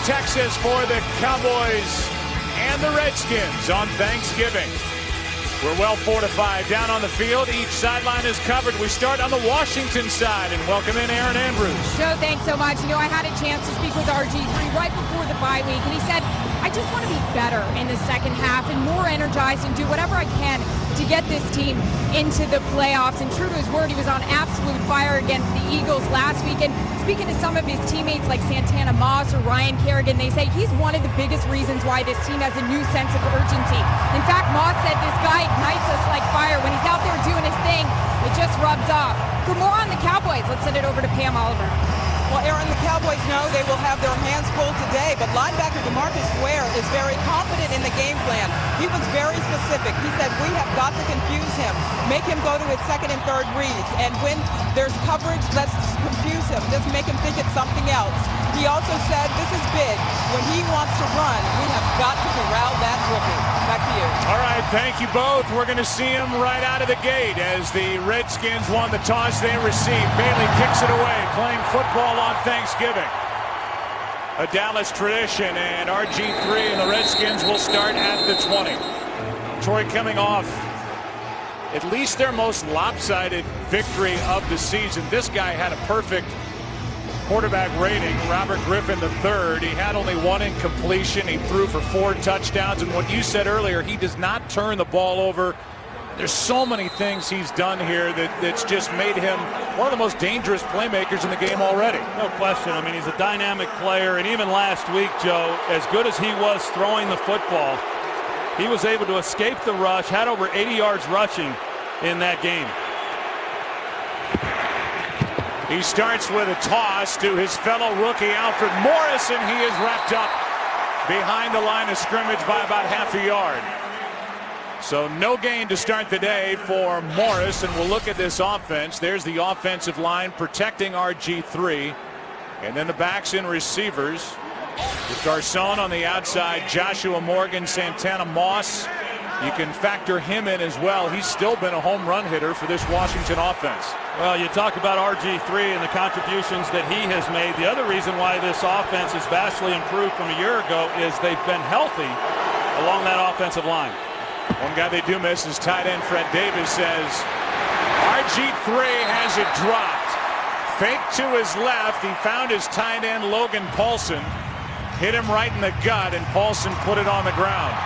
Texas for the Cowboys and the Redskins on Thanksgiving. We're well fortified down on the field. Each sideline is covered. We start on the Washington side and welcome in Aaron Andrews. Joe, thanks so much. You know, I had a chance to speak with RG3 right before the bye week, and he said, I just want to be better in the second half and more energized and do whatever I can to get this team into the playoffs. And true to his word, he was on absolute fire against the Eagles last week. And speaking to some of his teammates like Santana Moss or Ryan Kerrigan, they say he's one of the biggest reasons why this team has a new sense of urgency. In fact, Moss said this guy ignites us like fire. When he's out there doing his thing, it just rubs off. For more on the Cowboys, let's send it over to Pam Oliver. Well, Aaron, the Cowboys know they will have their hands full today, but linebacker DeMarcus Ware is very confident in the game plan. He was very specific. He said, we have got to confuse him, make him go to his second and third reads, and when there's coverage, let's confuse him. Let's make him think it's something else. He also said, this is big. When he wants to run, we have got to corral that rookie. Back to you. All right, thank you both. We're going to see him right out of the gate as the Redskins won the toss they received. Bailey kicks it away, playing football on Thanksgiving. A Dallas tradition, and RG3 and the Redskins will start at the 20. Troy coming off at least their most lopsided victory of the season. This guy had a perfect quarterback rating. Robert Griffin III. He had only one incompletion. He threw for 4 touchdowns. And what you said earlier, he does not turn the ball over. There's so many things he's done here that's just made him one of the most dangerous playmakers in the game already. No question. I mean, he's a dynamic player. And even last week, Joe, as good as he was throwing the football, he was able to escape the rush, had over 80 yards rushing in that game. He starts with a toss to his fellow rookie Alfred Morris, and he is wrapped up behind the line of scrimmage by about half a yard. So no gain to start the day for Morris, and we'll look at this offense. There's the offensive line protecting RG3, and then the backs and receivers with Garcon on the outside, Joshua Morgan, Santana Moss. You can factor him in as well. He's still been a home run hitter for this Washington offense. Well, you talk about RG3 and the contributions that he has made. The other reason why this offense is vastly improved from a year ago is they've been healthy along that offensive line. One guy they do miss is tight end Fred Davis. Says RG3 has it dropped. Fake to his left. He found his tight end Logan Paulson. Hit him right in the gut, and Paulson put it on the ground.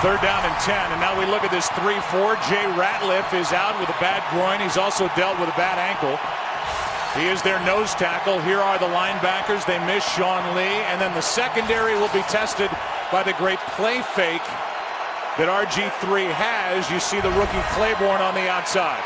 3rd down and 10, and now we look at this 3-4. Jay Ratliff is out with a bad groin. He's also dealt with a bad ankle. He is their nose tackle. Here are the linebackers. They miss Sean Lee, and then the secondary will be tested by the great play fake that RG3 has. You see the rookie Claiborne on the outside.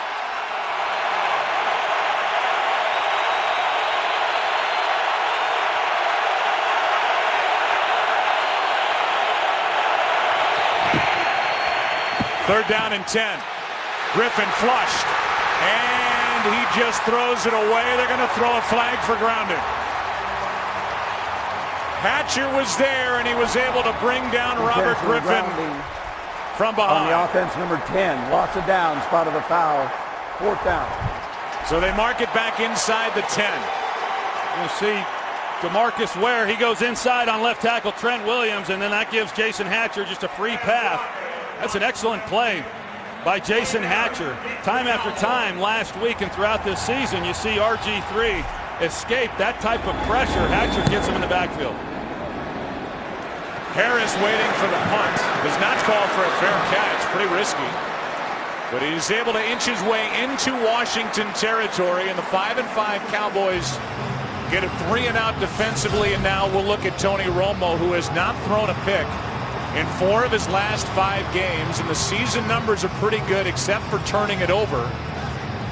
Third down and 10. Griffin flushed, and he just throws it away. They're going to throw a flag for grounding. Hatcher was there, and he was able to bring down Robert Griffin from behind. On the offense, number 10, loss of down, spot of the foul, 4th down. So they mark it back inside the 10. You'll see DeMarcus Ware, he goes inside on left tackle Trent Williams, and then that gives Jason Hatcher just a free path. That's an excellent play by Jason Hatcher. Time after time last week and throughout this season, you see RG3 escape that type of pressure. Hatcher gets him in the backfield. Harris waiting for the punt. Does not call for a fair catch. Pretty risky. But he's able to inch his way into Washington territory, and the 5-5 Cowboys get a 3-and-out defensively. And now we'll look at Tony Romo, who has not thrown a pick in 4 of his last 5 games, and the season numbers are pretty good except for turning it over.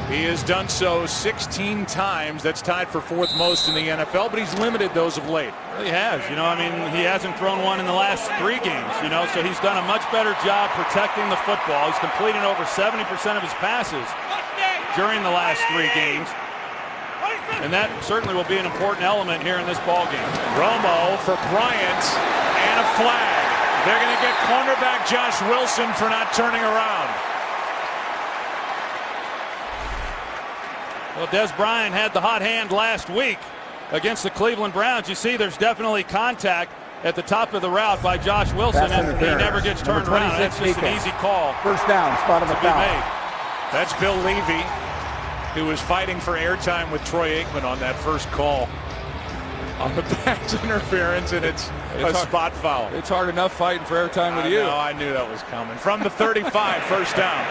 He has done so 16 times. That's tied for 4th most in the NFL, but he's limited those of late. Well, he has. You know, I mean, he hasn't thrown one in the last 3 games, you know, so he's done a much better job protecting the football. He's completed over 70% of his passes during the last 3 games. And that certainly will be an important element here in this ball game. Romo for Bryant, and a flag. They're going to get cornerback Josh Wilson for not turning around. Well, Des Bryant had the hot hand last week. against the Cleveland Browns. You see there's definitely contact at the top of the route by Josh Wilson, and he never gets turned around. That's just an easy call. First down, spot of the foul. That's Bill Levy, who was fighting for airtime with Troy Aikman on that first call on the pass interference, and it's a spot foul. It's hard enough fighting for airtime with you. I knew that was coming. From the 35, first down.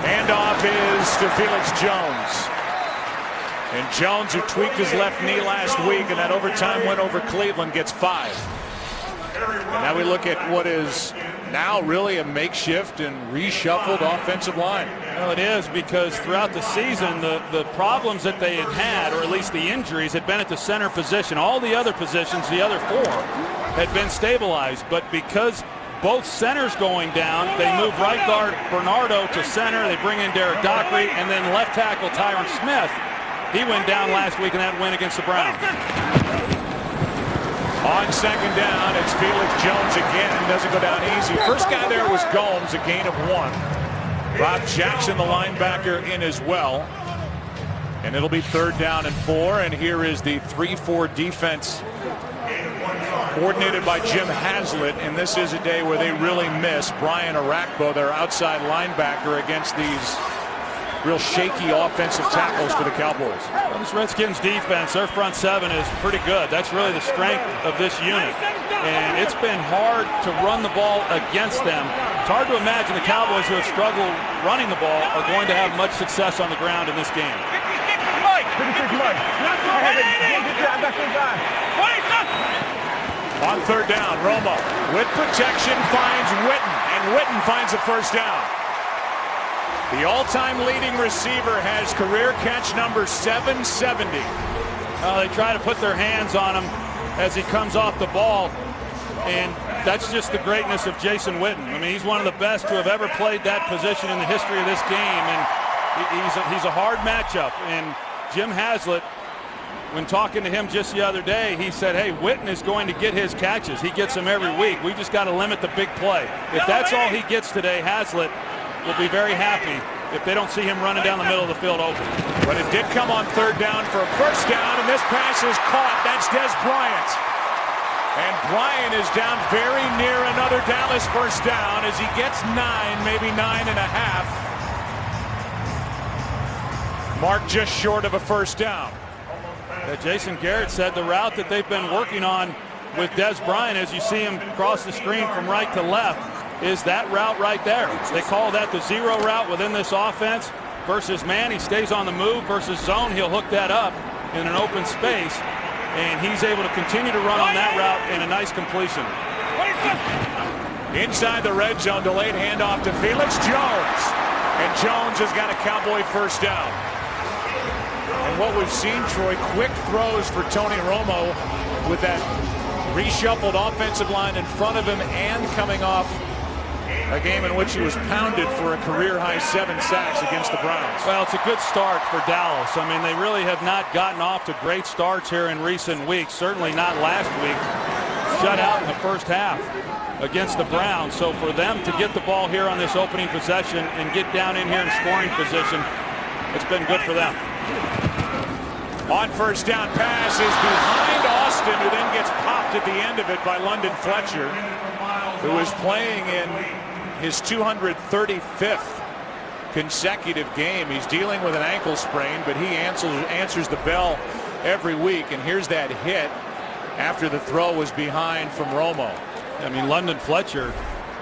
Handoff is to Felix Jones. And Jones, who tweaked his left knee last week, and that overtime win over Cleveland, gets 5. And now we look at what is now really a makeshift and reshuffled offensive line. Well, it is, because throughout the season, the problems that they had, or at least the injuries, had been at the center position. All the other positions, the other 4, had been stabilized. But because both centers going down, they move right guard Bernardo to center. They bring in Derek Dockery, and then left tackle Tyron Smith. He went down last week in that win against the Browns. On second down, it's Felix Jones again. Doesn't go down easy. First guy there was Gomes, a gain of 1. Rob Jackson, the linebacker, in as well. And it'll be 3rd down and 4. And here is the 3-4 defense coordinated by Jim Haslett. And this is a day where they really miss Brian Arakpo, their outside linebacker, against these real shaky offensive tackles for the Cowboys. Well, this Redskins defense, their front 7 is pretty good. That's really the strength of this unit. And it's been hard to run the ball against them. It's hard to imagine the Cowboys, who have struggled running the ball, are going to have much success on the ground in this game. On 3rd down, Romo with protection finds Witten, and Witten finds a first down. The all-time leading receiver has career catch number 770. They try to put their hands on him as he comes off the ball, and that's just the greatness of Jason Witten. I mean, he's one of the best to have ever played that position in the history of this game, and he's a hard matchup. And Jim Haslett, when talking to him just the other day, he said, hey, Witten is going to get his catches. He gets them every week. We just got to limit the big play. If that's all he gets today, Haslett will be very happy if they don't see him running down the middle of the field open. But it did come on 3rd down for a first down, and this pass is caught. That's Des Bryant. And Bryant is down very near another Dallas first down as he gets 9, maybe 9.5. Mark just short of a first down. Jason Garrett said the route that they've been working on with Des Bryant, as you see him cross the screen from right to left, is that route right there. They call that the zero route within this offense. Versus man, he stays on the move. Versus zone, he'll hook that up in an open space, and he's able to continue to run on that route in a nice completion. Inside the red zone, delayed handoff to Felix Jones, and Jones has got a Cowboy first down. And what we've seen, Troy, quick throws for Tony Romo with that reshuffled offensive line in front of him, and coming off a game in which he was pounded for a career-high 7 sacks against the Browns. Well, it's a good start for Dallas. I mean, they really have not gotten off to great starts here in recent weeks. Certainly not last week. Shut out in the first half against the Browns. So for them to get the ball here on this opening possession and get down in here in scoring position, it's been good for them. On first down, pass is behind Austin, who then gets popped at the end of it by London Fletcher, who is playing in his 235th consecutive game. He's dealing with an ankle sprain, but he answers the bell every week. And here's that hit after the throw was behind from Romo. I mean, London Fletcher,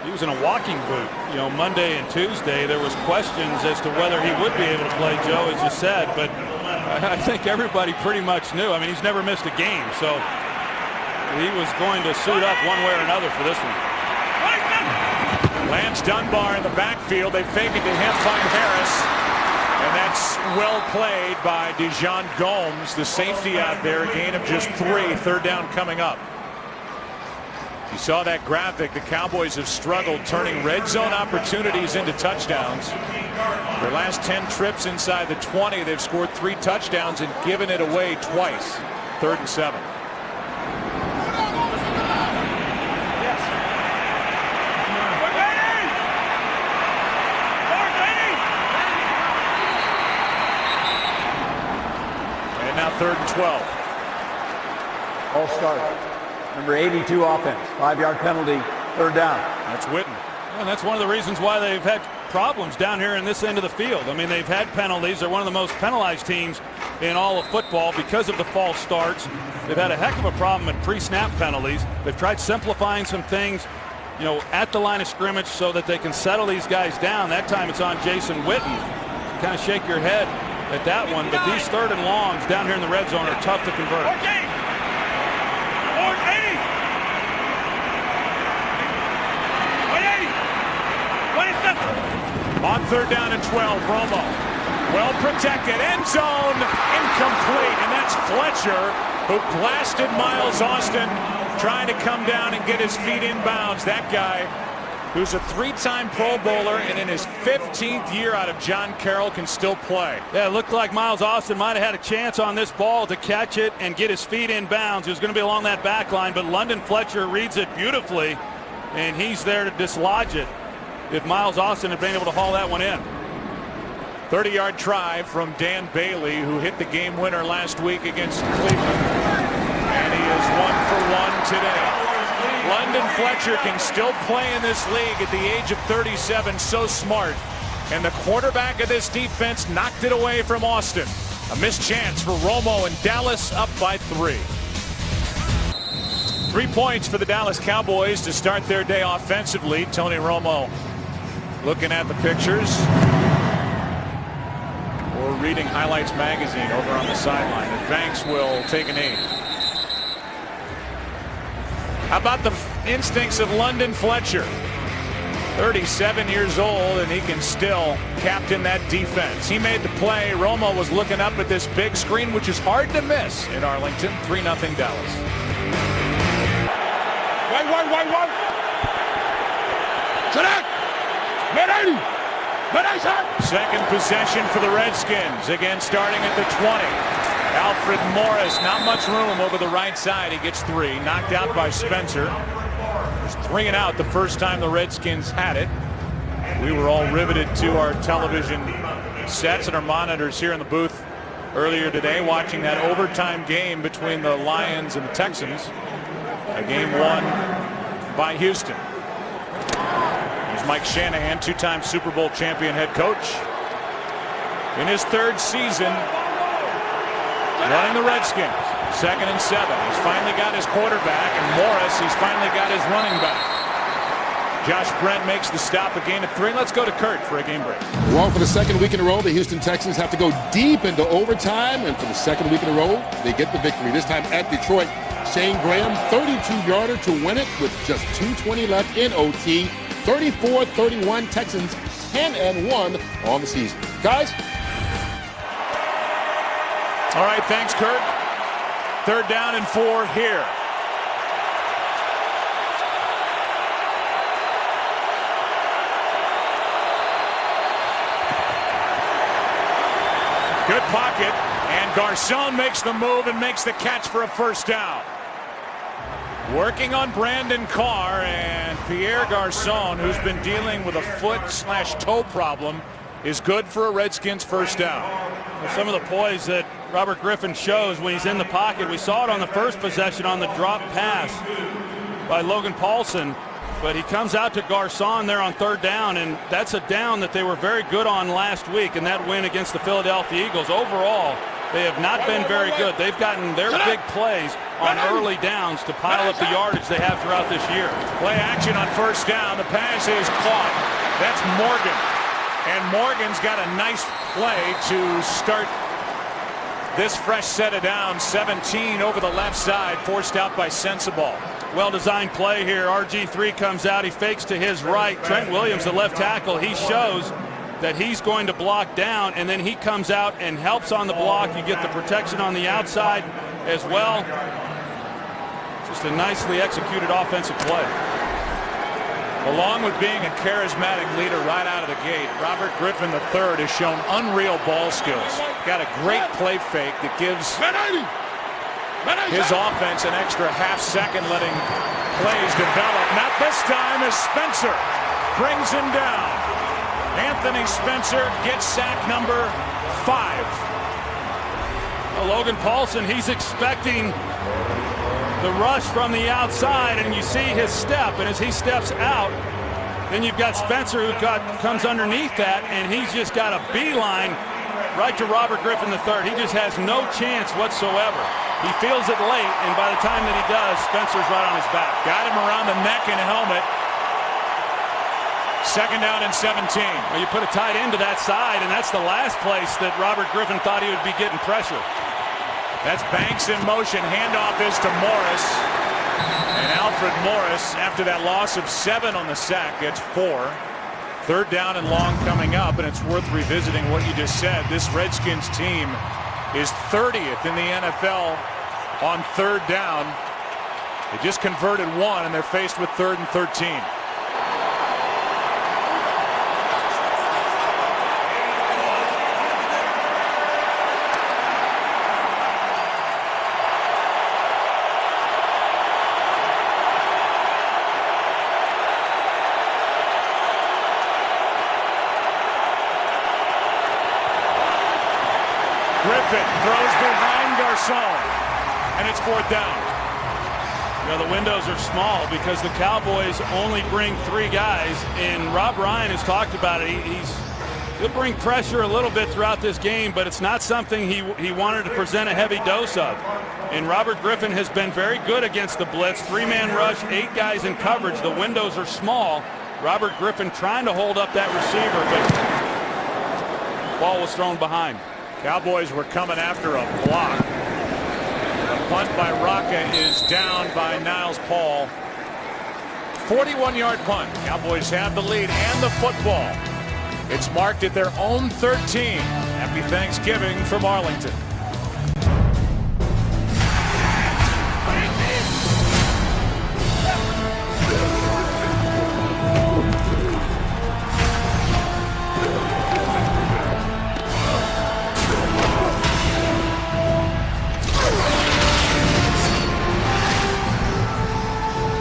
he was in a walking boot. You know, Monday and Tuesday, there was questions as to whether he would be able to play, Joe, as you said. But I think everybody pretty much knew. I mean, he's never missed a game, so he was going to suit up one way or another for this one. Lance Dunbar in the backfield. They fake it to him, find Harris. And that's well played by Dijon Gomes, the safety out there. A gain of just 3. 3rd down coming up. You saw that graphic. The Cowboys have struggled turning red zone opportunities into touchdowns. Their last 10 trips inside the 20, they've scored 3 touchdowns and given it away twice. 3rd and 7. now 3rd and 12. All start. Number 82 offense. 5-yard penalty. 3rd down. That's Witten. And that's one of the reasons why they've had problems down here in this end of the field. I mean, they've had penalties. They're one of the most penalized teams in all of football because of the false starts. They've had a heck of a problem at pre-snap penalties. They've tried simplifying some things, at the line of scrimmage so that they can settle these guys down. That time it's on Jason Witten. Kind of shake your head at that one, but these 3rd and longs down here in the red zone are tough to convert. On 3rd down and 12, Romo. Well protected, end zone, incomplete, and that's Fletcher who blasted Miles Austin trying to come down and get his feet in bounds. That guy, who's a 3-time Pro Bowler and in his 15th year out of John Carroll, can still play. Yeah, it looked like Miles Austin might have had a chance on this ball to catch it and get his feet in bounds. It was going to be along that back line, but London Fletcher reads it beautifully, and he's there to dislodge it if Miles Austin had been able to haul that one in. 30-yard try from Dan Bailey, who hit the game winner last week against Cleveland. And he is 1 for 1 today. London Fletcher can still play in this league at the age of 37, so smart. And the quarterback of this defense knocked it away from Austin. A missed chance for Romo, and Dallas up by 3. 3 points for the Dallas Cowboys to start their day offensively. Tony Romo looking at the pictures or reading Highlights magazine over on the sideline as Banks will take a knee. How about the instincts of London Fletcher? 37 years old, and he can still captain that defense. He made the play. Romo was looking up at this big screen, which is hard to miss in Arlington. 3-0 Dallas. Wait. Second possession for the Redskins, again starting at the 20. Alfred Morris, not much room over the right side. He gets 3, knocked out by Spencer. It was 3 and out the first time the Redskins had it. We were all riveted to our television sets and our monitors here in the booth earlier today, watching that overtime game between the Lions and the Texans. A game won by Houston. There's Mike Shanahan, 2-time Super Bowl champion head coach. In his 3rd season running the Redskins. 2nd and 7. He's finally got his quarterback, and Morris, he's finally got his running back. Josh Brent makes the stop, a gain of 3. Let's go to Kurt for a game break. Well, for the 2nd week in a row, the Houston Texans have to go deep into overtime, and for the 2nd week in a row, they get the victory. This time at Detroit. Shane Graham, 32-yarder to win it with just 2:20 left in OT. 34-31 Texans, 10-1 on the season. Guys? All right, thanks, Kurt. 3rd down and 4 here. Good pocket, and Garcon makes the move and makes the catch for a 1st down. Working on Brandon Carr, and Pierre Garcon, who's been dealing with a foot/toe problem, is good for a Redskins 1st down. Some of the poise that Robert Griffin shows when he's in the pocket. We saw it on the first possession on the drop pass by Logan Paulson, but he comes out to Garcon there on 3rd down, and that's a down that they were very good on last week in that win against the Philadelphia Eagles. Overall, they have not been very good. They've gotten their big plays on early downs to pile up the yardage they have throughout this year. Play action on 1st down. The pass is caught. That's Morgan. And Morgan's got a nice play to start this fresh set of downs. 17 over the left side, forced out by Sensabaugh. Well-designed play here. RG3 comes out. He fakes to his right. Trent Williams, the left tackle, he shows that he's going to block down, and then he comes out and helps on the block. You get the protection on the outside as well. Just a nicely executed offensive play. Along with being a charismatic leader right out of the gate, Robert Griffin III has shown unreal ball skills. Got a great play fake that gives his offense an extra half-second, letting plays develop. Not this time, as Spencer brings him down. Anthony Spencer gets sack number 5. Logan Paulson, he's expecting the rush from the outside, and you see his step, and as he steps out, then you've got Spencer who comes underneath that, and he's just got a beeline right to Robert Griffin III. He just has no chance whatsoever. He feels it late, and by the time that he does, Spencer's right on his back. Got him around the neck and helmet. Second down and 17. Well, you put a tight end to that side, and that's the last place that Robert Griffin thought he would be getting pressure. That's Banks in motion. Handoff is to Morris. And Alfred Morris, after that loss of 7 on the sack, gets 4. Third down and long coming up, and it's worth revisiting what you just said. This Redskins team is 30th in the NFL on third down. They just converted 1, and they're faced with 3rd and 13. Griffin throws behind Garcon, and it's 4th down. You know, the windows are small because the Cowboys only bring 3 guys, and Rob Ryan has talked about it. He'll bring pressure a little bit throughout this game, but it's not something he wanted to present a heavy dose of. And Robert Griffin has been very good against the blitz. 3-man rush, 8 guys in coverage. The windows are small. Robert Griffin trying to hold up that receiver, but the ball was thrown behind. Cowboys were coming after a block. The punt by Rocca is down by Niles Paul. 41-yard punt. Cowboys have the lead and the football. It's marked at their own 13. Happy Thanksgiving from Arlington.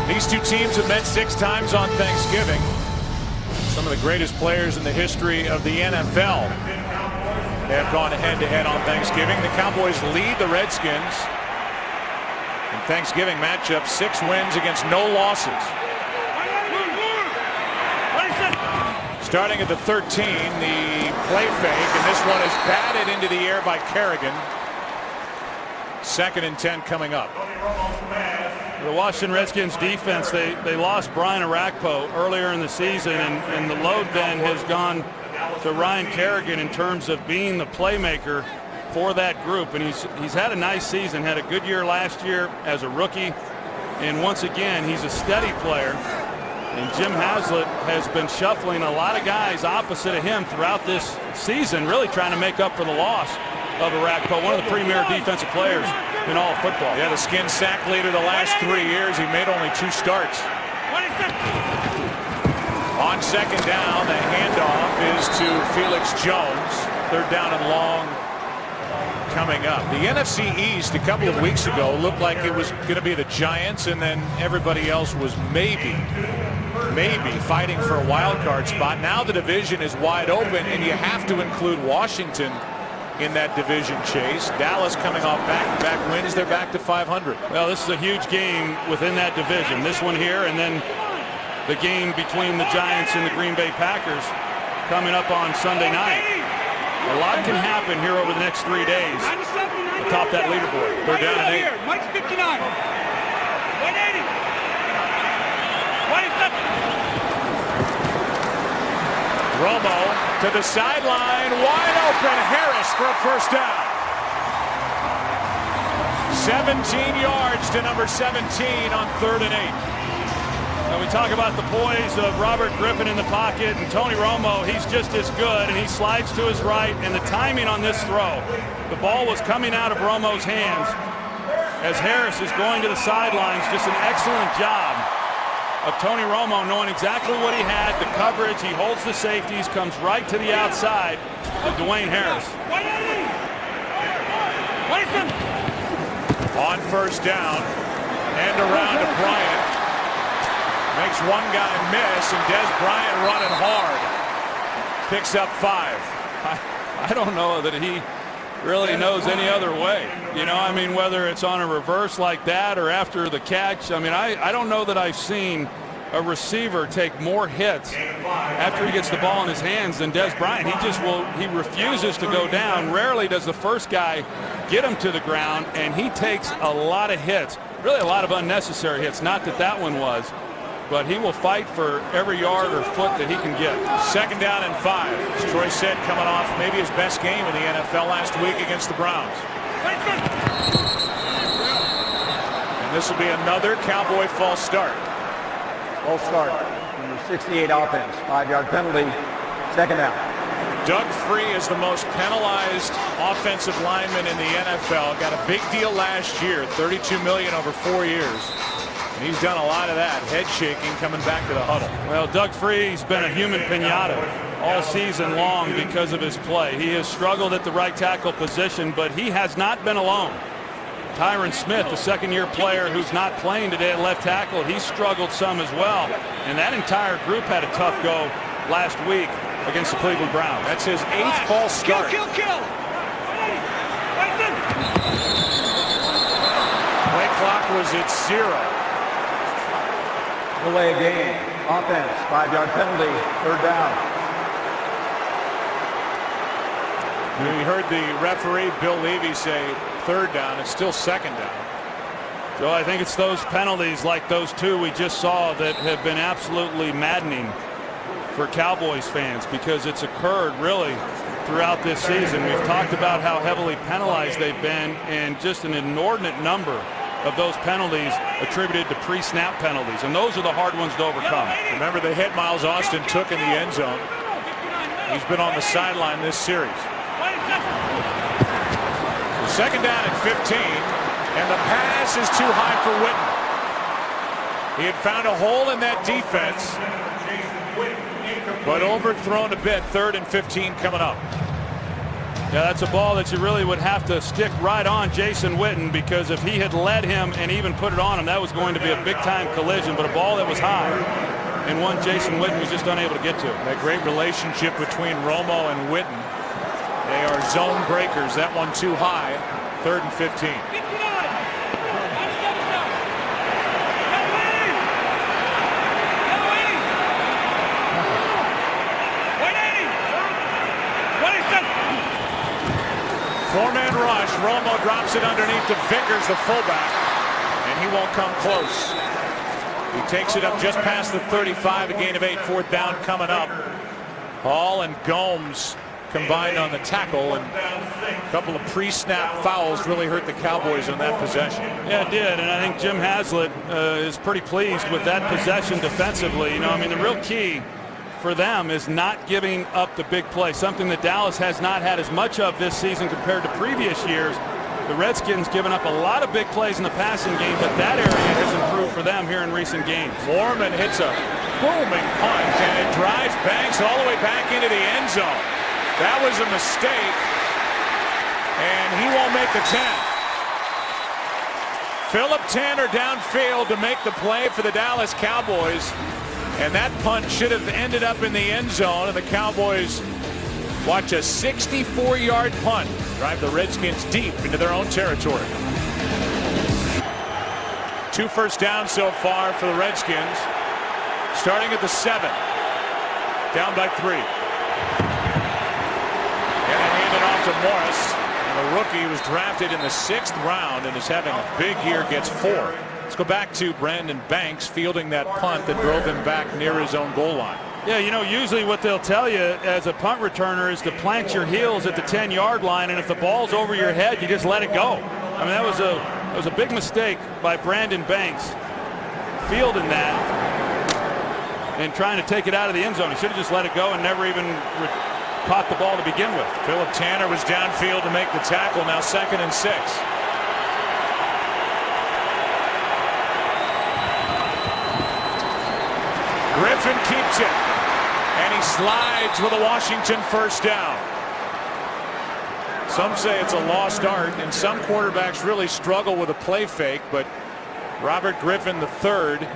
These two teams have met 6 times on Thanksgiving. Some of the greatest players in the history of the NFL have gone head-to-head on Thanksgiving. The Cowboys lead the Redskins in Thanksgiving matchup, 6 wins against no losses. Starting at the 13, the play fake, and this one is batted into the air by Kerrigan. 2nd and 10 coming up. The Washington Redskins defense, they lost Brian Arakpo earlier in the season, and the load then has gone to Ryan Kerrigan in terms of being the playmaker for that group. And he's had a nice season, had a good year last year as a rookie, and once again he's a steady player. And Jim Haslett has been shuffling a lot of guys opposite of him throughout this season, really trying to make up for the loss of Arakpo, one of the premier defensive players in all of football. Yeah, the Skins sack leader the last 3 years. He made only 2 starts. On 2nd down, the handoff is to Felix Jones. 3rd down and long coming up. The NFC East a couple of weeks ago looked like it was going to be the Giants, and then everybody else was maybe fighting for a wild card spot. Now the division is wide open, and you have to include Washington in that division chase. Dallas coming off back-to-back wins. They're back to 500. Well, this is a huge game within that division. This one here, and then the game between the Giants and the Green Bay Packers coming up on Sunday night. A lot can happen here over the next 3 days atop that leaderboard. They're down at 8. Mike's 59. 180. 27. Romo to the sideline, wide open. Harris for a 1st down. 17 yards to number 17 on 3rd and 8. When we talk about the poise of Robert Griffin in the pocket and Tony Romo, he's just as good, and he slides to his right, and the timing on this throw, the ball was coming out of Romo's hands as Harris is going to the sidelines. Just an excellent job of Tony Romo knowing exactly what he had, the coverage. He holds the safeties, comes right to the outside of Dwayne Harris. On 1st down and around to Bryant. Makes one guy miss, and Des Bryant running hard. Picks up 5. I don't know that he really knows any other way. You know, I mean, whether it's on a reverse like that or after the catch. I mean, I don't know that I've seen a receiver take more hits after he gets the ball in his hands than Des Bryant. He refuses to go down. Rarely does the first guy get him to the ground, and he takes a lot of hits, really a lot of unnecessary hits. Not that that one was, but he will fight for every yard or foot that he can get. 2nd down and 5. As Troy said, coming off maybe his best game in the NFL last week against the Browns. And this will be another Cowboy false start. False start. Number 68 offense. 5-yard penalty. 2nd down. Doug Free is the most penalized offensive lineman in the NFL. Got a big deal last year, $32 million over 4 years. And he's done a lot of that, head shaking, coming back to the huddle. Well, Doug Free's been a human pinata all season long because of his play. He has struggled at the right tackle position, but he has not been alone. Tyron Smith, the 2nd-year player who's not playing today at left tackle, he struggled some as well. And that entire group had a tough go last week against the Cleveland Browns. That's his 8th false start. Kill. Play clock was at 0. Delay of game. Offense. 5-yard penalty. 3rd down. We heard the referee, Bill Levy, say 3rd down. It's still 2nd down. So I think it's those penalties like those two we just saw that have been absolutely maddening for Cowboys fans, because it's occurred really throughout this season. We've talked about how heavily penalized they've been, and just an inordinate number of those penalties attributed to pre-snap penalties, and those are the hard ones to overcome. Remember the hit Miles Austin took in the end zone. He's been on the sideline this series. 2nd down and 15, and the pass is too high for Witten. He had found a hole in that defense, but overthrown a bit. 3rd and 15 coming up. Yeah, that's a ball that you really would have to stick right on Jason Witten, because if he had led him and even put it on him, that was going to be a big-time collision. But a ball that was high, and one Jason Witten was just unable to get to. That great relationship between Romo and Witten. They are zone breakers. That one too high. 3rd and 15. Four-man rush. Romo drops it underneath to Vickers, the fullback, and he won't come close. He takes it up just past the 35, a gain of 8. 4th down coming up. Hall and Gomes combined on the tackle, and a couple of pre-snap fouls really hurt the Cowboys on that possession. Yeah, it did, and I think Jim Haslett is pretty pleased with that possession defensively. You know, I mean, the real key for them is not giving up the big play, something that Dallas has not had as much of this season compared to previous years. The Redskins given up a lot of big plays in the passing game, but that area has improved for them here in recent games. Mormon hits a booming punch, and it drives Banks all the way back into the end zone. That was a mistake, and he won't make the 10. Philip Tanner downfield to make the play for the Dallas Cowboys, and that punt should have ended up in the end zone, and the Cowboys watch a 64-yard punt drive the Redskins deep into their own territory. 2 first downs so far for the Redskins, starting at the 7, down by 3. To Morris, and the rookie was drafted in the 6th round and is having a big year, gets 4. Let's go back to Brandon Banks fielding that punt that drove him back near his own goal line. Yeah, you know, usually what they'll tell you as a punt returner is to plant your heels at the 10-yard line, and if the ball's over your head, you just let it go. I mean, that was a big mistake by Brandon Banks fielding that and trying to take it out of the end zone. He should have just let it go and never even caught the ball to begin with. Philip Tanner was downfield to make the tackle. Now 2nd and 6. Griffin keeps it, and he slides with a Washington first down. Some say it's a lost art, and some quarterbacks really struggle with a play fake, but Robert Griffin III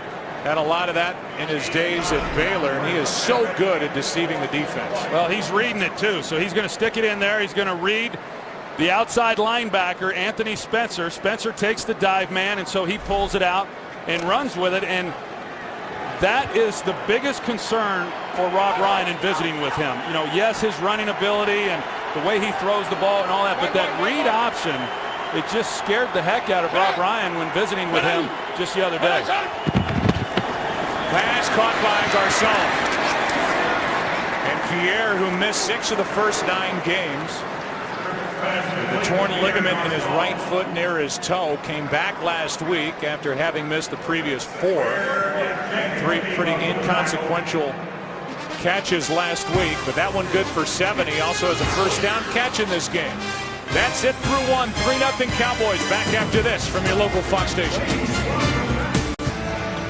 had a lot of that in his days at Baylor, and he is so good at deceiving the defense. Well, he's reading it too, so he's going to stick it in there. He's going to read the outside linebacker, Anthony Spencer. Spencer takes the dive man, and so he pulls it out and runs with it. And that is the biggest concern for Rob Ryan in visiting with him. You know, yes, his running ability and the way he throws the ball and all that, but that read option, it just scared the heck out of Rob Ryan when visiting with him just the other day. Pass caught by Garcon. And Pierre, who missed 6 of the first 9 games, with a torn ligament in his right foot near his toe, came back last week after having missed the previous 4. 3 pretty inconsequential catches last week, but that one good for 7. He also has a first down catch in this game. That's it through 1. 3-0 Cowboys. Back after this from your local Fox station.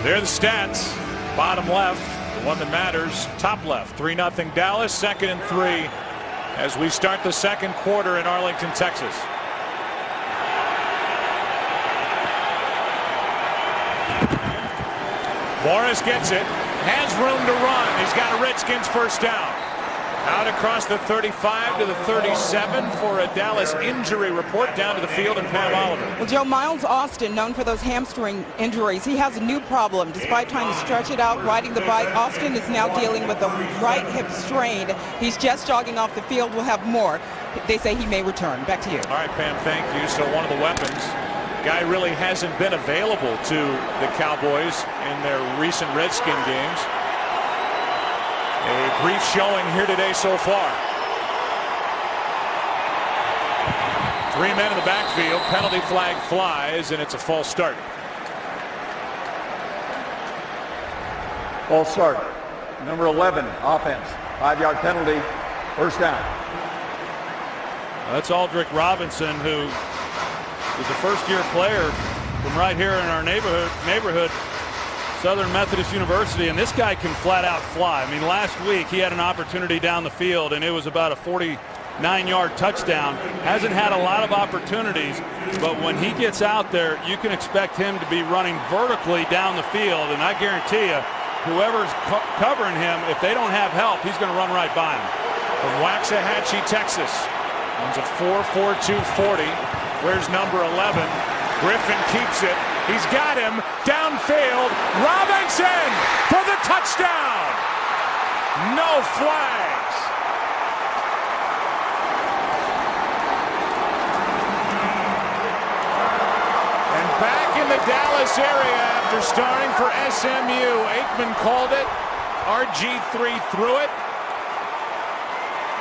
There are the stats. Bottom left, the one that matters. Top left, 3-0 Dallas. 2nd and 3 as we start the second quarter in Arlington, Texas. Morris gets it, has room to run. He's got a Redskins first down. Out across the 35 to the 37 for a Dallas injury report. Down to the field and Pam Oliver. Well, Joe, Miles Austin, known for those hamstring injuries, he has a new problem. Despite trying to stretch it out, riding the bike, Austin is now dealing with a right hip strain. He's just jogging off the field. We'll have more. They say he may return. Back to you. All right, Pam, thank you. So one of the weapons, guy really hasn't been available to the Cowboys in their recent Redskin games. A brief showing here today so far. 3 men in the backfield. Penalty flag flies, and it's a false start. False start. Number 11, offense. 5-yard penalty. First down. That's Aldrick Robinson, who is a first-year player from right here in our neighborhood, Southern Methodist University, and this guy can flat out fly. I mean, last week he had an opportunity down the field, and it was about a 49-yard touchdown. Hasn't had a lot of opportunities, but when he gets out there, you can expect him to be running vertically down the field, and I guarantee you, whoever's covering him, if they don't have help, he's going to run right by him. From Waxahachie, Texas, runs a 4.42 40. Where's number 11? Griffin keeps it. He's got him downfield. Robinson for the touchdown. No flags. And back in the Dallas area after starting for SMU. Aikman called it. RG3 threw it.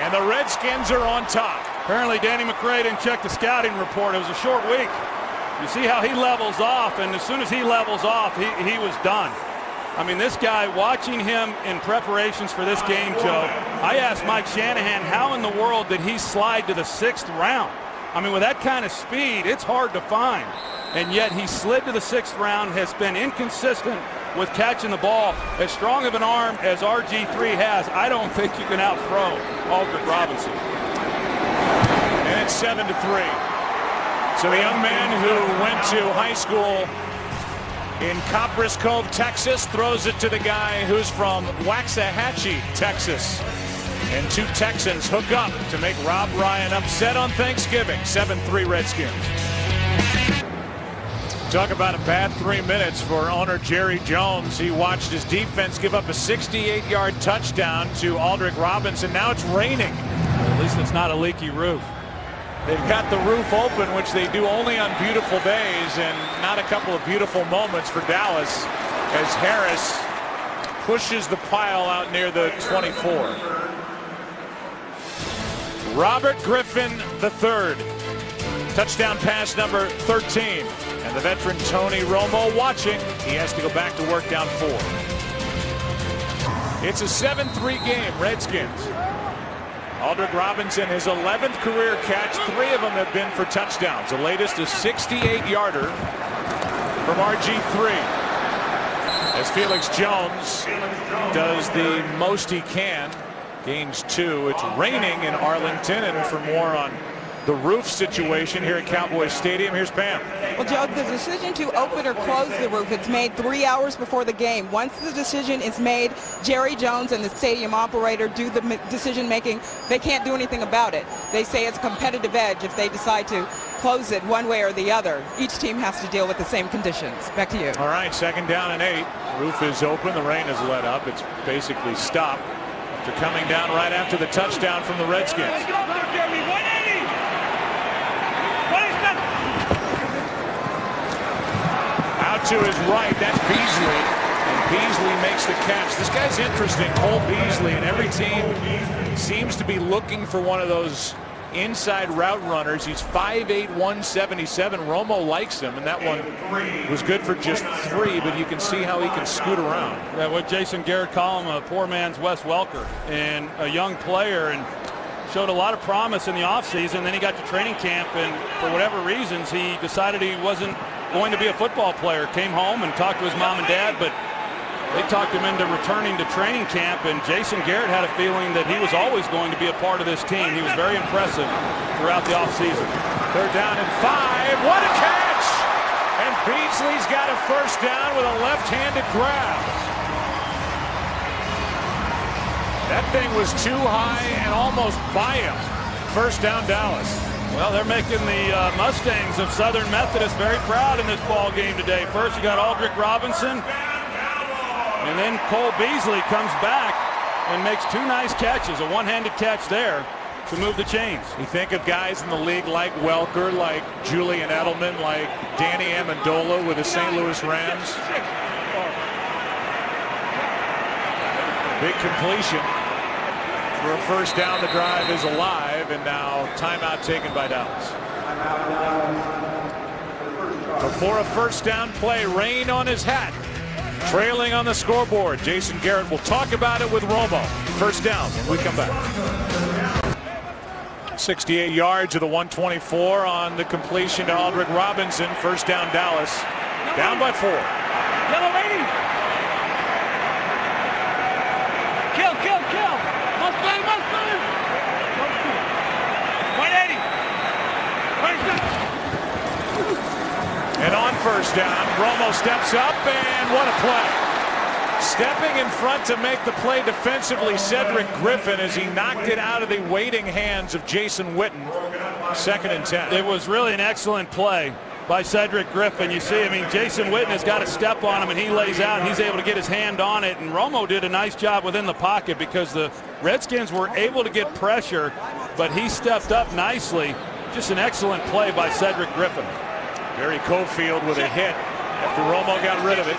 And the Redskins are on top. Apparently Danny McRae didn't check the scouting report. It was a short week. You see how he levels off, and as soon as he levels off, he was done. I mean, this guy, watching him in preparations for this game, Joe, I asked Mike Shanahan, how in the world did he slide to the 6th round? I mean, with that kind of speed, it's hard to find. And yet he slid to the 6th round, has been inconsistent with catching the ball. As strong of an arm as RG3 has, I don't think you can out-throw Aldrick Robinson. And it's 7-3. So the young man who went to high school in Copperas Cove, Texas, throws it to the guy who's from Waxahachie, Texas. And 2 Texans hook up to make Rob Ryan upset on Thanksgiving. 7-3 Redskins. Talk about a bad 3 minutes for owner Jerry Jones. He watched his defense give up a 68-yard touchdown to Aldrick Robinson. Now it's raining. Well, at least it's not a leaky roof. They've got the roof open, which they do only on beautiful days, and not a couple of beautiful moments for Dallas as Harris pushes the pile out near the 24. Robert Griffin III. Touchdown pass number 13. And the veteran Tony Romo watching. He has to go back to work down 4. It's a 7-3 game, Redskins. Aldrick Robinson, his 11th career catch. 3 of them have been for touchdowns. The latest, a 68-yarder from RG3. As Felix Jones does the most he can. Gains 2. It's raining in Arlington, and for more on the roof situation here at Cowboys Stadium. Here's Pam. Well, Joe, the decision to open or close the roof, it's made 3 hours before the game. Once the decision is made, Jerry Jones and the stadium operator do the decision making. They can't do anything about it. They say it's a competitive edge if they decide to close it one way or the other. Each team has to deal with the same conditions. Back to you. All right, 2nd down and 8. Roof is open. The rain has let up. It's basically stopped after coming down right after the touchdown from the Redskins. Out to his right, that's Beasley. And Beasley makes the catch. This guy's interesting, Cole Beasley, and every team seems to be looking for one of those inside route runners. He's 5'8", 177. Romo likes him, and that one was good for just 3, but you can see how he can scoot around. Yeah, what Jason Garrett call him, a poor man's Wes Welker, and a young player, and showed a lot of promise in the offseason. Then he got to training camp, and for whatever reasons, he decided he wasn't going to be a football player. Came home and talked to his mom and dad, but they talked him into returning to training camp, and Jason Garrett had a feeling that he was always going to be a part of this team. He was very impressive throughout the offseason. 3rd down and 5. What a catch! And Beasley's got a 1st down with a left-handed grab. That thing was too high and almost by him. 1st down, Dallas. Well, they're making the Mustangs of Southern Methodist very proud in this ball game today. First, you got Aldrick Robinson, and then Cole Beasley comes back and makes 2 nice catches, a one-handed catch there to move the chains. You think of guys in the league like Welker, like Julian Edelman, like Danny Amendola with the St. Louis Rams. Big completion for a 1st down. The drive is alive, and now timeout taken by Dallas. Before a 1st down play, rain on his hat. Trailing on the scoreboard. Jason Garrett will talk about it with Romo. 1st down when we come back. 68 yards of the 124 on the completion to Aldrick Robinson. 1st down, Dallas. Down by 4. Yellow lady. Kill. Mustang. 180. And on 1st down, Romo steps up, and what a play. Stepping in front to make the play defensively, Cedric Griffin, as he knocked it out of the waiting hands of Jason Witten. 2nd and 10. It was really an excellent play by Cedric Griffin. You see, I mean, Jason Witten has got a step on him, and he lays out, and he's able to get his hand on it. And Romo did a nice job within the pocket because the Redskins were able to get pressure, but he stepped up nicely. Just an excellent play by Cedric Griffin. Barry Cofield with a hit after Romo got rid of it.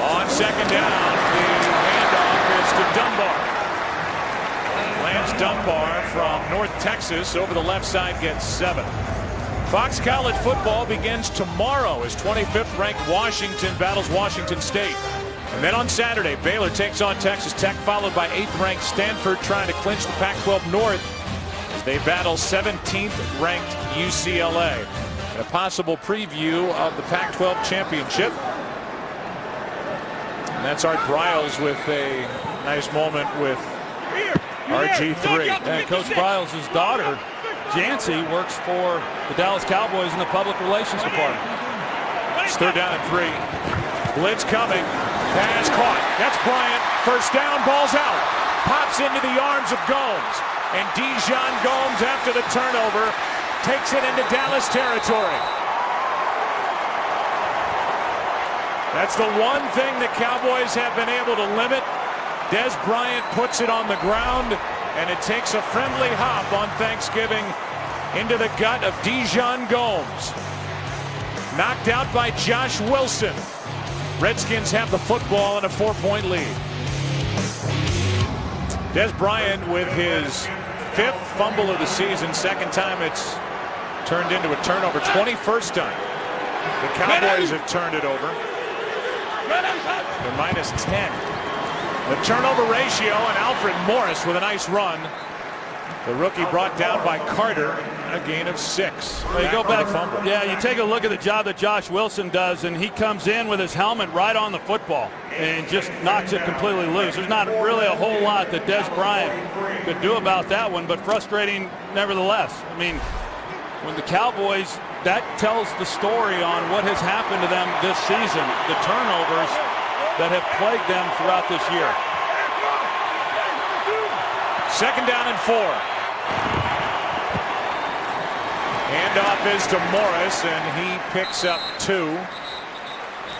On 2nd down, the handoff is to Dunbar. Lance Dunbar from North Texas over the left side gets 7. Fox College football begins tomorrow as 25th ranked Washington battles Washington State. And then on Saturday, Baylor takes on Texas Tech, followed by 8th ranked Stanford trying to clinch the Pac-12 North as they battle 17th ranked UCLA. And a possible preview of the Pac-12 championship. And that's Art Briles with a nice moment with RG3. And Coach Briles' daughter, Jancy, works for the Dallas Cowboys in the public relations department. It's 3rd down and 3. Blitz coming. Pass caught. That's Bryant. 1st down. Ball's out. Pops into the arms of Gomes. And Dijon Gomes, after the turnover, takes it into Dallas territory. That's the one thing the Cowboys have been able to limit. Des Bryant puts it on the ground, and it takes a friendly hop on Thanksgiving into the gut of Dijon Gomes. Knocked out by Josh Wilson. Redskins have the football in a 4-point lead. Des Bryant with his 5th fumble of the season. 2nd time it's turned into a turnover. 21st time the Cowboys have turned it over. They're -10. The turnover ratio, and Alfred Morris with a nice run The rookie brought down by Carter, a gain of 6. Well, you go back, you take a look at the job that Josh Wilson does, and he comes in with his helmet right on the football and just knocks it completely loose. There's not really a whole lot that Des Bryant could do about that one, but frustrating nevertheless. I mean, when the Cowboys, that tells the story on what has happened to them this season, the turnovers that have plagued them throughout this year. 2nd down and 4. Handoff is to Morris, and he picks up 2.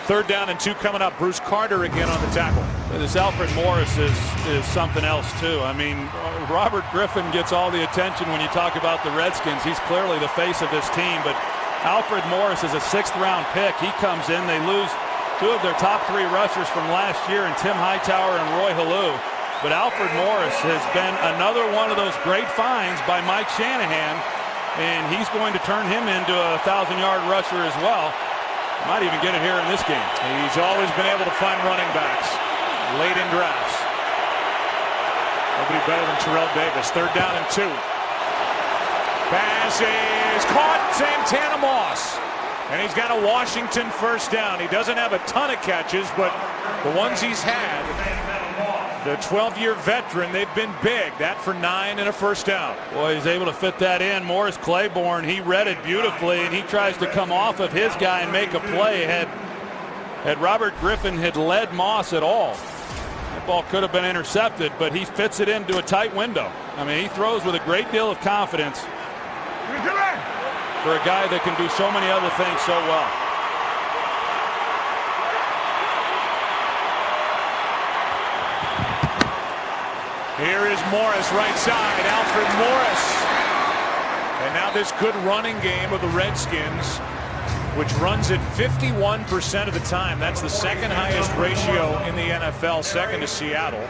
3rd down and 2 coming up. Bruce Carter again on the tackle. This Alfred Morris is something else too. I mean, Robert Griffin gets all the attention when you talk about the Redskins. He's clearly the face of this team, but Alfred Morris is a 6th-round pick. He comes in. They lose 2 of their top 3 rushers from last year in Tim Hightower and Roy Halou. But Alfred Morris has been another one of those great finds by Mike Shanahan, and he's going to turn him into a 1,000-yard rusher as well. Might even get it here in this game. He's always been able to find running backs late in drafts. Nobody better than Terrell Davis. 3rd down and 2. Pass is caught. Santana Moss. And he's got a Washington 1st down. He doesn't have a ton of catches, but the ones he's had, the 12-year veteran, they've been big. That for 9 and a 1st down. Boy, he's able to fit that in. Morris Claiborne, he read it beautifully, and he tries to come off of his guy and make a play. Had Robert Griffin had led Moss at all, that ball could have been intercepted, but he fits it into a tight window. I mean, he throws with a great deal of confidence for a guy that can do so many other things so well. Here is Morris, right side. Alfred Morris. And now this good running game of the Redskins, which runs at 51% of the time. That's the 2nd highest ratio in the NFL, 2nd to Seattle.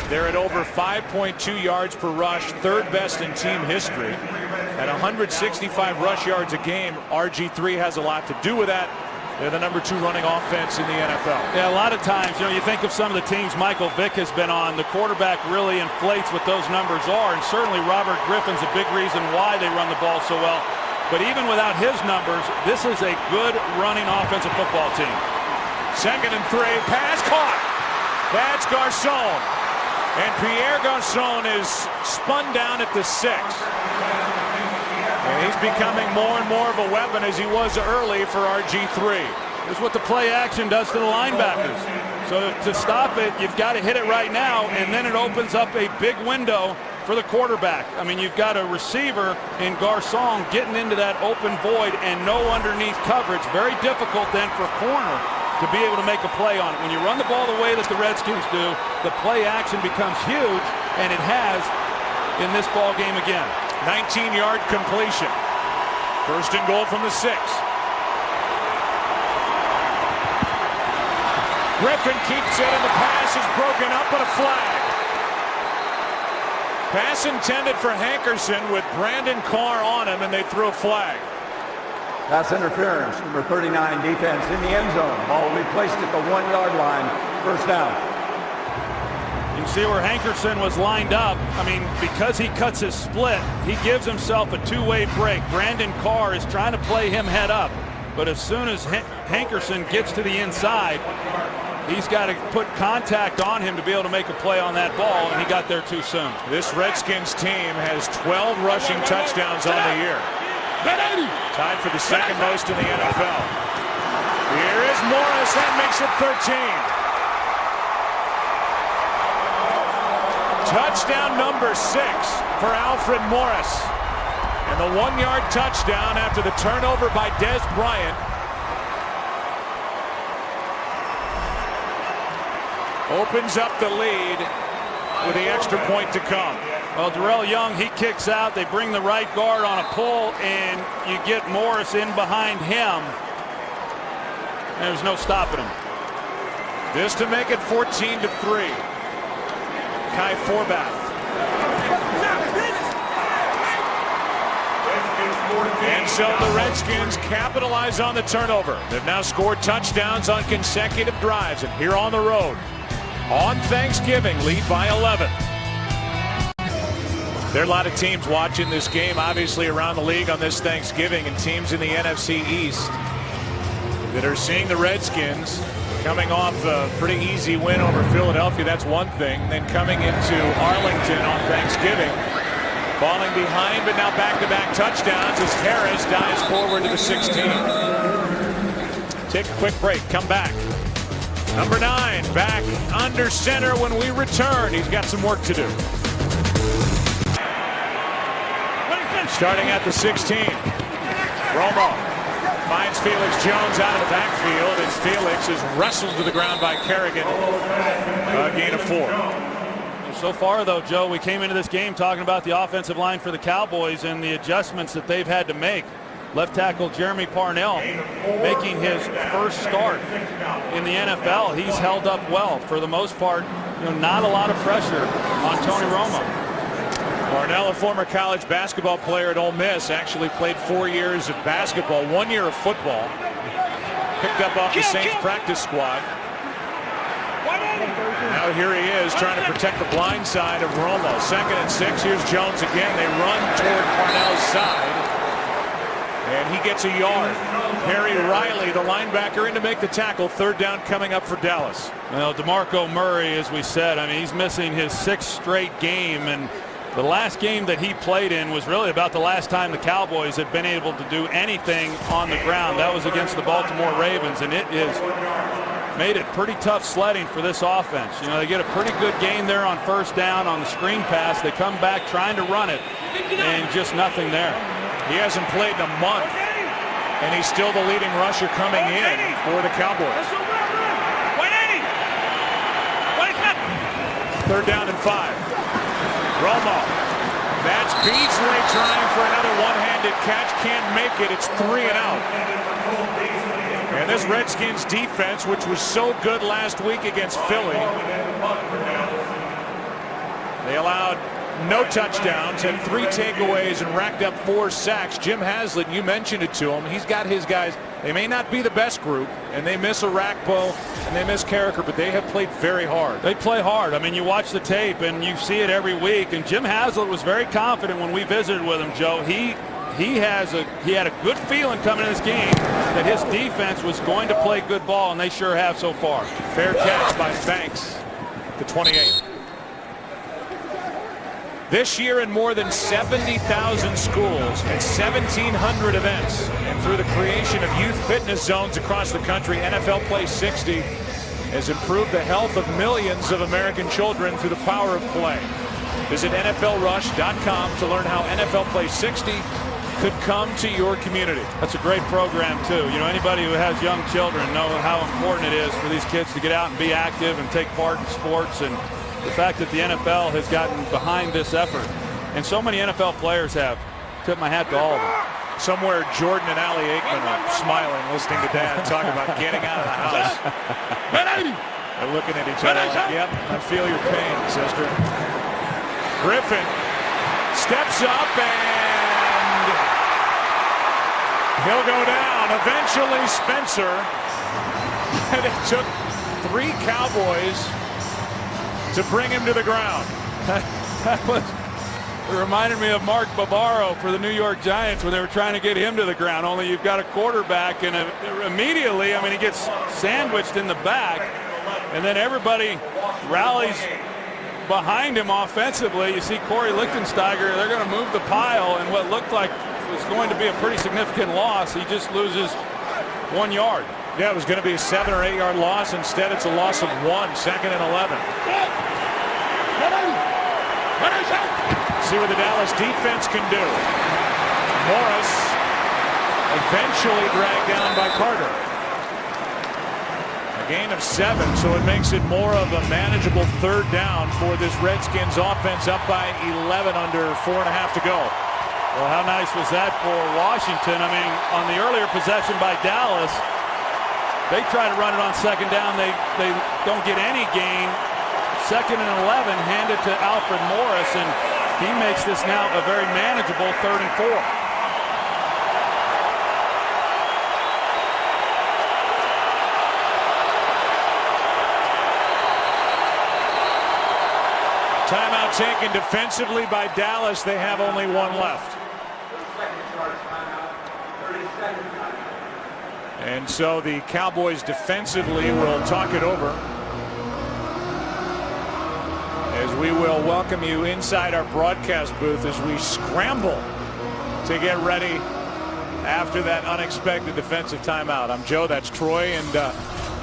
They're at over 5.2 yards per rush, 3rd best in team history. At 165 rush yards a game, RG3 has a lot to do with that. They're the number 2 running offense in the NFL. Yeah, a lot of times, you think of some of the teams Michael Vick has been on, the quarterback really inflates what those numbers are, and certainly Robert Griffin's a big reason why they run the ball so well. But even without his numbers, this is a good running offensive football team. 2nd and 3, pass caught. That's Garcon. And Pierre Garcon is spun down at the 6. And he's becoming more and more of a weapon as he was early for RG3. Here's what the play action does to the linebackers. So to stop it, you've got to hit it right now, and then it opens up a big window for the quarterback. I mean, you've got a receiver in Garcon getting into that open void and no underneath coverage. Very difficult then for a corner to be able to make a play on it. When you run the ball the way that the Redskins do, the play action becomes huge, and it has in this ball game again. 19-yard completion. 1st and goal from the 6. Griffin keeps it, and the pass is broken up, but a flag. Pass intended for Hankerson with Brandon Carr on him, and they threw a flag. Pass interference, number 39 defense in the end zone. Ball will be placed at the 1-yard line. 1st down. You can see where Hankerson was lined up. I mean, because he cuts his split, he gives himself a 2-way break. Brandon Carr is trying to play him head up, but as soon as Hankerson gets to the inside, he's got to put contact on him to be able to make a play on that ball, and he got there too soon. This Redskins team has 12 rushing touchdowns on the year. Tied for the 2nd most in the NFL. Here is Morris. That makes it 13. Touchdown number 6 for Alfred Morris. And the 1-yard touchdown after the turnover by Des Bryant. Opens up the lead with the extra point to come. Well, Darrell Young, he kicks out. They bring the right guard on a pull, and you get Morris in behind him. There's no stopping him. This to make it 14-3. Kai Forbath. And so the Redskins capitalize on the turnover. They've now scored touchdowns on consecutive drives, and here on the road on Thanksgiving, lead by 11. There are a lot of teams watching this game, obviously, around the league on this Thanksgiving, and teams in the NFC East that are seeing the Redskins coming off a pretty easy win over Philadelphia. That's one thing. Then coming into Arlington on Thanksgiving, falling behind, but now back-to-back touchdowns as Harris dives forward to the 16. Take a quick break. Come back. Number 9 back under center when we return. He's got some work to do. Starting at the 16. Romo finds Felix Jones out of the backfield, and Felix is wrestled to the ground by Kerrigan. A gain of 4. So far, though, Joe, we came into this game talking about the offensive line for the Cowboys and the adjustments that they've had to make. Left tackle Jeremy Parnell making his first start in the NFL. He's held up well for the most part. Not a lot of pressure on Tony Romo. Parnell, a former college basketball player at Ole Miss, actually played 4 years of basketball, 1 year of football. Picked up off the Saints practice squad. Now here he is trying to protect the blind side of Romo. 2nd and 6. Here's Jones again. They run toward Parnell's side, and he gets a yard. Harry Riley, the linebacker, in to make the tackle. 3rd down coming up for Dallas. Well, DeMarco Murray, as we said, he's missing his 6th straight game, and the last game that he played in was really about the last time the Cowboys had been able to do anything on the ground. That was against the Baltimore Ravens, and it is made it pretty tough sledding for this offense. They get a pretty good gain there on 1st down on the screen pass. They come back trying to run it, and just nothing there. He hasn't played in a month, and he's still the leading rusher coming in for the Cowboys. 3rd down and 5. Romo. That's Beasley trying for another one-handed catch. Can't make it. It's 3 and out. And this Redskins defense, which was so good last week against Philly, they allowed no touchdowns, had 3 takeaways, and racked up 4 sacks. Jim Haslett, you mentioned it to him. He's got his guys. They may not be the best group, and they miss Arakpo, and they miss Carricker, but they have played very hard. They play hard. You watch the tape, and you see it every week. And Jim Haslett was very confident when we visited with him, Joe. He had a good feeling coming in this game that his defense was going to play good ball, and they sure have so far. Fair catch by Banks, the 28. This year, in more than 70,000 schools and 1,700 events, and through the creation of youth fitness zones across the country, NFL Play 60 has improved the health of millions of American children through the power of play. Visit NFLRush.com to learn how NFL Play 60 could come to your community. That's a great program, too. Anybody who has young children know how important it is for these kids to get out and be active and take part in sports. And the fact that the NFL has gotten behind this effort, and so many NFL players have. Tip my hat to all of them. Somewhere Jordan and Allie Aikman are smiling, listening to Dad talk about getting out of the house. They're looking at each other like, yep, I feel your pain, sister. Griffin steps up, and he'll go down. Eventually, Spencer. And it took 3 Cowboys to bring him to the ground. It reminded me of Mark Bavaro for the New York Giants when they were trying to get him to the ground, only you've got a quarterback, and immediately, he gets sandwiched in the back, and then everybody rallies behind him offensively. You see Corey Lichtensteiger, they're going to move the pile, and what looked like was going to be a pretty significant loss, he just loses 1 yard. Yeah, it was going to be a 7 or 8 yard loss. Instead, it's a loss of 1, 2nd and 11. See what the Dallas defense can do. Morris eventually dragged down by Carter. A gain of 7, so it makes it more of a manageable 3rd down for this Redskins offense, up by 11 under 4.5 to go. Well, how nice was that for Washington? On the earlier possession by Dallas, they try to run it on 2nd down. They don't get any gain. 2nd and 11, hand it to Alfred Morris, and he makes this now a very manageable 3rd and 4. Timeout Timeout taken defensively by Dallas. They have only one left. And so the Cowboys defensively will talk it over, as we will welcome you inside our broadcast booth as we scramble to get ready after that unexpected defensive timeout. I'm Joe, that's Troy, and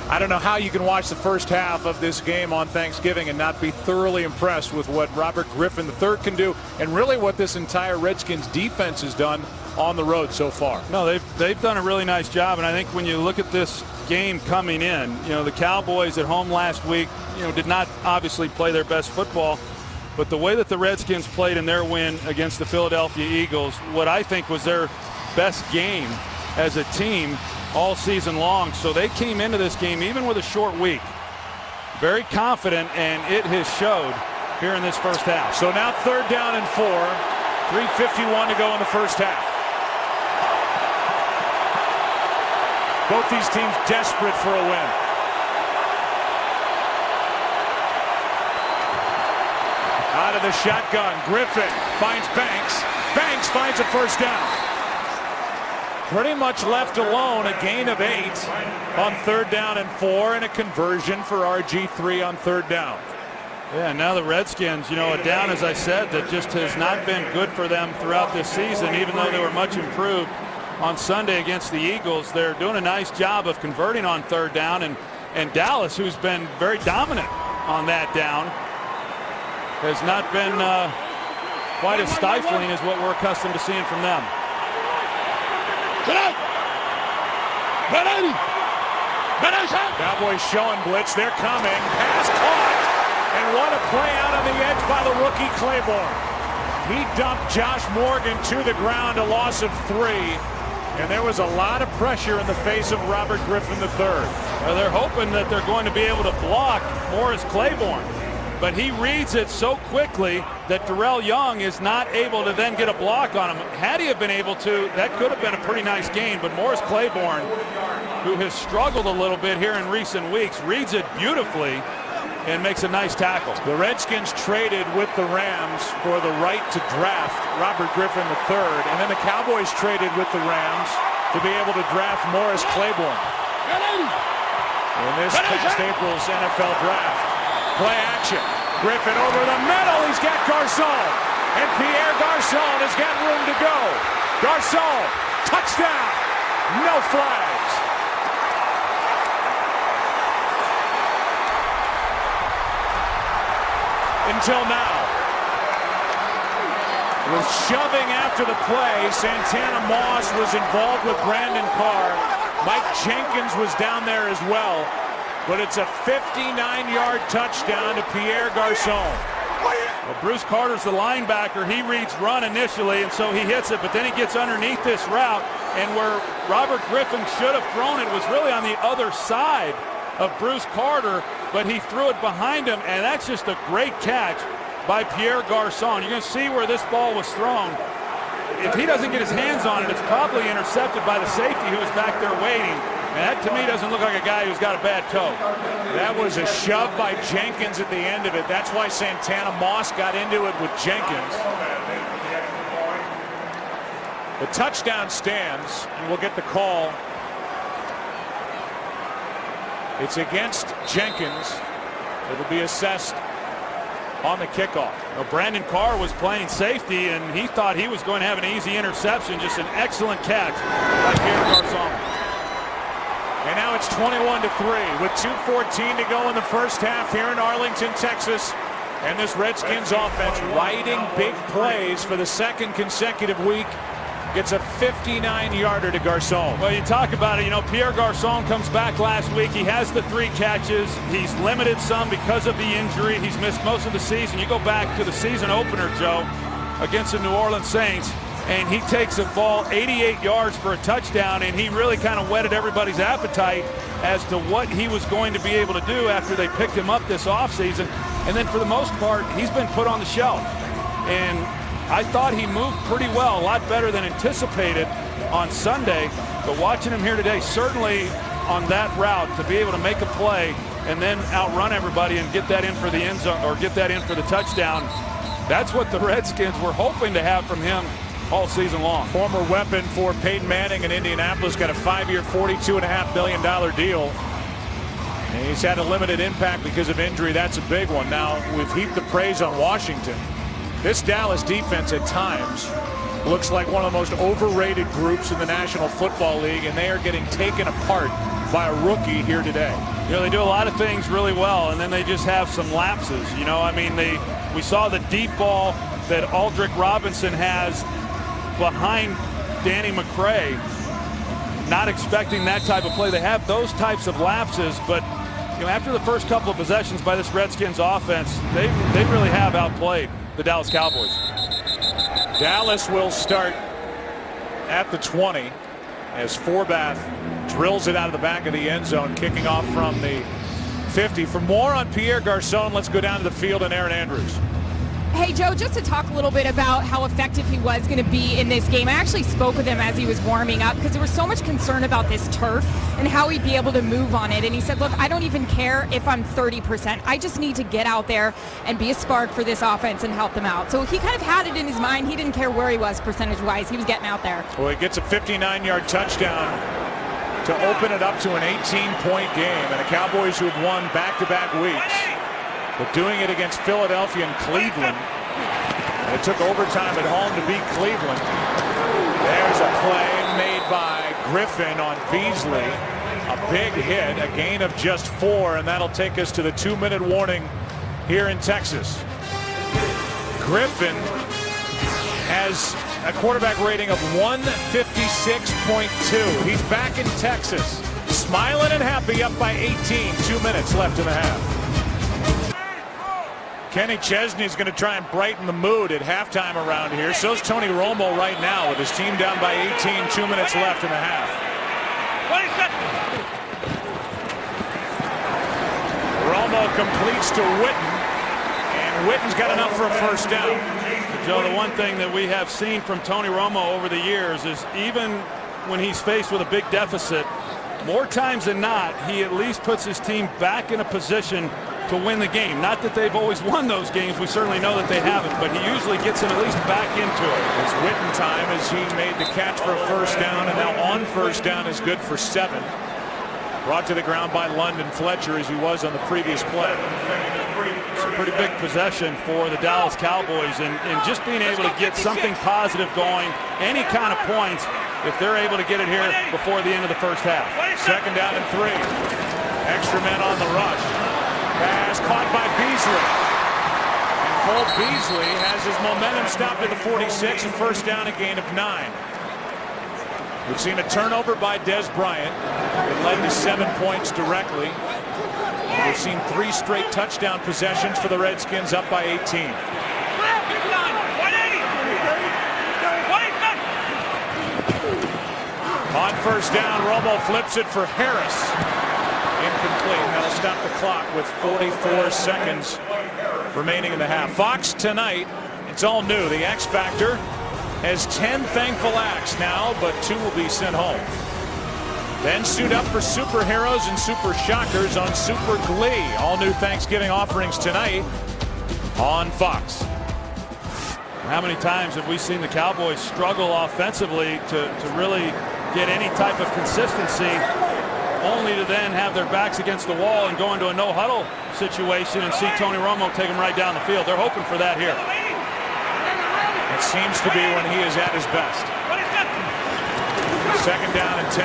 I don't know how you can watch the first half of this game on Thanksgiving and not be thoroughly impressed with what Robert Griffin III can do, and really what this entire Redskins defense has done on the road so far. No, they've done a really nice job, and I think when you look at this game coming in, the Cowboys at home last week, did not obviously play their best football, but the way that the Redskins played in their win against the Philadelphia Eagles, what I think was their best game as a team all season long. So they came into this game, even with a short week, very confident, and it has showed here in this first half. So now 3rd down and 4, 3:51 to go in the first half. Both these teams desperate for a win. Out of the shotgun, Griffin finds Banks. Banks finds a first down. Pretty much left alone, a gain of 8 on 3rd down and 4, and a conversion for RG3 on 3rd down. Yeah, now the Redskins, a down, as I said, that just has not been good for them throughout this season, even though they were much improved on Sunday against the Eagles. They're doing a nice job of converting on 3rd down, and Dallas, who's been very dominant on that down, has not been quite as stifling as what we're accustomed to seeing from them. Cowboys showing blitz. They're coming. Pass caught. And what a play out on the edge by the rookie Claiborne. He dumped Josh Morgan to the ground, a loss of 3. And there was a lot of pressure in the face of Robert Griffin III. Well, they're hoping that they're going to be able to block Morris Claiborne. But he reads it so quickly that Darrell Young is not able to then get a block on him. Had he have been able to, that could have been a pretty nice gain. But Morris Claiborne, who has struggled a little bit here in recent weeks, reads it beautifully and makes a nice tackle. The Redskins traded with the Rams for the right to draft Robert Griffin III. And then the Cowboys traded with the Rams to be able to draft Morris Claiborne in this past April's NFL draft. Play action. Griffin over the middle. He's got Garçon. And Pierre Garçon has got room to go. Garçon, touchdown. No flags. Until now. With shoving after the play, Santana Moss was involved with Brandon Carr. Mike Jenkins was down there as well. But it's a 59-yard touchdown to Pierre Garçon. Well, Bruce Carter's the linebacker. He reads run initially, and so he hits it, but then he gets underneath this route, and where Robert Griffin should have thrown it was really on the other side of Bruce Carter, but he threw it behind him, and that's just a great catch by Pierre Garçon. You're going to see where this ball was thrown. If he doesn't get his hands on it, it's probably intercepted by the safety who was back there waiting. And that, to me, doesn't look like a guy who's got a bad toe. That was a shove by Jenkins at the end of it. That's why Santana Moss got into it with Jenkins. The touchdown stands, and we'll get the call. It's against Jenkins. It'll be assessed on the kickoff. Well, Brandon Carr was playing safety, and he thought he was going to have an easy interception. Just an excellent catch by Pierre Garçon. And now it's 21-3 with 2:14 to go in the first half here in Arlington, Texas. And this Redskins offense riding big plays for the second consecutive week. Gets a 59-yarder to Garçon. Well, you talk about it, Pierre Garçon comes back last week. He has the 3 catches. He's limited some because of the injury. He's missed most of the season. You go back to the season opener, Joe, against the New Orleans Saints, and he takes a ball 88 yards for a touchdown, and he really kind of whetted everybody's appetite as to what he was going to be able to do after they picked him up this offseason. And then for the most part, he's been put on the shelf. And I thought he moved pretty well, a lot better than anticipated on Sunday. But watching him here today, certainly on that route, to be able to make a play and then outrun everybody and get that in for the end zone or get that in for the touchdown, That's what the Redskins were hoping to have from him all season long. Former weapon for Peyton Manning in Indianapolis, got a 5-year, $42.5 million deal. And he's had a limited impact because of injury. That's a big one. Now, we've heaped the praise on Washington. This Dallas defense at times looks like one of the most overrated groups in the National Football League, and they are getting taken apart by a rookie here today. You know, they do a lot of things really well, and then they just have some lapses. You know, I mean, we saw the deep ball that Aldrick Robinson has behind Danny McCray, not expecting that type of play. They have those types of lapses, but you know, after the first couple of possessions by this Redskins offense, they really have outplayed the Dallas Cowboys. Dallas will start at the 20 as Forbath drills it out of the back of the end zone, kicking off from the 50. For more on Pierre Garçon, let's go down to the field and Aaron Andrews. Hey, Joe, just to talk a little bit about how effective he was going to be in this game. I actually spoke with him as he was warming up because there was so much concern about this turf and how he'd be able to move on it. And he said, look, I don't even care if I'm 30%. I just need to get out there and be a spark for this offense and help them out. So he kind of had it in his mind. He didn't care where he was percentage-wise. He was getting out there. Well, he gets a 59-yard touchdown to open it up to an 18-point game. And the Cowboys, who had won back-to-back weeks, but doing it against Philadelphia and Cleveland. It took overtime at home to beat Cleveland. There's a play made by Griffin on Beasley. A big hit, a gain of just 4, and that'll take us to the 2-minute warning here in Texas. Griffin has a quarterback rating of 156.2. He's back in Texas, smiling and happy, up by 18. 2 minutes left in the half. Kenny Chesney's going to try and brighten the mood at halftime around here. So's Tony Romo right now with his team down by 18. 2 minutes left in the half. Romo completes to Witten, and Witten's got enough for a first down. Joe, the one thing that we have seen from Tony Romo over the years is even when he's faced with a big deficit, more times than not, he at least puts his team back in a position to win the game. Not that they've always won those games. We certainly know that they haven't, but he usually gets them at least back into it. It's Witten time as he made the catch for a first down, and now on first down is good for 7. Brought to the ground by London Fletcher as he was on the previous play. It's a pretty big possession for the Dallas Cowboys, and just being able to get something positive going, any kind of points, if they're able to get it here before the end of the first half. Second down and 3. Extra men on the rush. Pass caught by Beasley. And Cole Beasley has his momentum stopped at the 46, and first down, a gain of 9. We've seen a turnover by Des Bryant. It led to 7 points directly. And we've seen 3 straight touchdown possessions for the Redskins, up by 18. On first down, Romo flips it for Harris. Incomplete. That'll stop the clock with 44 seconds remaining in the half. Fox tonight, it's all new. The X Factor has 10 thankful acts now, but 2 will be sent home. Then suit up for superheroes and super shockers on Super Glee. All new Thanksgiving offerings tonight on Fox. How many times have we seen the Cowboys struggle offensively to really get any type of consistency, only to then have their backs against the wall and go into a no-huddle situation and see Tony Romo take them right down the field. They're hoping for that here. It seems to be when he is at his best. Second down and 10.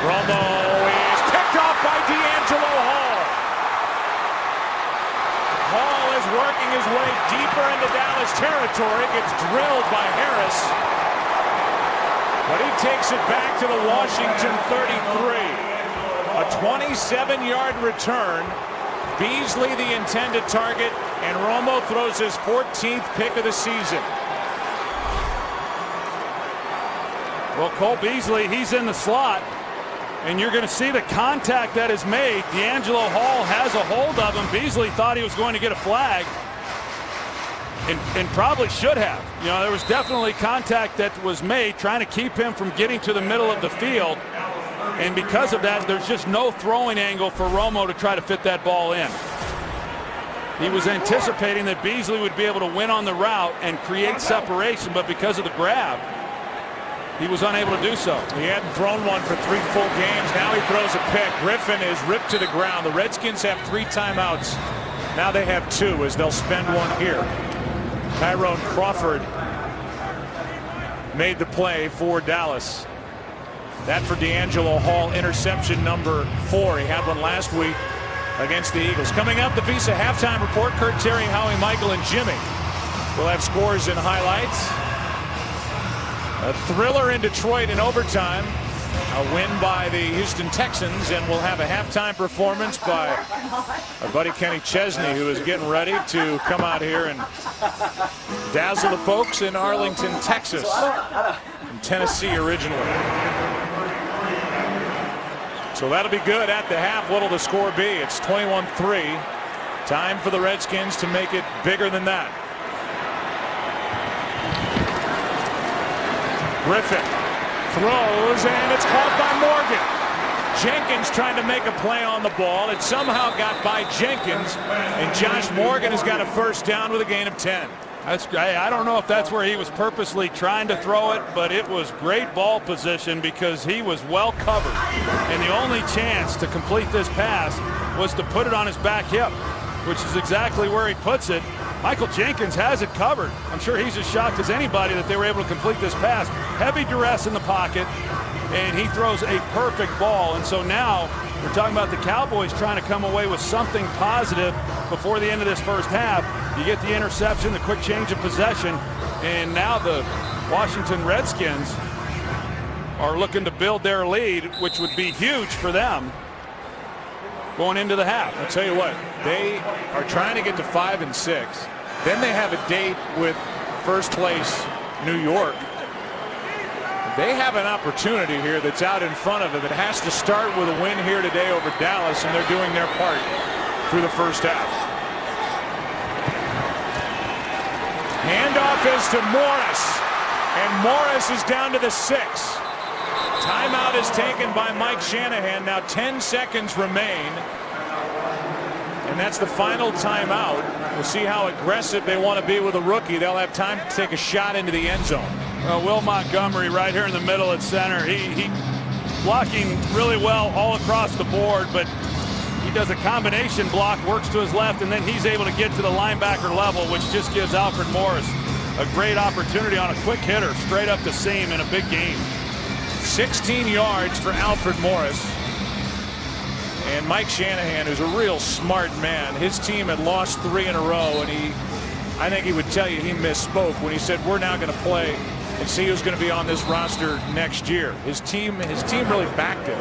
Romo is picked off by D'Angelo Hall. Hall is working his way deeper into Dallas territory. Gets drilled by Harris. But he takes it back to the Washington 33. A 27-yard return. Beasley the intended target, and Romo throws his 14th pick of the season. Well, Cole Beasley, he's in the slot, and you're going to see the contact that is made. D'Angelo Hall has a hold of him. Beasley thought he was going to get a flag, and probably should have. You know, there was definitely contact that was made trying to keep him from getting to the middle of the field. And because of that, there's just no throwing angle for Romo to try to fit that ball in. He was anticipating that Beasley would be able to win on the route and create separation, but because of the grab, he was unable to do so. He hadn't thrown one for 3 full games. Now he throws a pick. Griffin is ripped to the ground. The Redskins have 3 timeouts. Now they have 2 as they'll spend one here. Tyrone Crawford made the play for Dallas. That for D'Angelo Hall, interception number 4. He had one last week against the Eagles. Coming up, the Visa halftime report. Kurt, Terry, Howie, Michael, and Jimmy will have scores and highlights. A thriller in Detroit in overtime. A win by the Houston Texans, and we'll have a halftime performance by our buddy Kenny Chesney, who is getting ready to come out here and dazzle the folks in Arlington, Texas, from Tennessee originally. So that'll be good at the half. What'll the score be? It's 21-3. Time for the Redskins to make it bigger than that. Griffin throws, and it's caught by Morgan. Jenkins trying to make a play on the ball. It somehow got by Jenkins, and Josh Morgan has got a first down with a gain of 10. That's great. I don't know if that's where he was purposely trying to throw it, but it was great ball position because he was well covered. And the only chance to complete this pass was to put it on his back hip, which is exactly where he puts it. Michael Jenkins has it covered. I'm sure he's as shocked as anybody that they were able to complete this pass. Heavy duress in the pocket, and he throws a perfect ball. And so now we're talking about the Cowboys trying to come away with something positive before the end of this first half. You get the interception, the quick change of possession, and now the Washington Redskins are looking to build their lead, which would be huge for them going into the half. I'll tell you what, they are trying to get to 5 and 6. Then they have a date with first place New York. They have an opportunity here that's out in front of them. It has to start with a win here today over Dallas, and they're doing their part through the first half. Handoff is to Morris, and Morris is down to the 6. Timeout is taken by Mike Shanahan. Now 10 seconds remain, and that's the final timeout. We'll see how aggressive they want to be with a rookie. They'll have time to take a shot into the end zone. Well, Will Montgomery right here in the middle at center. He blocking really well all across the board, but he does a combination block, works to his left, and then he's able to get to the linebacker level, which just gives Alfred Morris a great opportunity on a quick hitter straight up the seam in a big game. 16 yards for Alfred Morris. And Mike Shanahan, who's a real smart man, his team had lost 3 in a row, and I think he would tell you he misspoke when he said we're now going to play and see who's going to be on this roster next year. His team really backed him.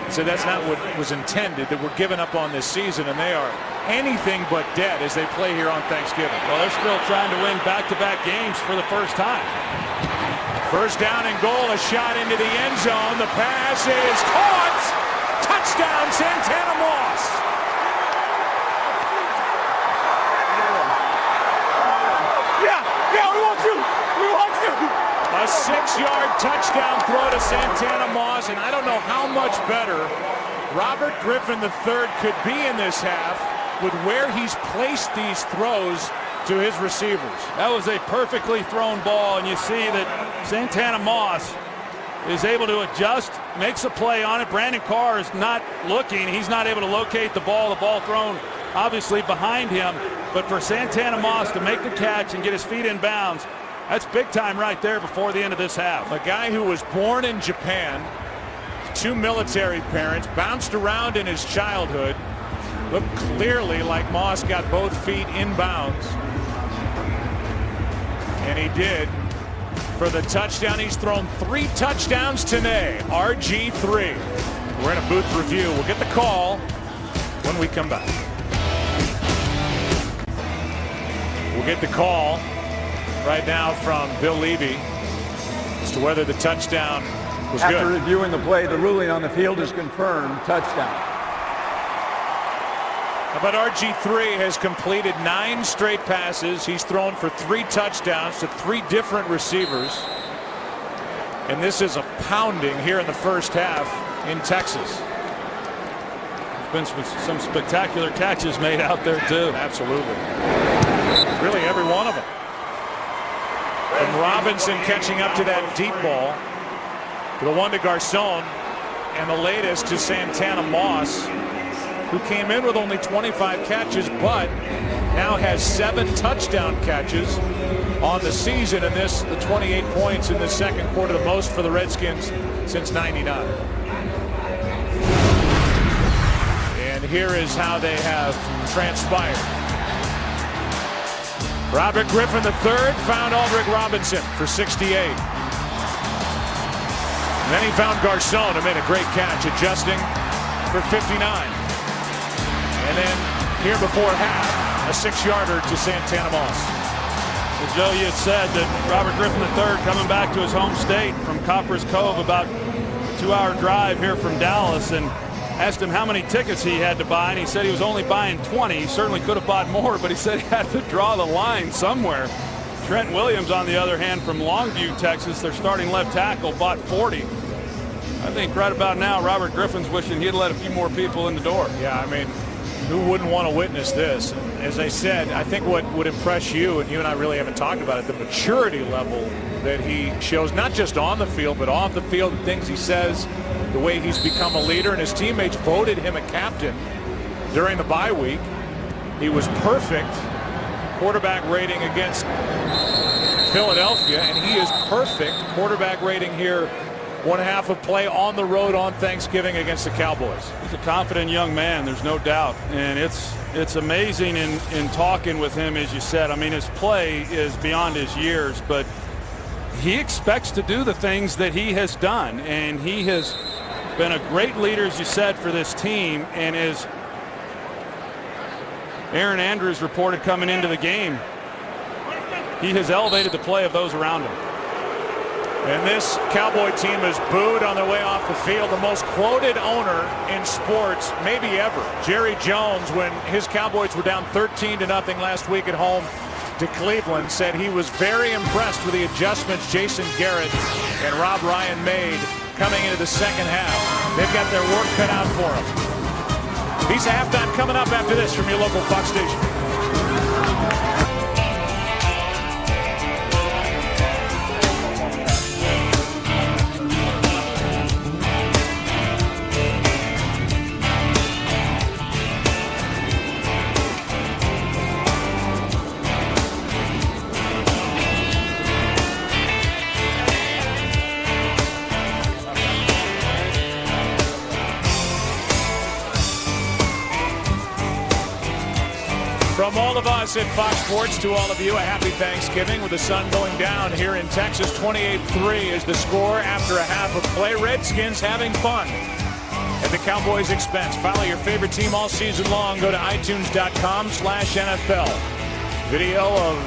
He said that's not what was intended, that we're giving up on this season, and they are anything but dead as they play here on Thanksgiving. Well, they're still trying to win back-to-back games for the first time. First down and goal, a shot into the end zone. The pass is caught. Touchdown, Santana Moss. Yeah, we want you. We want you. A 6-yard touchdown throw to Santana Moss, and I don't know how much better Robert Griffin III could be in this half with where he's placed these throws to his receivers. That was a perfectly thrown ball, and you see that Santana Moss is able to adjust, makes a play on it. Brandon Carr is not looking. He's not able to locate the ball. The ball thrown obviously behind him. But for Santana Moss to make the catch and get his feet in bounds, that's big time right there before the end of this half. A guy who was born in Japan, 2 military parents, bounced around in his childhood, looked clearly like Moss got both feet in bounds. And he did for the touchdown. He's thrown 3 touchdowns today. RG3. We're in a booth review. We'll get the call when we come back. We'll get the call right now from Bill Levy as to whether the touchdown was good. After reviewing the play, the ruling on the field is confirmed. Touchdown. But RG3 has completed 9 straight passes. He's thrown for 3 touchdowns to 3 different receivers. And this is a pounding here in the first half in Texas. Been some spectacular catches made out there too. Absolutely. Really every one of them. From Robinson catching up to that deep ball, to the one to Garcon, and the latest to Santana Moss, who came in with only 25 catches, but now has 7 touchdown catches on the season, and the 28 points in the second quarter, the most for the Redskins since '99. And here is how they have transpired. Robert Griffin III found Aldrick Robinson for 68. And then he found Garcon, who made a great catch, adjusting for 59. And then here before half, a 6-yarder to Santana Moss. Well, Joe, you had said that Robert Griffin III coming back to his home state from Copper's Cove, about a 2-hour drive here from Dallas, and asked him how many tickets he had to buy, and he said he was only buying 20. He certainly could have bought more, but he said he had to draw the line somewhere. Trent Williams, on the other hand, from Longview, Texas, their starting left tackle, bought 40. I think right about now, Robert Griffin's wishing he'd let a few more people in the door. Yeah, I mean, who wouldn't want to witness this? As I said, I think what would impress you, and you and I really haven't talked about it, the maturity level that he shows, not just on the field, but off the field, the things he says, the way he's become a leader, and his teammates voted him a captain during the bye week. He was perfect quarterback rating against Philadelphia, and he is perfect quarterback rating here, 1/2 of play on the road on Thanksgiving against the Cowboys. He's a confident young man, there's no doubt, and it's amazing in talking with him, as you said. I mean, his play is beyond his years, but he expects to do the things that he has done, and he has been a great leader, as you said, for this team. And as Aaron Andrews reported coming into the game, he has elevated the play of those around him. And this Cowboy team is booed on their way off the field. The most quoted owner in sports maybe ever, Jerry Jones, when his Cowboys were down 13-0 last week at home to Cleveland, said he was very impressed with the adjustments Jason Garrett and Rob Ryan made coming into the second half. They've got their work cut out for them. Piece of halftime coming up after this from your local Fox station. From all of us at Fox Sports to all of you, a happy Thanksgiving with the sun going down here in Texas. 28-3 is the score after a half of play. Redskins having fun at the Cowboys' expense. Follow your favorite team all season long. Go to iTunes.com/NFL. Video of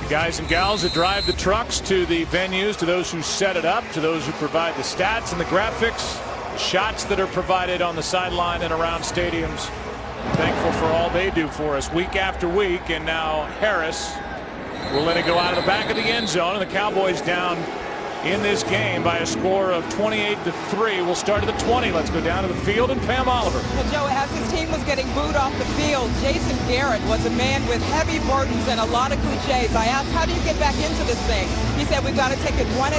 the guys and gals that drive the trucks to the venues, to those who set it up, to those who provide the stats and the graphics, the shots that are provided on the sideline and around stadiums. Thankful for all they do for us week after week. And now Harris will let it go out of the back of the end zone, and the Cowboys down in this game by a score of 28-3. We'll start at the 20. Let's go down to the field and Pam Oliver. Well, Joe, as his team was getting booed off the field, Jason Garrett was a man with heavy burdens and a lot of cliches. I asked, how do you get back into this thing? He said, we've got to take it one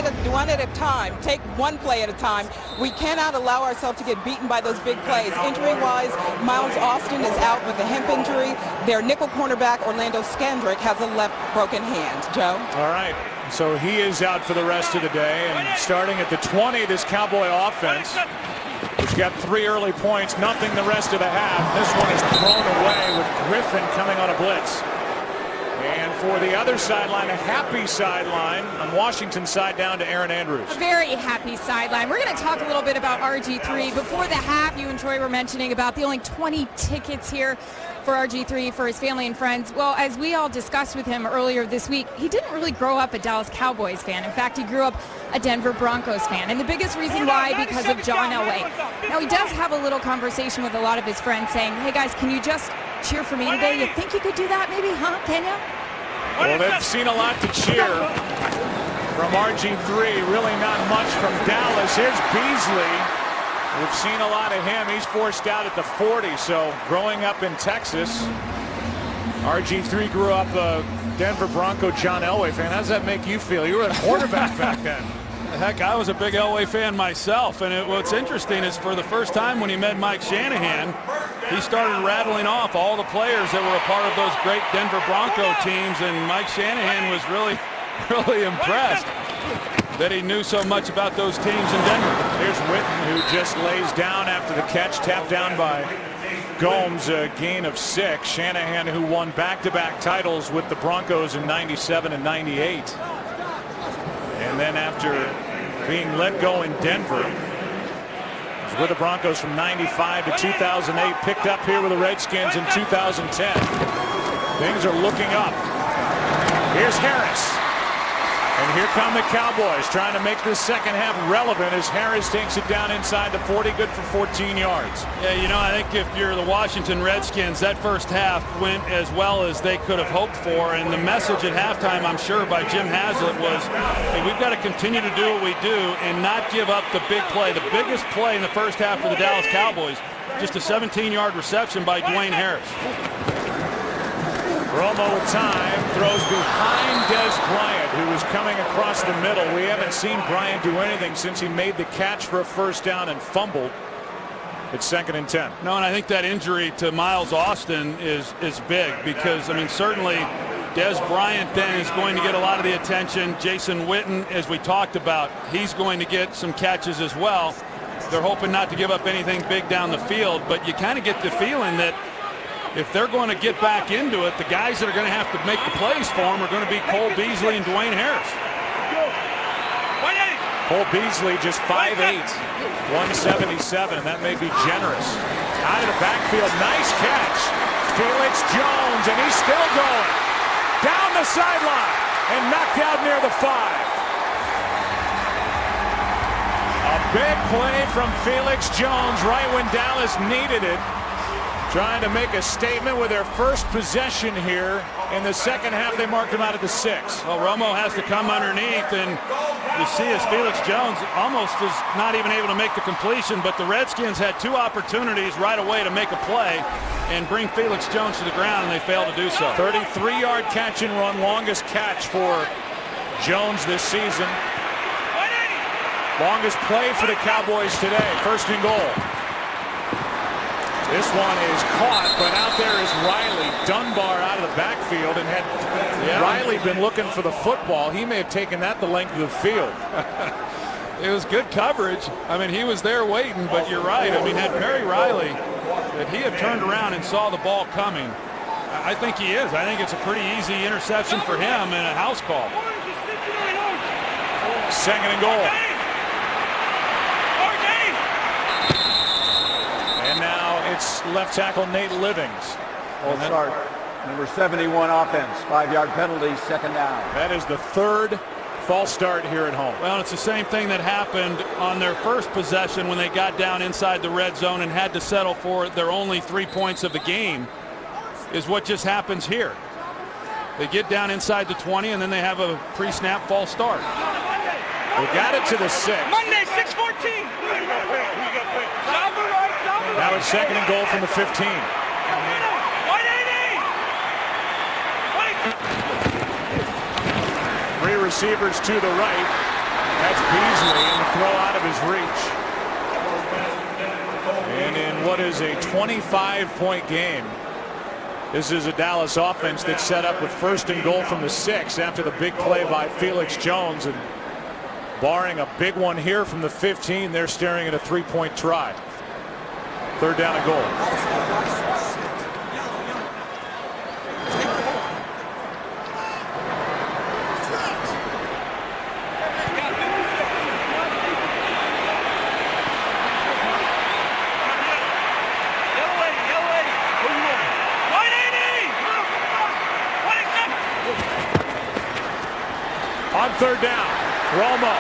at a time, take one play at a time. We cannot allow ourselves to get beaten by those big plays. Injury-wise, Miles Austin is out with a hip injury. Their nickel cornerback, Orlando Skandrick, has a left broken hand. Joe? All right. So he is out for the rest of the day. And starting at the 20, this Cowboy offense, which got 3 early points, nothing the rest of the half. This one is thrown away with Griffin coming on a blitz. And for the other sideline, a happy sideline on Washington's side down to Aaron Andrews. A very happy sideline. We're going to talk a little bit about RG3. Before the half, you and Troy were mentioning about the only 20 tickets here for RG3 for his family and friends. Well, as we all discussed with him earlier this week, he didn't really grow up a Dallas Cowboys fan. In fact, he grew up a Denver Broncos fan. And the biggest reason why, because of John Elway. Now, he does have a little conversation with a lot of his friends saying, hey guys, can you just cheer for me today? You think you could do that maybe, huh? Can you? Well, they've seen a lot to cheer from RG3. Really not much from Dallas. Here's Beasley We've seen a lot of him. He's forced out at the 40. So growing up in Texas, RG3 grew up a Denver Bronco John Elway fan. How does that make you feel? You were a quarterback back then. Heck, I was a big Elway fan myself, and what's interesting is for the first time when he met Mike Shanahan, he started rattling off all the players that were a part of those great Denver Bronco teams, and Mike Shanahan was really impressed that he knew so much about those teams in Denver. Here's Witten, who just lays down after the catch, tapped down by Gomes, a gain of 6. Shanahan, who won back-to-back titles with the Broncos in '97 and '98. And then after being let go in Denver, was with the Broncos from '95 to 2008, picked up here with the Redskins in 2010. Things are looking up. Here's Harris. And here come the Cowboys trying to make this second half relevant as Harris takes it down inside the 40, good for 14 yards. Yeah, you know, I think if you're the Washington Redskins, that first half went as well as they could have hoped for. And the message at halftime, I'm sure, by Jim Haslett was, hey, we've got to continue to do what we do and not give up the big play. The biggest play in the first half for the Dallas Cowboys, just a 17-yard reception by Dwayne Harris. Romo with time, throws behind Des Bryant, who is coming across the middle. We haven't seen Bryant do anything since he made the catch for a first down and fumbled. It's 2nd and 10. No, and I think that injury to Miles Austin is big because, I mean, certainly Des Bryant then is going to get a lot of the attention. Jason Witten, as we talked about, he's going to get some catches as well. They're hoping not to give up anything big down the field, but you kind of get the feeling that if they're going to get back into it, the guys that are going to have to make the plays for them are going to be Cole Beasley and Dwayne Harris. Cole Beasley just 5'8", 177. That may be generous. Out of the backfield, nice catch. Felix Jones, and he's still going. Down the sideline and knocked out near the 5. A big play from Felix Jones right when Dallas needed it. Trying to make a statement with their first possession here. In the second half, they marked him out at the 6. Well, Romo has to come underneath, and you see as Felix Jones almost is not even able to make the completion, but the Redskins had 2 opportunities right away to make a play and bring Felix Jones to the ground, and they failed to do so. 33-yard catch and run, longest catch for Jones this season. Longest play for the Cowboys today. 1st and goal. This one is caught, but out there is Riley. Dunbar out of the backfield, and had Riley been looking for the football, he may have taken that the length of the field. It was good coverage. I mean, he was there waiting, but you're right. I mean, had Perry Riley, that he had turned around and saw the ball coming, I think he is. I think it's a pretty easy interception for him and a house call. 2nd and goal. And now it's left tackle Nate Livings. Full start. Number 71 offense. 5-yard penalty, 2nd down. That is the 3rd false start here at home. Well, it's the same thing that happened on their first possession when they got down inside the red zone and had to settle for their only 3 points of the game, is what just happens here. They get down inside the 20, and then they have a pre-snap false start. We got it to the 6. Monday, 6:14. Now it's 2nd and goal from the 15. 3 receivers to the right. That's Beasley, and the throw out of his reach. And in what is a 25-point game, this is a Dallas offense that's set up with 1st and goal from the 6 after the big play by Felix Jones. And barring a big one here from the 15, they're staring at a 3-point try. 3rd down and goal. On 3rd down, Romo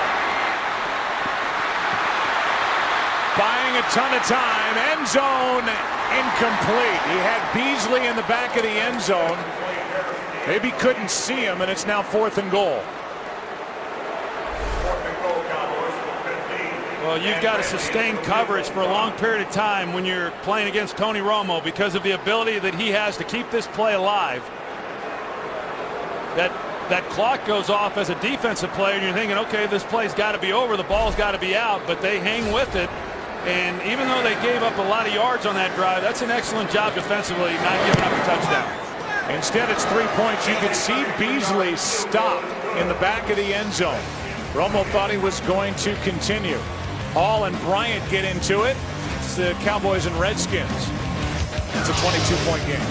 buying a ton of time. End zone incomplete. He had Beasley in the back of the end zone. Maybe couldn't see him, and it's now 4th and goal. Well, you've got to sustain coverage for a long period of time when you're playing against Tony Romo because of the ability that he has to keep this play alive. That clock goes off as a defensive player, and you're thinking, okay, this play's got to be over, the ball's got to be out, but they hang with it. And even though they gave up a lot of yards on that drive, that's an excellent job defensively, not giving up a touchdown. Instead, it's 3 points. You could see Beasley stop in the back of the end zone. Romo thought he was going to continue. Hall and Bryant get into it. It's the Cowboys and Redskins. It's a 22-point game.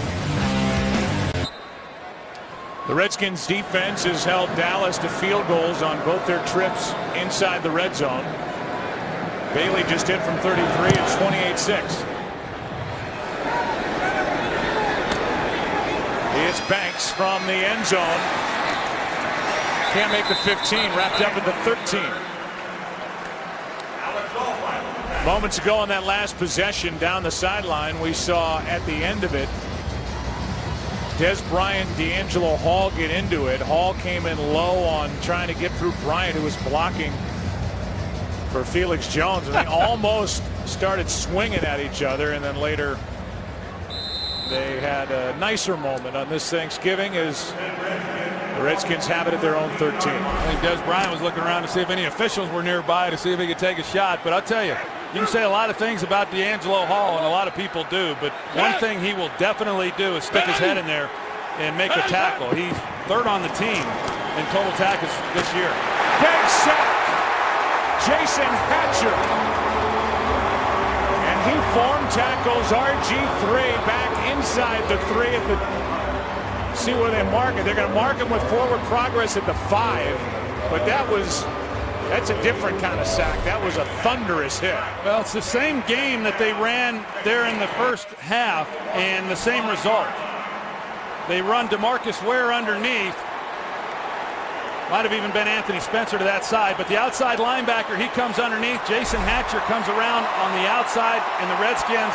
The Redskins defense has held Dallas to field goals on both their trips inside the red zone. Bailey just hit from 33. It's 28-6. It's Banks from the end zone. Can't make the 15. Wrapped up at the 13. Moments ago on that last possession down the sideline, we saw at the end of it Des Bryant, D'Angelo Hall get into it. Hall came in low on trying to get through Bryant, who was blocking for Felix Jones, and they almost started swinging at each other, and then later they had a nicer moment on this Thanksgiving as the Redskins have it at their own 13. I think Des Bryant was looking around to see if any officials were nearby to see if he could take a shot, but I'll tell you, you can say a lot of things about D'Angelo Hall, and a lot of people do, but one thing he will definitely do is stick his head in there and make a tackle. He's third on the team in total tackles this year. Big sack. Jason Hatcher. And he form tackles RG3 back inside the 3 at the. See where they mark it. They're going to mark him with forward progress at the 5, but that's a different kind of sack. That was a thunderous hit. Well, it's the same game that they ran there in the first half, and the same result. They run DeMarcus Ware underneath. Might have even been Anthony Spencer to that side, but the outside linebacker, he comes underneath. Jason Hatcher comes around on the outside, and the Redskins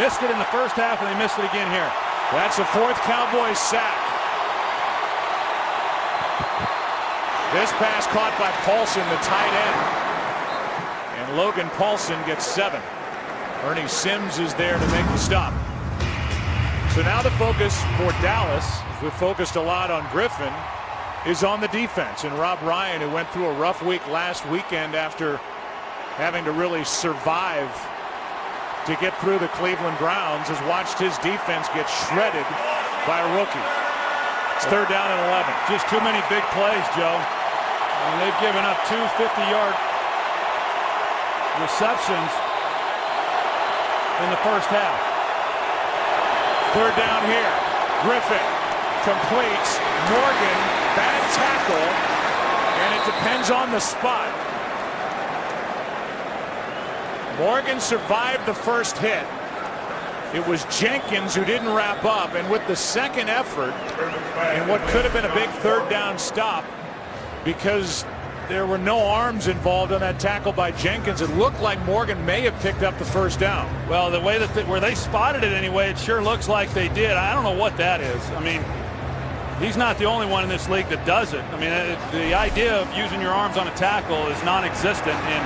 missed it in the first half, and they missed it again here. That's the 4th Cowboys sack. This pass caught by Paulson, the tight end. And Logan Paulson gets 7. Ernie Sims is there to make the stop. So now the focus for Dallas, we've focused a lot on Griffin, is on the defense. And Rob Ryan, who went through a rough week last weekend after having to really survive to get through the Cleveland Browns, has watched his defense get shredded by a rookie. It's 3rd down and 11. Just too many big plays, Joe. And they've given up 2 50-yard receptions in the first half. 3rd down here. Griffin completes. Morgan, bad tackle, and it depends on the spot. Morgan survived the first hit. It was Jenkins who didn't wrap up, and with the second effort in what could have been a big 3rd down stop, because there were no arms involved on that tackle by Jenkins, it looked like Morgan may have picked up the 1st down. Well, the way that where they spotted it anyway, it sure looks like they did. I don't know what that is. I mean, he's not the only one in this league that does it. I mean, the idea of using your arms on a tackle is non-existent, and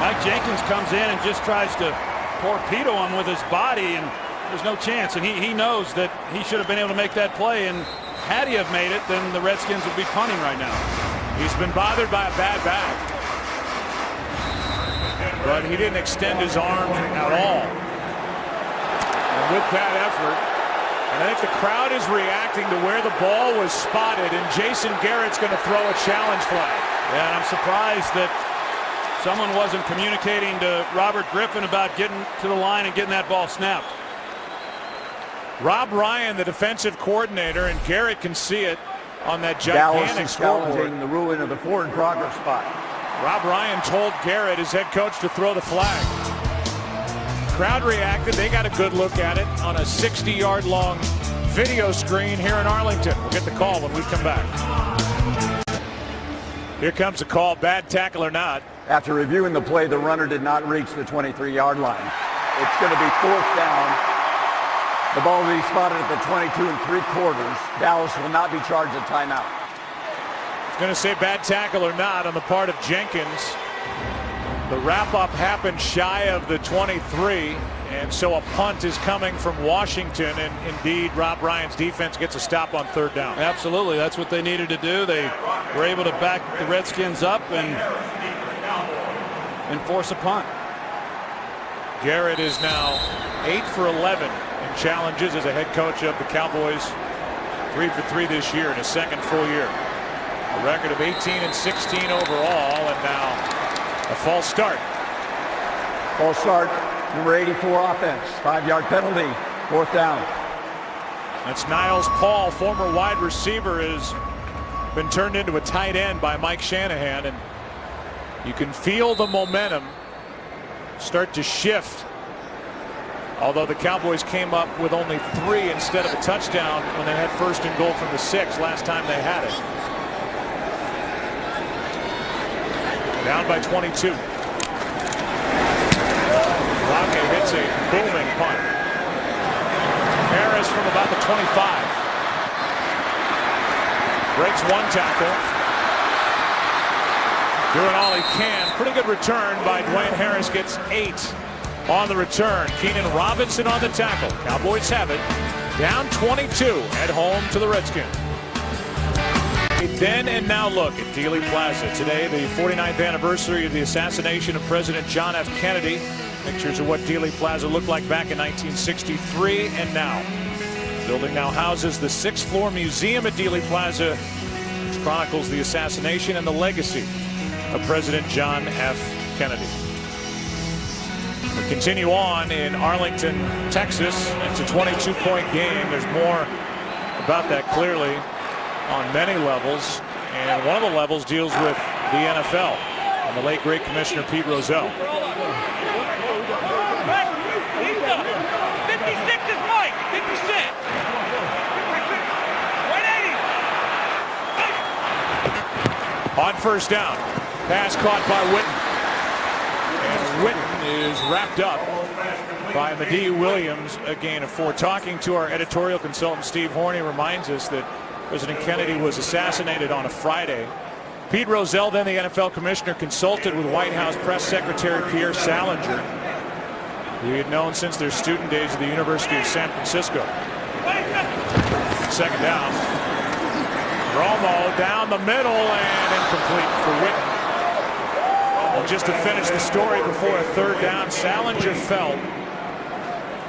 Mike Jenkins comes in and just tries to torpedo him with his body, and there's no chance. And he knows that he should have been able to make that play, and had he have made it, then the Redskins would be punting right now. He's been bothered by a bad back, but he didn't extend his arm at all. And with that effort, and I think the crowd is reacting to where the ball was spotted, and Jason Garrett's going to throw a challenge flag. Yeah, and I'm surprised that someone wasn't communicating to Robert Griffin about getting to the line and getting that ball snapped. Rob Ryan, the defensive coordinator, and Garrett can see it on that gigantic scoreboard. Challenging the ruling of the forward progress spot. Rob Ryan told Garrett, his head coach, to throw the flag. Crowd reacted. They got a good look at it on a 60-yard long video screen here in Arlington. We'll get the call when we come back. Here comes the call, bad tackle or not. After reviewing the play, the runner did not reach the 23-yard line. It's going to be 4th down. The ball will be spotted at the 22 3/4. Dallas will not be charged a timeout. It's going to say bad tackle or not on the part of Jenkins. The wrap-up happened shy of the 23, and so a punt is coming from Washington, and indeed Rob Ryan's defense gets a stop on third down. Absolutely, that's what they needed to do. They were able to back the Redskins up and force a punt. Garrett is now 8 for 11 in challenges as a head coach of the Cowboys. 3 for 3 this year in his second full year. A record of 18 and 16 overall, and now a false start. False start, number 84 offense. 5-yard penalty, fourth down. That's Niles Paul, former wide receiver, has been turned into a tight end by Mike Shanahan, and you can feel the momentum start to shift. Although the Cowboys came up with only 3 instead of a touchdown when they had first and goal from the 6 last time they had it. Down by 22. Rocket hits a booming punt. Harris from about the 25. Breaks 1 tackle. Doing all he can. Pretty good return by Dwayne Harris. Gets 8 on the return. Keenan Robinson on the tackle. Cowboys have it. Down 22 at home to the Redskins. Then and now look at Dealey Plaza. Today, the 49th anniversary of the assassination of President John F. Kennedy. Pictures of what Dealey Plaza looked like back in 1963 and now. The building now houses the 6th floor museum at Dealey Plaza, which chronicles the assassination and the legacy of President John F. Kennedy. We continue on in Arlington, Texas. It's a 22-point game. There's more about that clearly on many levels, and one of the levels deals with the NFL and the late great Commissioner Pete Rozelle. 56 is Mike. 56. 180. On first down, pass caught by Witten, and Witten is wrapped up by Medee Williams, a gain of 4. Talking to our editorial consultant Steve Horney reminds us that President Kennedy was assassinated on a Friday. Pete Rozelle, then the NFL commissioner, consulted with White House Press Secretary Pierre Salinger, who he had known since their student days at the University of San Francisco. Second down. Romo down the middle and incomplete for Witten. Well, just to finish the story before a third down, Salinger felt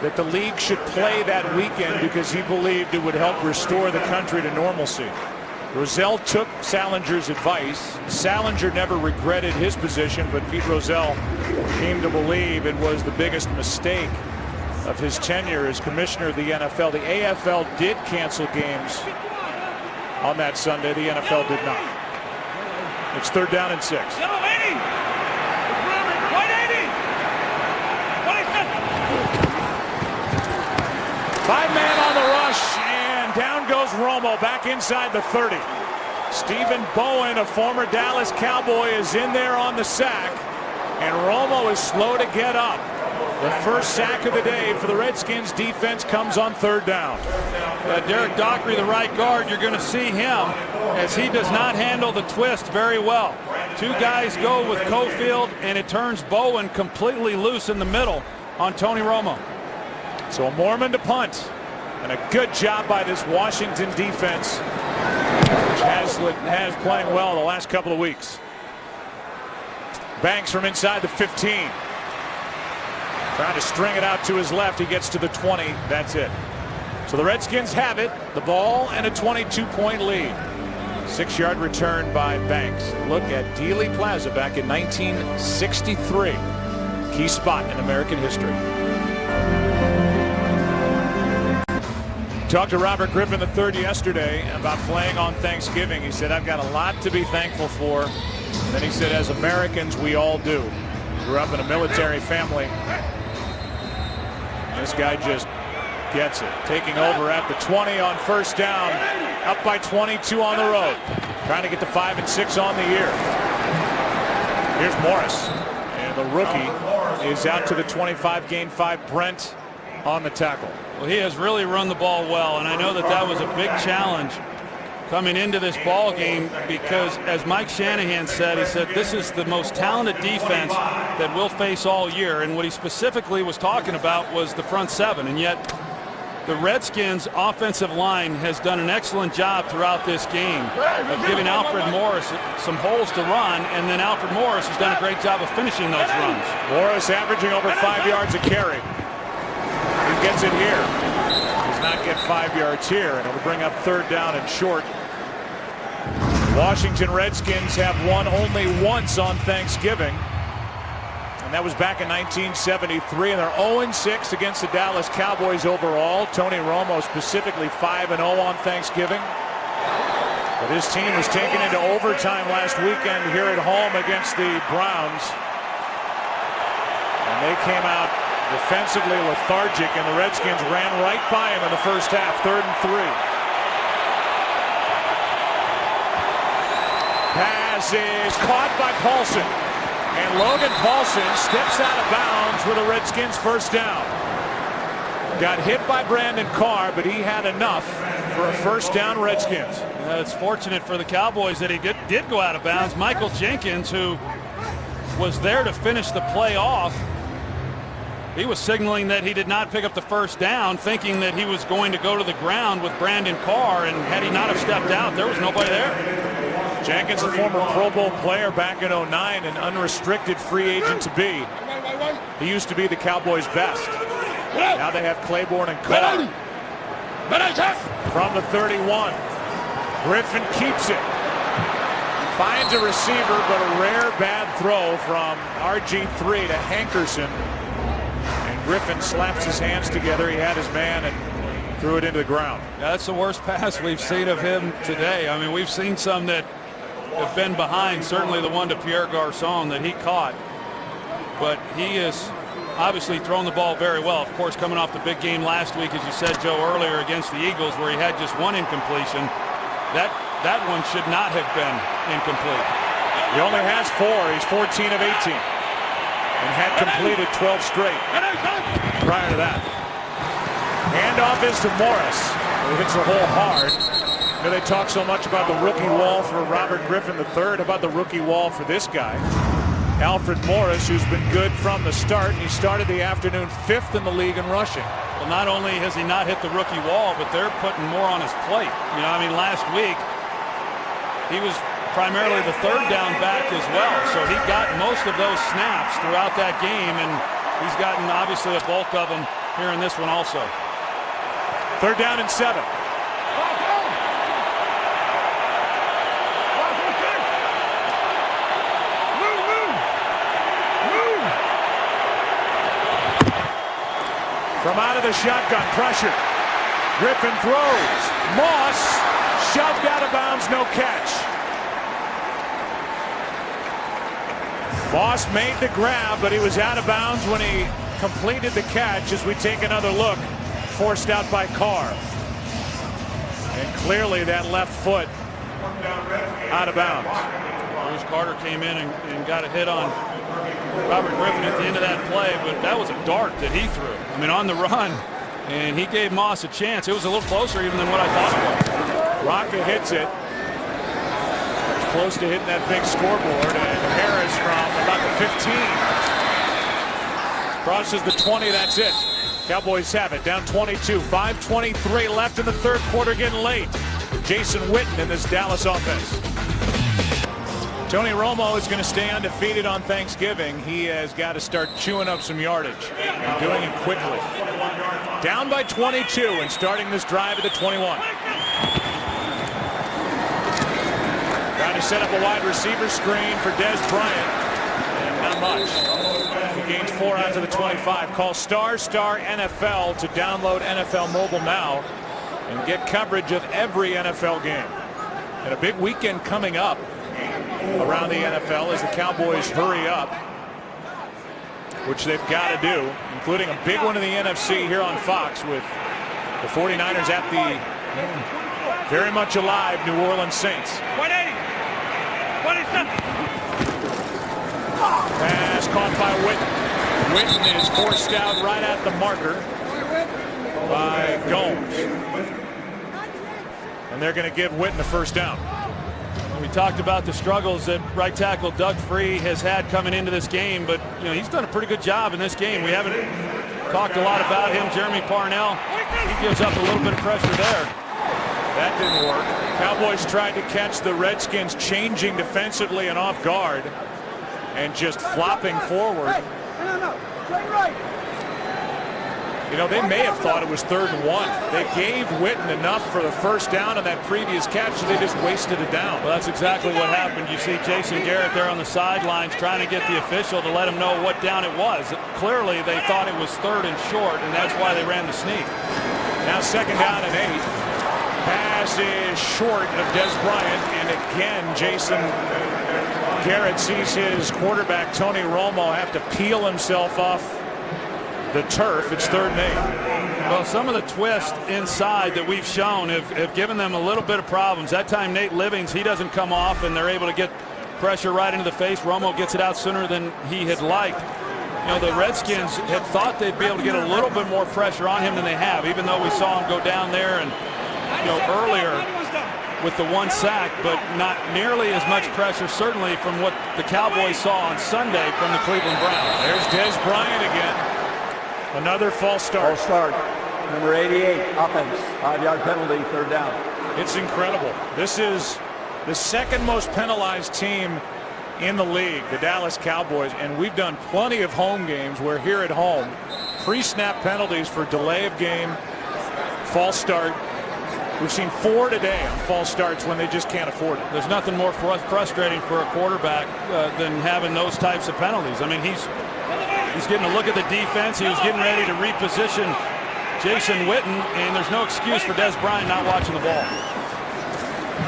that the league should play that weekend because he believed it would help restore the country to normalcy. Rozelle took Salinger's advice. Salinger never regretted his position, but Pete Rozelle came to believe it was the biggest mistake of his tenure as commissioner of the NFL. The AFL did cancel games on that Sunday. The NFL did not. It's third down and 6. Five-man on the rush, and down goes Romo back inside the 30. Stephen Bowen, a former Dallas Cowboy, is in there on the sack, and Romo is slow to get up. The first sack of the day for the Redskins defense comes on third down. Derek Dockery, the right guard, you're going to see him as he does not handle the twist very well. 2 guys go with Cofield, and it turns Bowen completely loose in the middle on Tony Romo. So a Mormon to punt, and a good job by this Washington defense, which has playing well the last couple of weeks. Banks from inside the 15. Trying to string it out to his left. He gets to the 20. That's it. So the Redskins have it, the ball, and a 22-point lead. 6-yard return by Banks. Look at Dealey Plaza back in 1963. Key spot in American history. Talked to Robert Griffin III yesterday about playing on Thanksgiving. He said, I've got a lot to be thankful for. And then he said, as Americans, we all do. Grew up in a military family. This guy just gets it. Taking over at the 20 on first down. Up by 22 on the road. Trying to get to 5 and 6 on the year. Here's Morris. And the rookie is out to the 25, gain 5. Brent on the tackle. Well, he has really run the ball well, and I know that was a big challenge coming into this ball game because, as Mike Shanahan said, he said this is the most talented defense that we'll face all year. And what he specifically was talking about was the front seven. And yet the Redskins offensive line has done an excellent job throughout this game of giving Alfred Morris some holes to run, and then Alfred Morris has done a great job of finishing those runs. Morris averaging over 5 yards a carry. He gets it here. Does not get 5 yards here, and it'll bring up third down and short. Washington Redskins have won only once on Thanksgiving, and that was back in 1973, and they're 0-6 against the Dallas Cowboys overall. Tony Romo specifically 5-0 on Thanksgiving. But his team was taken into overtime last weekend here at home against the Browns, and they came out defensively lethargic, and the Redskins ran right by him in the first half. 3rd and 3. Pass is caught by Paulson, and Logan Paulson steps out of bounds with a Redskins first down. Got hit by Brandon Carr, but he had enough for a first down, Redskins. It's fortunate for the Cowboys that he did go out of bounds. Michael Jenkins, who was there to finish the play off, he was signaling that he did not pick up the first down, thinking that he was going to go to the ground with Brandon Carr, and had he not have stepped out, there was nobody there. Jenkins, a former Pro Bowl player back in 09, an unrestricted free agent to be. He used to be the Cowboys' best. Now they have Claiborne and Carr. From the 31, Griffin keeps it. Finds a receiver, but a rare bad throw from RG3 to Hankerson. And Griffin slaps his hands together. He had his man and threw it into the ground. Yeah, that's the worst pass we've seen of him today. I mean, we've seen some that have been behind, certainly the one to Pierre Garçon that he caught. But he is obviously thrown the ball very well. Of course, coming off the big game last week, as you said, Joe, earlier against the Eagles, where he had just one incompletion. That one should not have been incomplete. He only has 4. He's 14 of 18 and had completed 12 straight prior to that. Handoff is to Morris, who hits the hole hard. You know, they talk so much about the rookie wall for Robert Griffin III, about the rookie wall for this guy, Alfred Morris, who's been good from the start. He started the afternoon 5th in the league in rushing. Well, not only has he not hit the rookie wall, but they're putting more on his plate. You know, I mean, last week he was primarily the third down back as well, so he got most of those snaps throughout that game, and he's gotten obviously a bulk of them here in this one also. 3rd down and 7. From out of the shotgun, pressure. Griffin throws. Moss shoved out of bounds, no catch. Moss made the grab, but he was out of bounds when he completed the catch. As we take another look, forced out by Carr. And clearly that left foot out of bounds. Bruce Carter came in and got a hit on Robert Griffin at the end of that play, but that was a dart that he threw. I mean, on the run, and he gave Moss a chance. It was a little closer even than what I thought it was. Rocket hits it. Close to hitting that big scoreboard, and Harris from about the 15 crosses the 20. That's it. Cowboys have it, down 22. 5:23 left in the 3rd quarter, getting late. Jason Witten in this Dallas offense. Tony Romo is going to stay undefeated on Thanksgiving. He has got to start chewing up some yardage and doing it quickly. Down by 22 and starting this drive at the 21. Trying to set up a wide receiver screen for Dez Bryant, and not much. He gains 4 out to the 25. Call ** NFL to download NFL Mobile now and get coverage of every NFL game. And a big weekend coming up around the NFL as the Cowboys hurry up, which they've got to do, including a big one in the NFC here on Fox with the 49ers at the very much alive New Orleans Saints. 180. 27. Pass caught by Witten. Witten is forced out right at the marker by Gomes. And And they're going to give Witten a first down. We talked about the struggles that right tackle Doug Free has had coming into this game, but he's done a pretty good job in this game. We haven't talked a lot about him. Jeremy Parnell, he gives up a little bit of pressure there. That didn't work. Cowboys tried to catch the Redskins changing defensively and off guard and just flopping forward. No. Straight right. They may have thought it was 3rd and 1. They gave Witten enough for the first down on that previous catch, so they just wasted it down. Well, that's exactly what happened. You see Jason Garrett there on the sidelines trying to get the official to let him know what down it was. Clearly, they thought it was 3rd and short, and that's why they ran the sneak. Now 2nd down and 8. Pass is short of Des Bryant, and again, Jason Garrett sees his quarterback, Tony Romo, have to peel himself off the turf. It's 3rd and 8. Well, some of the twists inside that we've shown have given them a little bit of problems. That time Nate Livings, he doesn't come off, and they're able to get pressure right into the face. Romo gets it out sooner than he had liked. The Redskins had thought they'd be able to get a little bit more pressure on him than they have, even though we saw him go down there and earlier with the 1 sack, but not nearly as much pressure, certainly from what the Cowboys saw on Sunday from the Cleveland Browns. There's Des Bryant again. Another false start. False start. Number 88, offense. 5-yard penalty, 3rd down. It's incredible. This is the 2nd most penalized team in the league, the Dallas Cowboys, and we've done plenty of home games where here at home, pre-snap penalties for delay of game, false start. We've seen 4 today on false starts when they just can't afford it. There's nothing more frustrating for a quarterback than having those types of penalties. I mean, he's getting a look at the defense. He was getting ready to reposition Jason Witten, and there's no excuse for Des Bryant not watching the ball.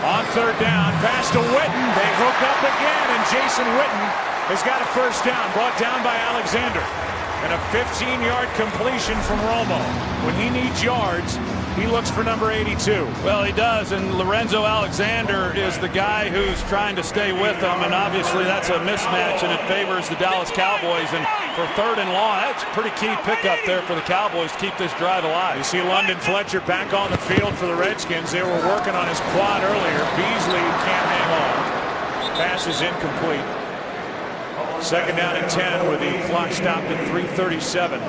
On 3rd down, pass to Witten. They hook up again, and Jason Witten has got a first down, brought down by Alexander. And a 15-yard completion from Romo. When he needs yards, he looks for number 82. Well, he does, and Lorenzo Alexander is the guy who's trying to stay with them, and obviously that's a mismatch, and it favors the Dallas Cowboys. And for 3rd and long, that's a pretty key pickup there for the Cowboys to keep this drive alive. You see London Fletcher back on the field for the Redskins. They were working on his quad earlier. Beasley can't hang on. Pass is incomplete. 2nd down and 10 with the clock stopped at 3:37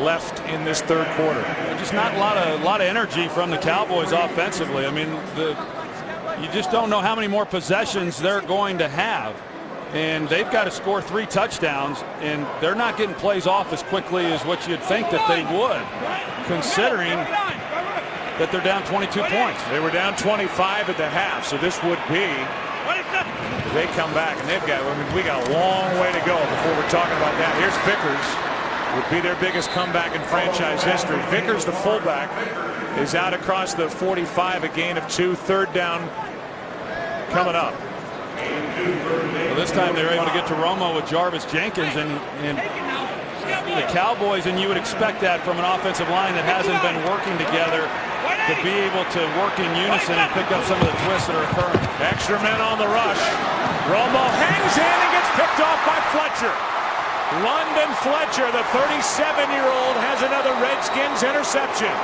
left in this 3rd quarter. Just not a lot of energy from the Cowboys offensively. I mean, you just don't know how many more possessions they're going to have, and they've got to score 3 touchdowns, and they're not getting plays off as quickly as what you'd think that they would, considering that they're down 22 points. They were down 25 at the half, so this would be. They come back, and we got a long way to go before we're talking about that. Here's Vickers. Would be their biggest comeback in franchise history. Vickers, the fullback, is out across the 45, a gain of 2. 3rd down coming up. Well, this time they were able to get to Romo with Jarvis Jenkins, and the Cowboys, and you would expect that from an offensive line that hasn't been working together, to be able to work in unison and pick up some of the twists that are occurring. Extra men on the rush. Romo hangs in and gets picked off by Fletcher. London Fletcher, the 37-year-old, has another Redskins interception.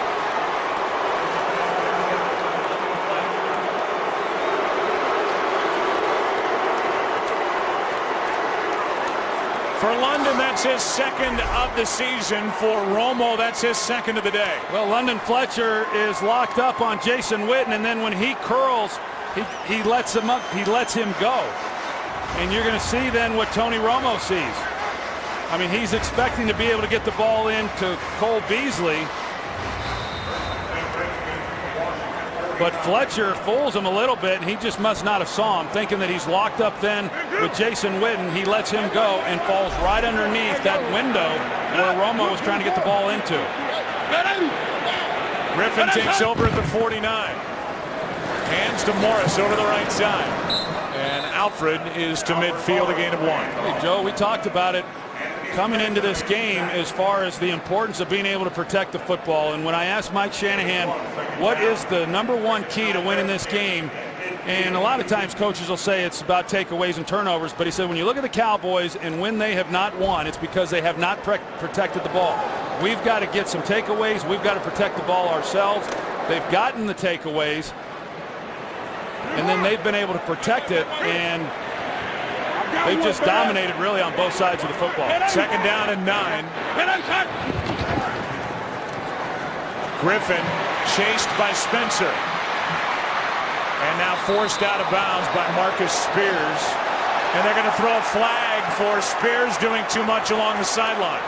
For London, that's his 2nd of the season. For Romo, that's his 2nd of the day. Well, London Fletcher is locked up on Jason Witten, and then when he curls, he lets him up. He lets him go. And you're going to see then what Tony Romo sees. I mean, he's expecting to be able to get the ball into Cole Beasley. But Fletcher fools him a little bit, and he just must not have saw him, thinking that he's locked up then with Jason Witten. He lets him go and falls right underneath that window where Romo was trying to get the ball into. Griffin takes over at the 49. Hands to Morris over the right side. And Alfred is to midfield, a gain of 1. Hey, Joe, we talked about it coming into this game as far as the importance of being able to protect the football. And when I asked Mike Shanahan, what is the #1 key to winning this game? And a lot of times coaches will say it's about takeaways and turnovers, but he said when you look at the Cowboys and when they have not won, it's because they have not protected the ball. We've got to get some takeaways. We've got to protect the ball ourselves. They've gotten the takeaways, and then they've been able to protect it, and they've just dominated really on both sides of the football. 2nd down and 9. Griffin chased by Spencer. And now forced out of bounds by Marcus Spears. And they're going to throw a flag for Spears doing too much along the sideline.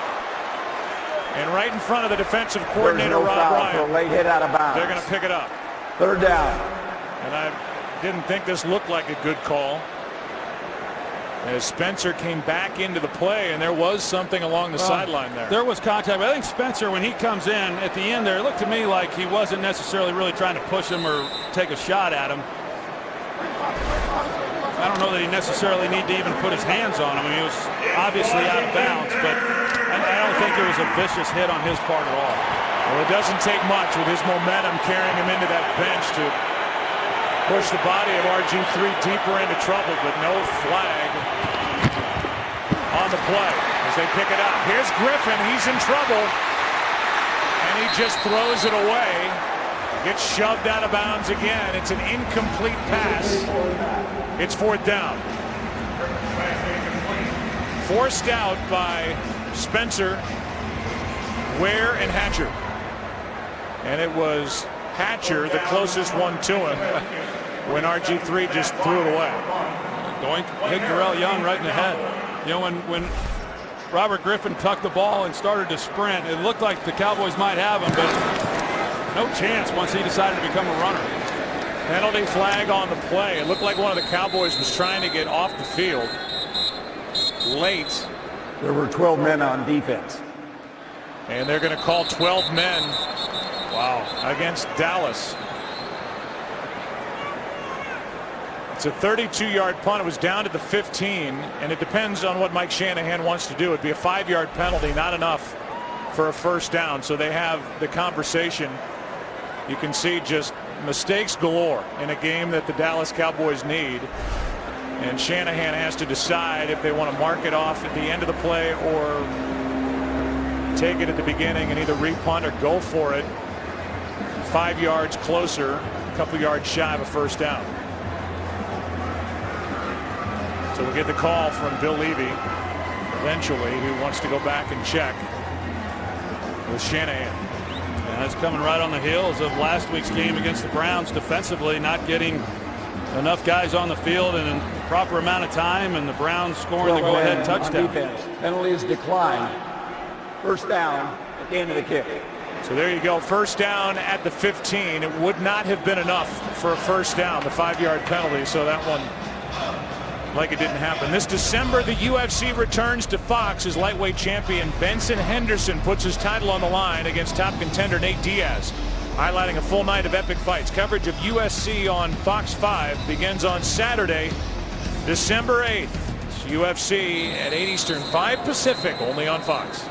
And right in front of the defensive coordinator, There's no Rob foul for a Ryan. late hit out of bounds. They're going to pick it up. 3rd down. And I didn't think this looked like a good call, as Spencer came back into the play, and there was something along the sideline there. There was contact. I think Spencer, when he comes in at the end there, it looked to me like he wasn't necessarily really trying to push him or take a shot at him. I don't know that he necessarily need to even put his hands on him. I mean, he was obviously out of bounds, but I don't think it was a vicious hit on his part at all. Well, it doesn't take much with his momentum carrying him into that bench to push the body of RG3 deeper into trouble, but no flag on the play as they pick it up. Here's Griffin. He's in trouble, and he just throws it away. Gets shoved out of bounds again. It's an incomplete pass. It's 4th down. Forced out by Spencer, Ware, and Hatcher. And it was Hatcher, the closest one to him, when RG3 just threw it away. Doink, hit Darrell Young right in the head. You know, when Robert Griffin tucked the ball and started to sprint, it looked like the Cowboys might have him, but no chance once he decided to become a runner. Penalty flag on the play. It looked like one of the Cowboys was trying to get off the field late. There were 12 men on defense. And they're going to call 12 men. Wow. Against Dallas. It's a 32-yard punt. It was down to the 15, and it depends on what Mike Shanahan wants to do. It'd be a 5-yard penalty, not enough for a 1st down. So they have the conversation. You can see just mistakes galore in a game that the Dallas Cowboys need. And Shanahan has to decide if they want to mark it off at the end of the play or take it at the beginning and either repunt or go for it 5 yards closer, a couple yards shy of a 1st down. So we'll get the call from Bill Levy eventually, who wants to go back and check with Shanahan. And that's coming right on the heels of last week's game against the Browns, defensively not getting enough guys on the field in a proper amount of time, and the Browns scoring the go-ahead touchdown. Penalties decline. 1st down at the end of the kick. So there you go. 1st down at the 15. It would not have been enough for a 1st down, the 5-yard penalty. So that one, like it didn't happen. This December, the UFC returns to Fox as lightweight champion Benson Henderson puts his title on the line against top contender Nate Diaz. Highlighting a full night of epic fights. Coverage of UFC on Fox 5 begins on Saturday, December 8th. It's UFC at 8 Eastern, 5 Pacific, only on Fox.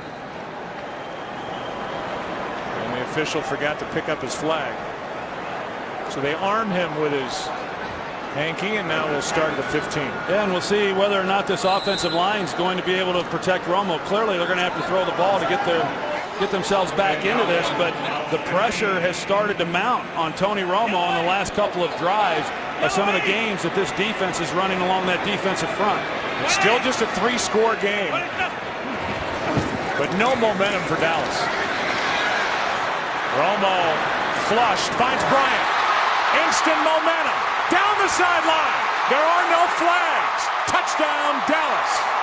And the official forgot to pick up his flag. So they arm him with his hanky, and now we'll start at the 15. Yeah, and we'll see whether or not this offensive line is going to be able to protect Romo. Clearly, they're going to have to throw the ball to get themselves back into this, but the pressure has started to mount on Tony Romo on the last couple of drives of some of the games that this defense is running along that defensive front. It's still just a 3-score game, but no momentum for Dallas. Romo flushed, finds Bryant. Instant momentum. Down the sideline. There are no flags. Touchdown, Dallas.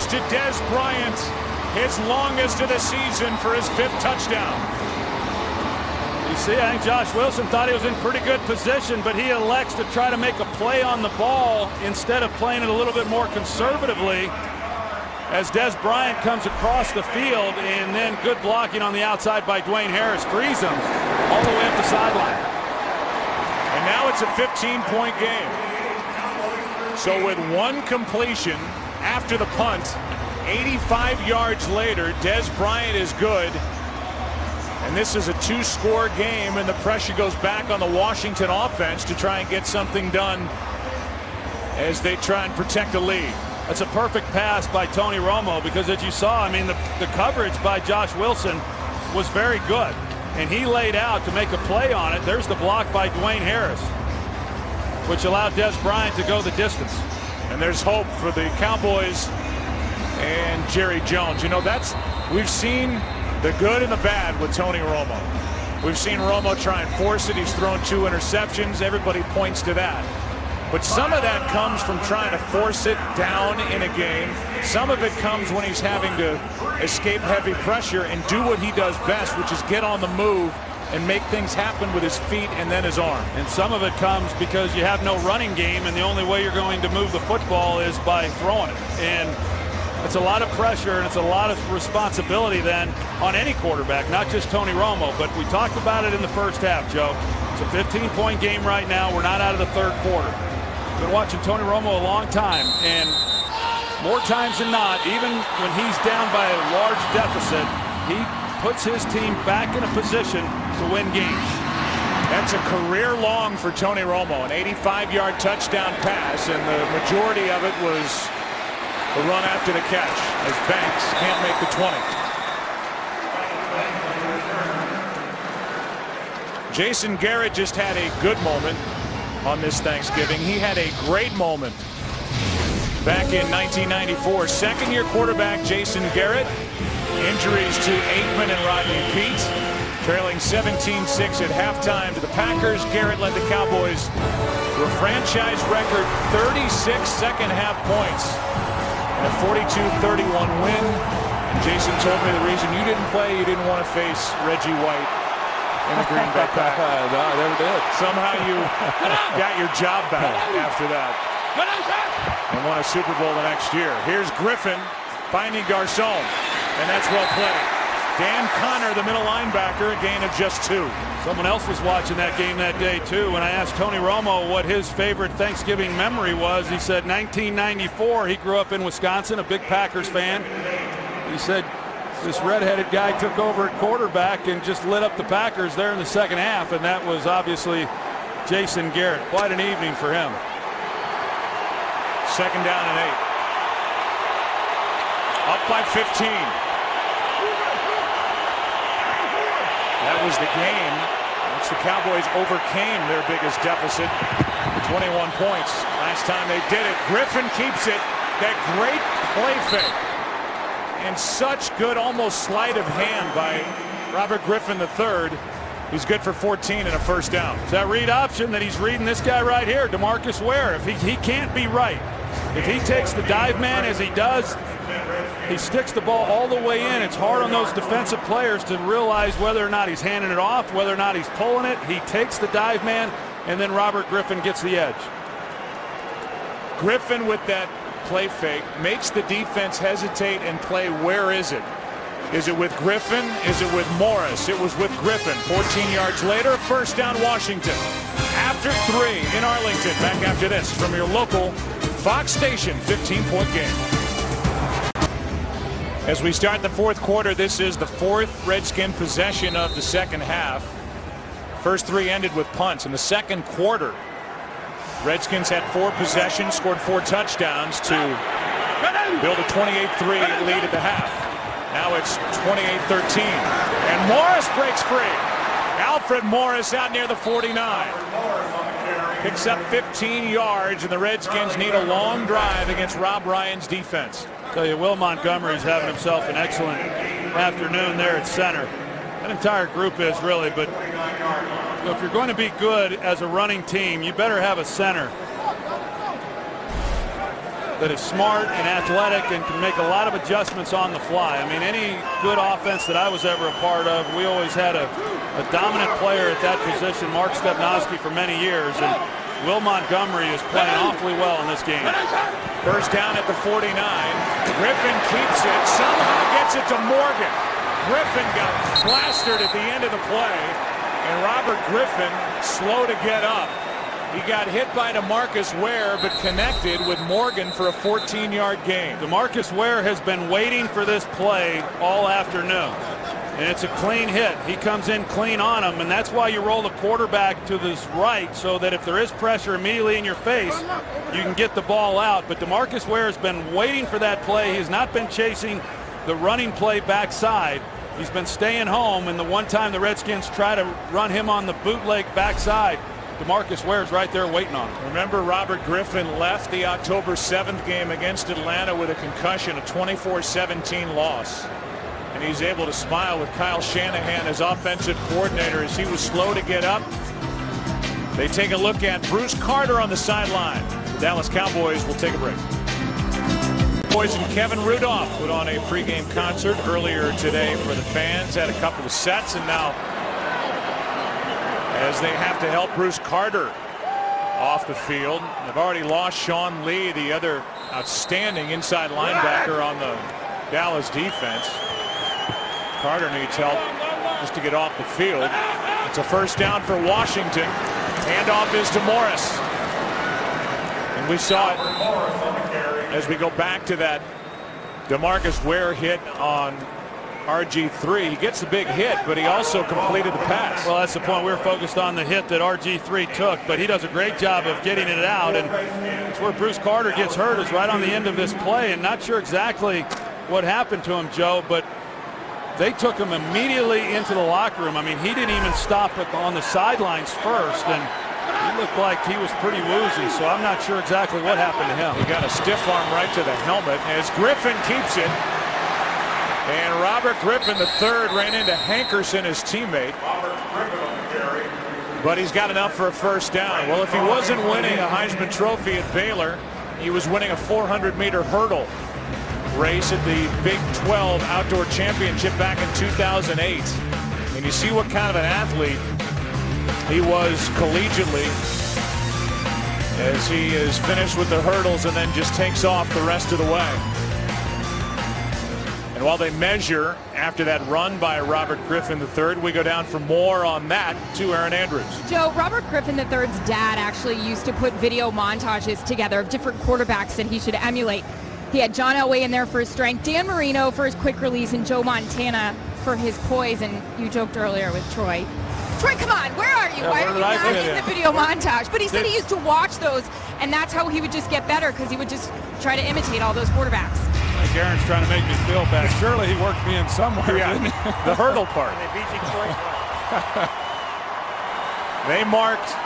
To Des Bryant, his longest of the season for his 5th touchdown. You see, I think Josh Wilson thought he was in pretty good position, but he elects to try to make a play on the ball instead of playing it a little bit more conservatively, as Des Bryant comes across the field, and then good blocking on the outside by Dwayne Harris frees him all the way up the sideline. And now it's a 15-point game. So with one completion after the punt, 85 yards later, Des Bryant is good. And this is a 2-score game, and the pressure goes back on the Washington offense to try and get something done as they try and protect a lead. That's a perfect pass by Tony Romo, because as you saw, I mean, the coverage by Josh Wilson was very good. And he laid out to make a play on it. There's the block by Dwayne Harris, which allowed Des Bryant to go the distance. And there's hope for the Cowboys and Jerry Jones. You know, we've seen the good and the bad with Tony Romo. We've seen Romo try and force it. He's thrown 2 interceptions. Everybody points to that. But some of that comes from trying to force it down in a game. Some of it comes when he's having to escape heavy pressure and do what he does best, which is get on the move and make things happen with his feet and then his arm. And some of it comes because you have no running game, and the only way you're going to move the football is by throwing it. And it's a lot of pressure, and it's a lot of responsibility then on any quarterback, not just Tony Romo. But we talked about it in the first half, Joe. It's a 15-point game right now. We're not out of the third quarter. Been watching Tony Romo a long time, and more times than not, even when he's down by a large deficit, he puts his team back in a position to win games. That's a career long for Tony Romo, an 85-yard touchdown pass, and the majority of it was the run after the catch, as Banks can't make the 20. Jason Garrett just had a good moment on this Thanksgiving. He had a great moment back in 1994. Second-year quarterback Jason Garrett. Injuries to Aikman and Rodney Peete. Trailing 17-6 at halftime to the Packers. Garrett led the Cowboys to a franchise record 36 second-half points and a 42-31 win. And Jason told me the reason you didn't play, you didn't want to face Reggie White in the Green Bay Packers. No, I never did. Somehow you got your job back after that and won a Super Bowl the next year. Here's Griffin finding Garcon, and that's well played. Dan Connor, the middle linebacker, a gain of just 2. Someone else was watching that game that day, too. When I asked Tony Romo what his favorite Thanksgiving memory was, he said 1994. He grew up in Wisconsin, a big Packers fan. He said this redheaded guy took over at quarterback and just lit up the Packers there in the second half, and that was obviously Jason Garrett. Quite an evening for him. Second down and 8. Up by 15. That was the game which the Cowboys overcame their biggest deficit, 21 points. Last time they did it. Griffin keeps it. That great play fake. And such good, almost sleight of hand by Robert Griffin III. He's good for 14 and a first down. It's that read option that he's reading this guy right here, DeMarcus Ware. If he can't be right. If he takes the dive man as he does, he sticks the ball all the way in. It's hard on those defensive players to realize whether or not he's handing it off, whether or not he's pulling it. He takes the dive man, and then Robert Griffin gets the edge. Griffin with that play fake makes the defense hesitate and play. Where is it? Is it with Griffin? Is it with Morris? It was with Griffin. 14 yards later, first down Washington. After 3 in Arlington. Back after this from your local Fox station. 15-point game. As we start the fourth quarter, this is the 4th Redskin possession of the second half. First 3 ended with punts. In the second quarter, Redskins had 4 possessions, scored 4 touchdowns to build a 28-3 lead at the half. Now it's 28-13. And Morris breaks free. Alfred Morris out near the 49. Picks up 15 yards, and the Redskins need a long drive against Rob Ryan's defense. I tell you, Will Montgomery's having himself an excellent afternoon there at center. That entire group is really, but if you're going to be good as a running team, you better have a center that is smart and athletic and can make a lot of adjustments on the fly. I mean, any good offense that I was ever a part of, we always had a dominant player at that position, Mark Stepnoski, for many years, and Will Montgomery is playing awfully well in this game. First down at the 49. Griffin keeps it, somehow gets it to Morgan. Griffin got plastered at the end of the play, and Robert Griffin slow to get up He got hit by DeMarcus Ware, but connected with Morgan for a 14-yard gain. DeMarcus Ware has been waiting for this play all afternoon. And it's a clean hit. He comes in clean on him, and that's why you roll the quarterback to this right, so that if there is pressure immediately in your face, you can get the ball out. But DeMarcus Ware has been waiting for that play. He has not been chasing the running play backside. He's been staying home, and the one time the Redskins try to run him on the bootleg backside, DeMarcus Ware's right there waiting on him. Remember, Robert Griffin left the October 7th game against Atlanta with a concussion, a 24-17 loss. And he's able to smile with Kyle Shanahan as offensive coordinator as he was slow to get up. They take a look at Bruce Carter on the sideline. The Dallas Cowboys will take a break. Boys and Kevin Rudolph put on a pregame concert earlier today for the fans, had a couple of sets, and now as they have to help Bruce Carter off the field. They've already lost Sean Lee, the other outstanding inside linebacker on the Dallas defense. Carter needs help just to get off the field. It's a first down for Washington. Handoff is to Morris. And we saw it as we go back to that DeMarcus Ware hit on RG3. He gets the big hit, but he also completed the pass. Well, that's the point. We were focused on the hit that RG3 took, but he does a great job of getting it out. And it's where Bruce Carter gets hurt, is right on the end of this play. And not sure exactly what happened to him, Joe, but they took him immediately into the locker room. I mean, he didn't even stop on the sidelines first, and he looked like he was pretty woozy, so I'm not sure exactly what happened to him. He got a stiff arm right to the helmet as Griffin keeps it. And Robert Griffin III ran into Hankerson, his teammate. But he's got enough for a first down. Well, if he wasn't winning a Heisman Trophy at Baylor, he was winning a 400-meter hurdle race at the Big 12 Outdoor Championship back in 2008. And you see what kind of an athlete he was collegiately as he is finished with the hurdles and then just takes off the rest of the way. And while they measure after that run by Robert Griffin III, we go down for more on that to Aaron Andrews. Joe, Robert Griffin III's dad actually used to put video montages together of different quarterbacks that he should emulate. He had John Elway in there for his strength, Dan Marino for his quick release, and Joe Montana for his poise. And you joked earlier with Troy. Troy, come on, where are you? Why are you not in the video montage? But he said he used to watch those, and that's how he would just get better, because he would just try to imitate all those quarterbacks. I think Aaron's trying to make me feel bad. Surely he worked me in somewhere, didn't he? The hurdle part. They marked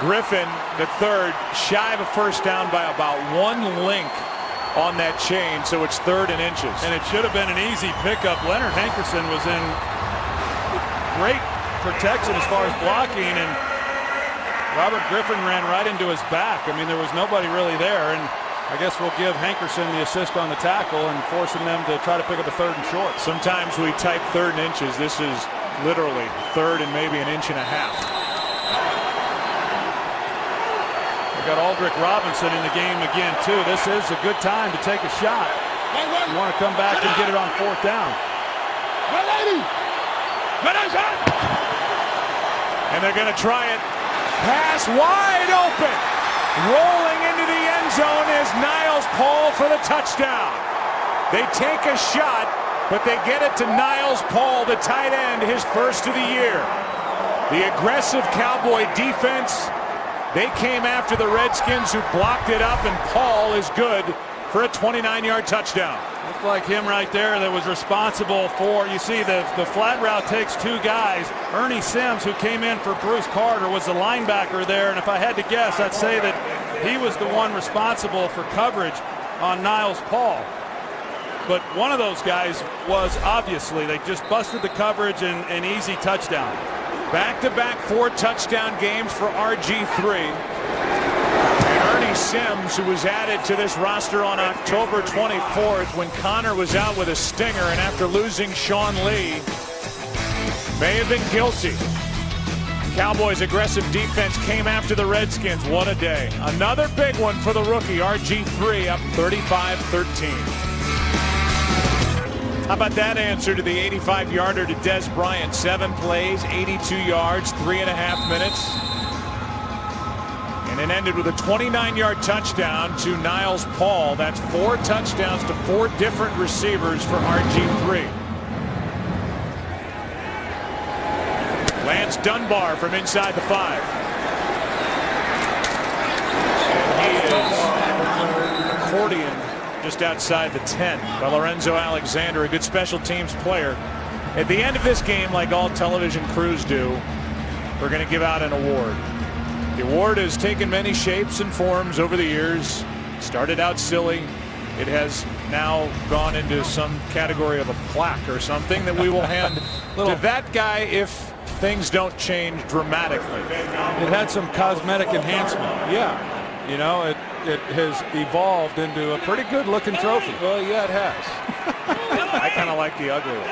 Griffin III shy of a first down by about 1 link on that chain, so it's 3rd and inches. And it should have been an easy pickup. Leonard Hankerson was in great protection as far as blocking, and Robert Griffin ran right into his back. I mean, there was nobody really there, and I guess we'll give Hankerson the assist on the tackle and forcing them to try to pick up a 3rd and short. Sometimes we type 3rd and inches. This is literally 3rd and maybe 1.5 inches. We got Aldrick Robinson in the game again, too. This is a good time to take a shot. You want to come back and get it on 4th down. And they're going to try it. Pass wide open. Rolling into the end zone is Niles Paul for the touchdown. They take a shot, but they get it to Niles Paul, the tight end, his first of the year. The aggressive Cowboy defense, they came after the Redskins, who blocked it up, and Paul is good for a 29-yard touchdown. Looked like him right there that was responsible for, you see the flat route takes 2 guys. Ernie Sims, who came in for Bruce Carter, was the linebacker there, and if I had to guess, I'd say that he was the one responsible for coverage on Niles Paul. But one of those guys was obviously, they just busted the coverage, and an easy touchdown. Back-to-back 4 touchdown games for RG3. And Ernie Sims, who was added to this roster on October 24th when Connor was out with a stinger, and after losing Sean Lee, may have been guilty. Cowboys' aggressive defense came after the Redskins. What a day. Another big one for the rookie, RG3, up 35-13. How about that answer to the 85-yarder to Des Bryant? 7 plays, 82 yards, 3.5 minutes. And and ended with a 29-yard touchdown to Niles Paul. That's 4 touchdowns to 4 different receivers for RG3. Lance Dunbar from inside the 5. And he is accordion just outside the 10 by Lorenzo Alexander, a good special teams player. At the end of this game, like all television crews do, we're going to give out an award. The award has taken many shapes and forms over the years. Started out silly. It has now gone into some category of a plaque or something that we will hand to that guy if things don't change dramatically. It had some cosmetic enhancement. Yeah. You know, it has evolved into a pretty good looking trophy. Well, yeah, it has. I kind of like the ugly one.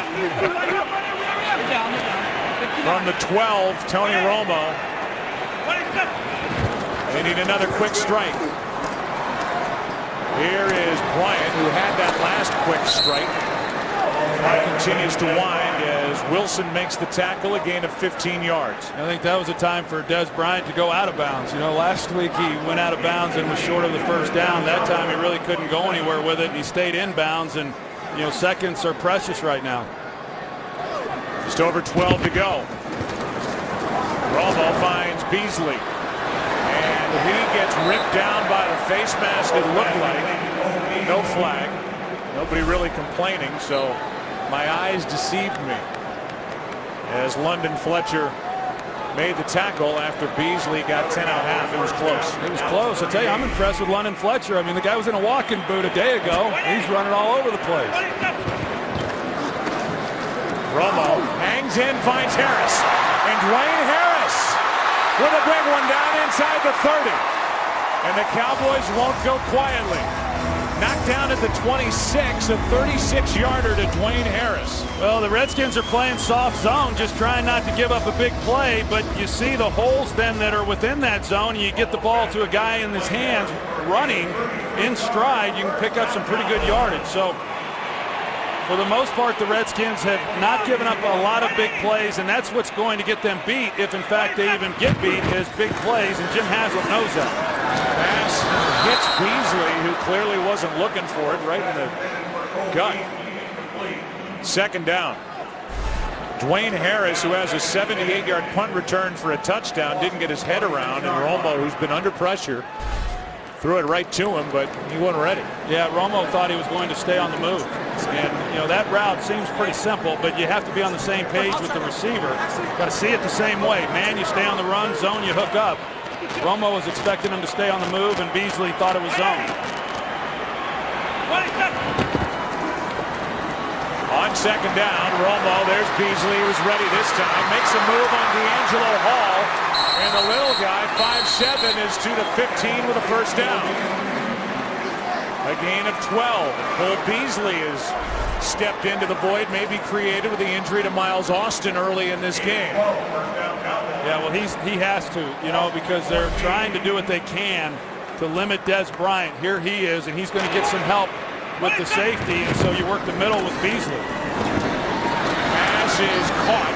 From the 12, Tony Romo. They need another quick strike. Here is Bryant, who had that last quick strike. Continues to wind as Wilson makes the tackle, a gain of 15 yards. I think that was a time for Des Bryant to go out of bounds. You know, last week he went out of bounds and was short of the first down. That time he really couldn't go anywhere with it, and he stayed in bounds, and, you know, seconds are precious right now. Just over 12 to go. Romo finds Beasley. And he gets ripped down by the face mask, it looked like. No flag. Nobody really complaining, so my eyes deceived me. As London Fletcher made the tackle after Beasley got 10 out half. It was close. It was close. I tell you, I'm impressed with London Fletcher. I mean, the guy was in a walking boot a day ago. He's running all over the place. Romo hangs in, finds Harris. And Dwayne Harris with a big one down inside the 30. And the Cowboys won't go quietly. Knocked down at the 26, a 36-yarder to Dwayne Harris. Well, the Redskins are playing soft zone, just trying not to give up a big play, but you see the holes then that are within that zone, and you get the ball to a guy in his hands running in stride, you can pick up some pretty good yardage. So for the most part, the Redskins have not given up a lot of big plays, and that's what's going to get them beat, if in fact they even get beat, is big plays, and Jim Haslett knows that. Pass hits Beasley, who clearly wasn't looking for it, right in the gut. Second down. Dwayne Harris, who has a 78-yard punt return for a touchdown, didn't get his head around, and Romo, who's been under pressure, threw it right to him, but he wasn't ready. Yeah, Romo thought he was going to stay on the move. And, you know, that route seems pretty simple, but you have to be on the same page with the receiver. Got to see it the same way. Man, you stay on the run, zone, you hook up. Romo was expecting him to stay on the move, and Beasley thought it was zone. On second down, Romo, there's Beasley, who's ready this time. Makes a move on D'Angelo Hall. And the little guy, 5'7", is to the 15 with a first down. A gain of 12. Cole Beasley has stepped into the void, maybe created with the injury to Miles Austin early in this game. Yeah, well, he has to, you know, because they're trying to do what they can to limit Des Bryant. Here he is, and he's going to get some help with the safety, and so you work the middle with Beasley. Pass is caught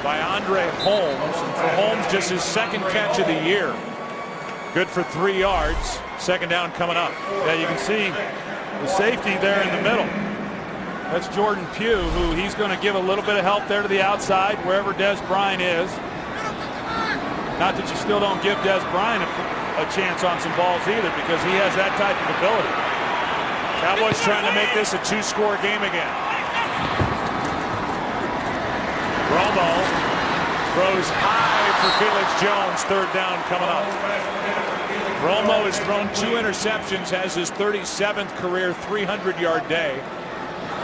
by Andre Holmes, and for Holmes, just his second catch of the year. Good for 3 yards. Second down coming up. Yeah, you can see the safety there in the middle. That's Jordan Pugh, who he's going to give a little bit of help there to the outside, wherever Des Bryant is. Not that you still don't give Des Bryant a chance on some balls either, because he has that type of ability. Cowboys trying to make this a 2-score game again. Romo throws high for Felix Jones. Third down coming up. Romo has thrown 2 interceptions, has his 37th career 300-yard day.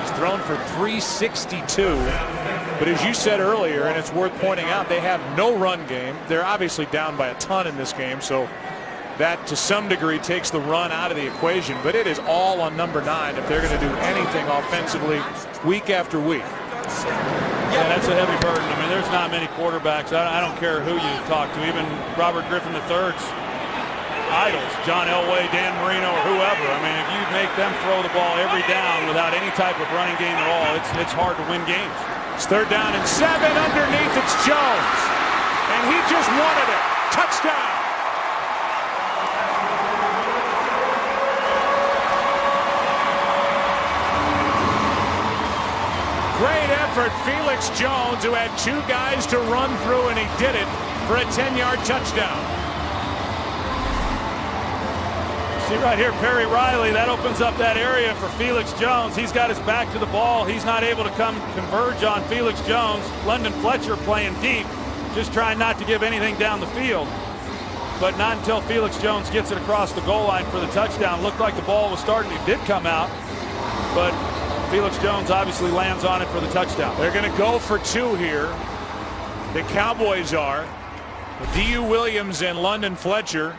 He's thrown for 362. But as you said earlier, and it's worth pointing out, they have no run game. They're obviously down by a ton in this game, so that to some degree takes the run out of the equation. But it is all on number 9 if they're going to do anything offensively week after week. Yeah, that's a heavy burden. I mean, there's not many quarterbacks. I don't care who you talk to, even Robert Griffin III's idols, John Elway, Dan Marino, or whoever. I mean, if you make them throw the ball every down without any type of running game at all, it's hard to win games. It's third down and 7 underneath. It's Jones, and he just wanted it. Touchdown. effort. Felix Jones, who had 2 guys to run through, and he did it for a 10-yard touchdown. See right here, Perry Riley, that opens up that area for Felix Jones. He's got his back to the ball. He's not able to converge on Felix Jones. London Fletcher playing deep, just trying not to give anything down the field. But not until Felix Jones gets it across the goal line for the touchdown. Looked like the ball was starting. It did come out, but Felix Jones obviously lands on it for the touchdown. They're going to go for 2 here. The Cowboys are. D.U. Williams and London Fletcher.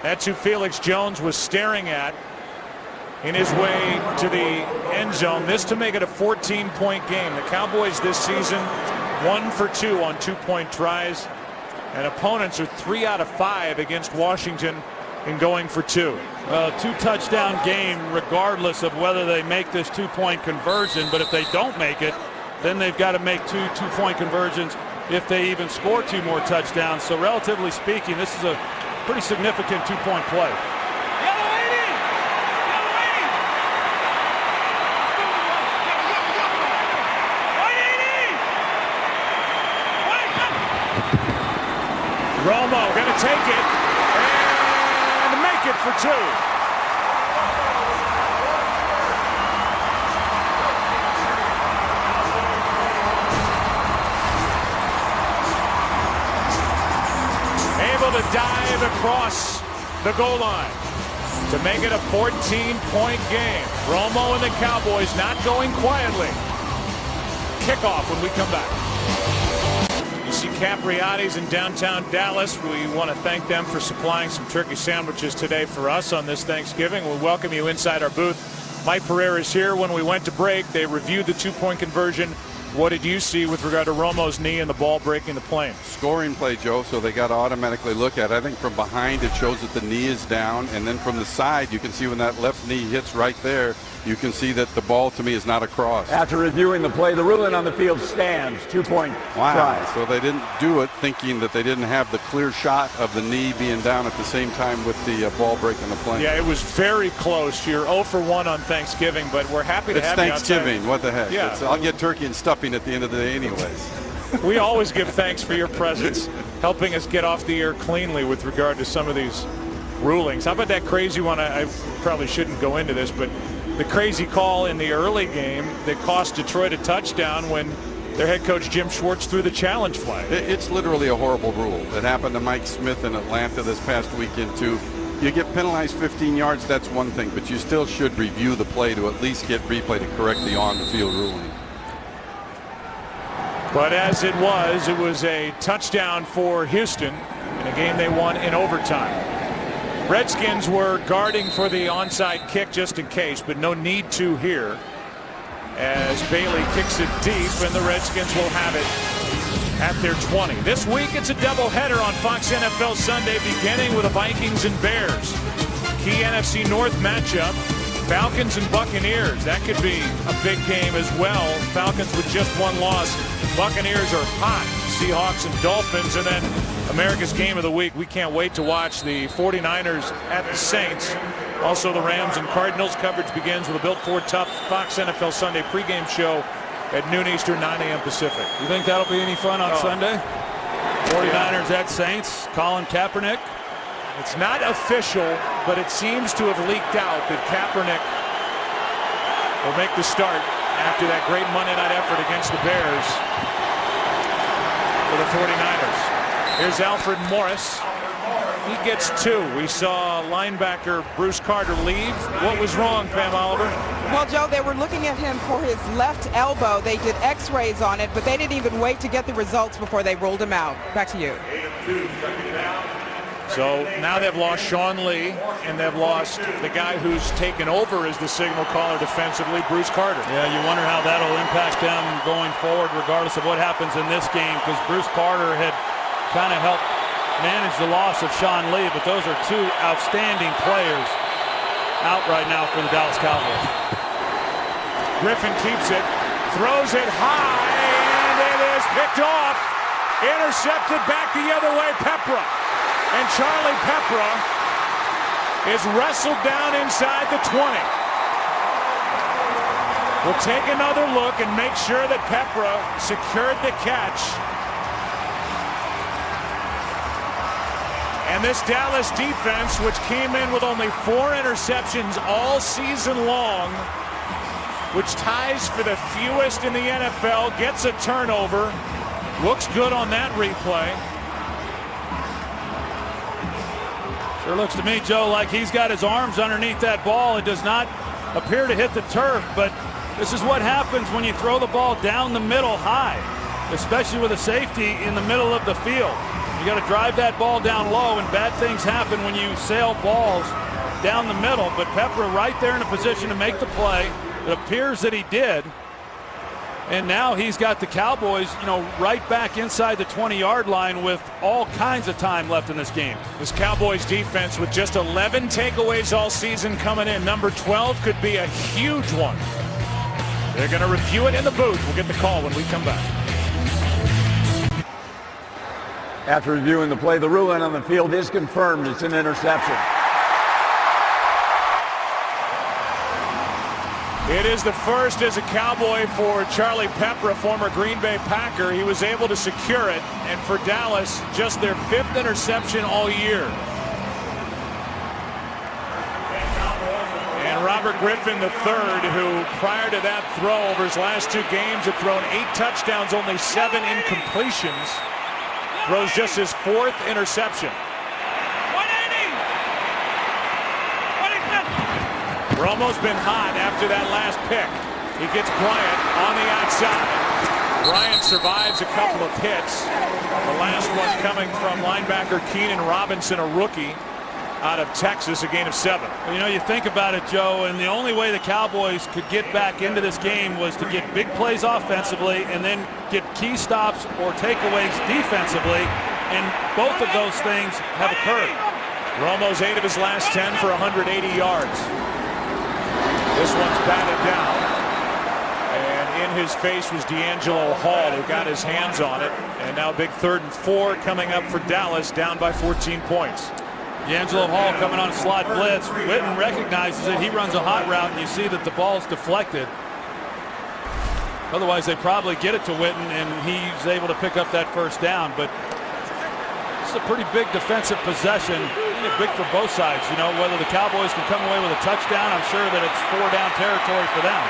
That's who Felix Jones was staring at in his way to the end zone. This to make it a 14-point game. The Cowboys this season 1 for 2 on 2-point tries. And opponents are 3 out of 5 against Washington in going for 2. 2-touchdown game regardless of whether they make this 2-point conversion. But if they don't make it, then they've got to make 2 2-point conversions if they even score 2 more touchdowns. So relatively speaking, this is a pretty significant 2-point play. Romo going to take it and make it for 2. Able to dive across the goal line to make it a 14-point game. Romo and the Cowboys not going quietly. Kickoff when we come back. You see Capriati's in downtown Dallas. We want to thank them for supplying some turkey sandwiches today for us on this Thanksgiving. We welcome you inside our booth. Mike Pereira is here. When we went to break, they reviewed the 2-point conversion. What did you see with regard to Romo's knee and the ball breaking the plane? Scoring play, Joe, so they got to automatically look at it. I think from behind it shows that the knee is down, and then from the side you can see when that left knee hits right there, you can see that the ball to me is not across. After reviewing the play, the ruling on the field stands. 2-point try. So they didn't do it thinking that they didn't have the clear shot of the knee being down at the same time with the ball breaking the plane. Yeah, it was very close. You're 0 for 1 on Thanksgiving, but we're happy to have you outside. It's Thanksgiving. What the heck? Yeah. I'll get turkey and stuffing at the end of the day anyways. We always give thanks for your presence, helping us get off the air cleanly with regard to some of these rulings. How about that crazy one? I probably shouldn't go into this, but the crazy call in the early game that cost Detroit a touchdown when their head coach Jim Schwartz threw the challenge flag. It's literally a horrible rule. It happened to Mike Smith in Atlanta this past weekend too. You get penalized 15 yards, that's one thing, but you still should review the play to at least get replay to correct the on-the-field ruling. But as it was a touchdown for Houston in a game they won in overtime. Redskins were guarding for the onside kick just in case, but no need to here as Bailey kicks it deep, and the Redskins will have it at their 20. This week it's a doubleheader on Fox NFL Sunday, beginning with the Vikings and Bears. Key NFC North matchup, Falcons and Buccaneers. That could be a big game as well. Falcons with just 1 loss. Buccaneers are hot. Seahawks and Dolphins, and then America's game of the week. We can't wait to watch the 49ers at the Saints. Also the Rams and Cardinals. Coverage begins with a Built Ford Tough Fox NFL Sunday pregame show at noon Eastern, 9 a.m. Pacific. You think that'll be any fun on Sunday? 49ers at Saints. Colin Kaepernick. It's not official, but it seems to have leaked out that Kaepernick will make the start after that great Monday night effort against the Bears for the 49ers. Here's Alfred Morris. He gets 2. We saw linebacker Bruce Carter leave. What was wrong, Pam Oliver? Well, Joe, they were looking at him for his left elbow. They did x-rays on it, but they didn't even wait to get the results before they ruled him out. Back to you. So now they've lost Sean Lee, and they've lost the guy who's taken over as the signal caller defensively, Bruce Carter. Yeah, you wonder how that'll impact them going forward, regardless of what happens in this game, because Bruce Carter had kind of helped manage the loss of Sean Lee, but those are 2 outstanding players out right now for the Dallas Cowboys. Griffin keeps it, throws it high, and it is picked off. Intercepted back the other way, Pepra. And Charlie Pepra is wrestled down inside the 20. We'll take another look and make sure that Peprah secured the catch. And this Dallas defense, which came in with only 4 interceptions all season long, which ties for the fewest in the NFL, gets a turnover. Looks good on that replay. Sure looks to me, Joe, like he's got his arms underneath that ball. It does not appear to hit the turf, but this is what happens when you throw the ball down the middle high, especially with a safety in the middle of the field. You got to drive that ball down low, and bad things happen when you sail balls down the middle. But Peprah right there in a position to make the play. It appears that he did. And now he's got the Cowboys, right back inside the 20-yard line with all kinds of time left in this game. This Cowboys defense with just 11 takeaways all season coming in. Number 12 could be a huge one. They're going to review it in the booth. We'll get the call when we come back. After reviewing the play, the ruling on the field is confirmed. It's an interception. It is the first as a Cowboy for Charlie Peprah, former Green Bay Packer. He was able to secure it, and for Dallas, just their 5th interception all year. And Robert Griffin III, who prior to that throw over his last 2 games had thrown 8 touchdowns, only 7 incompletions, throws just his 4th interception. Romo's been hot after that last pick. He gets Bryant on the outside. Bryant survives a couple of hits. The last one coming from linebacker Keenan Robinson, a rookie out of Texas, a gain of 7. Well, you think about it, Joe, and the only way the Cowboys could get back into this game was to get big plays offensively and then get key stops or takeaways defensively, and both of those things have occurred. Romo's 8 of his last 10 for 180 yards. This one's batted down, and in his face was D'Angelo Hall, who got his hands on it. And now big 3rd and 4 coming up for Dallas, down by 14 points. D'Angelo Hall coming on a slot blitz. Witten recognizes it. He runs a hot route, and you see that the ball's deflected. Otherwise, they probably get it to Witten, and he's able to pick up that first down. But it's a pretty big defensive possession. Big for both sides. Whether the Cowboys can come away with a touchdown, I'm sure that it's 4-down territory for them.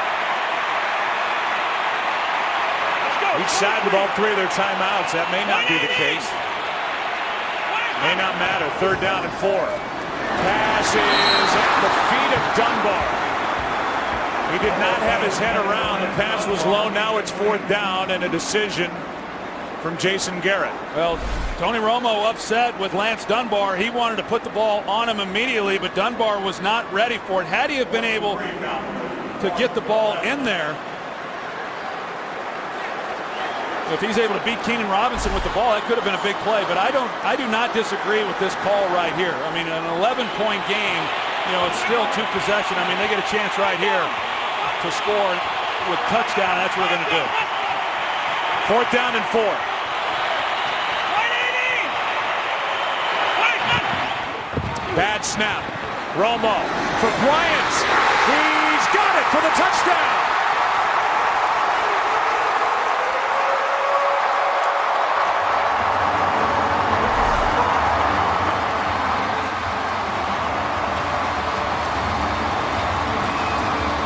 Each side with all 3 of their timeouts. That may not be the case. May not matter. 3rd down and 4. Pass is at the feet of Dunbar. He did not have his head around. The pass was low. Now it's 4th down and a decision from Jason Garrett. Well, Tony Romo upset with Lance Dunbar. He wanted to put the ball on him immediately, but Dunbar was not ready for it. Had he have been able to get the ball in there, if he's able to beat Keenan Robinson with the ball, that could have been a big play. But I do not disagree with this call right here. I mean, an 11-point game, it's still 2 possession. I mean, they get a chance right here to score with touchdown. That's what they're going to do. 4th down and 4. Bad snap. Romo for Bryant. He's got it for the touchdown.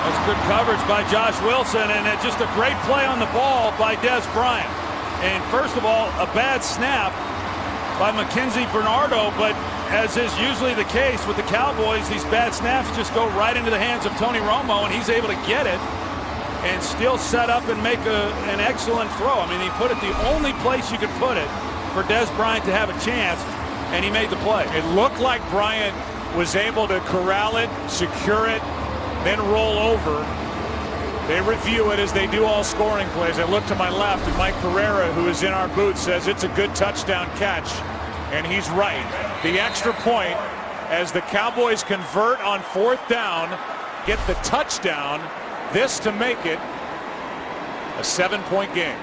That's good coverage by Josh Wilson, and it's just a great play on the ball by Des Bryant. And first of all, a bad snap by Mackenzie Bernardo, but as is usually the case with the Cowboys, these bad snaps just go right into the hands of Tony Romo, and he's able to get it and still set up and make an excellent throw. I mean, he put it the only place you could put it for Des Bryant to have a chance, and he made the play. It looked like Bryant was able to corral it, secure it, then roll over. They review it as they do all scoring plays. I look to my left, and Mike Pereira, who is in our booth, says it's a good touchdown catch, and he's right. The extra point as the Cowboys convert on 4th down, get the touchdown, this to make it a 7-point game.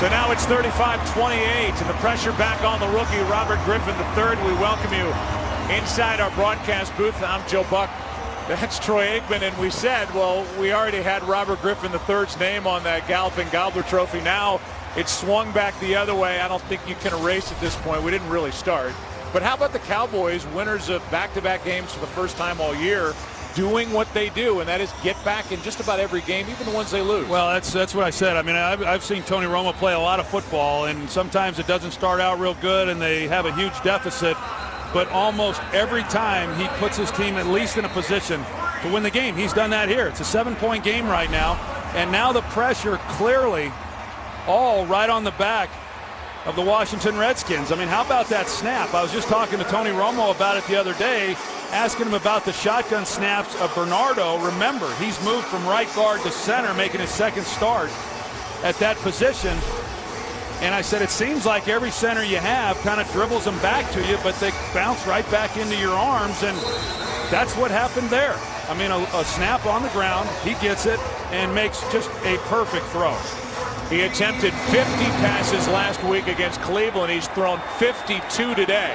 So now it's 35-28, and the pressure back on the rookie, Robert Griffin III. We welcome you inside our broadcast booth. I'm Joe Buck. That's Troy Aikman, and we said, well, we already had Robert Griffin III's name on that Galloping Gobbler trophy. Now it's swung back the other way. I don't think you can erase at this point. We didn't really start. But how about the Cowboys, winners of back-to-back games for the first time all year, doing what they do, and that is get back in just about every game, even the ones they lose. Well, that's what I said. I mean, I've seen Tony Romo play a lot of football, and sometimes it doesn't start out real good, and they have a huge deficit. But almost every time he puts his team at least in a position to win the game. He's done that here. It's a 7-point game right now, and now the pressure clearly all right on the back of the Washington Redskins. I mean, how about that snap? I was just talking to Tony Romo about it the other day, asking him about the shotgun snaps of Bernardo. Remember, he's moved from right guard to center, making his second start at that position. And I said, it seems like every center you have kind of dribbles them back to you, but they bounce right back into your arms, and that's what happened there. I mean, a snap on the ground, he gets it, and makes just a perfect throw. He attempted 50 passes last week against Cleveland. He's thrown 52 today.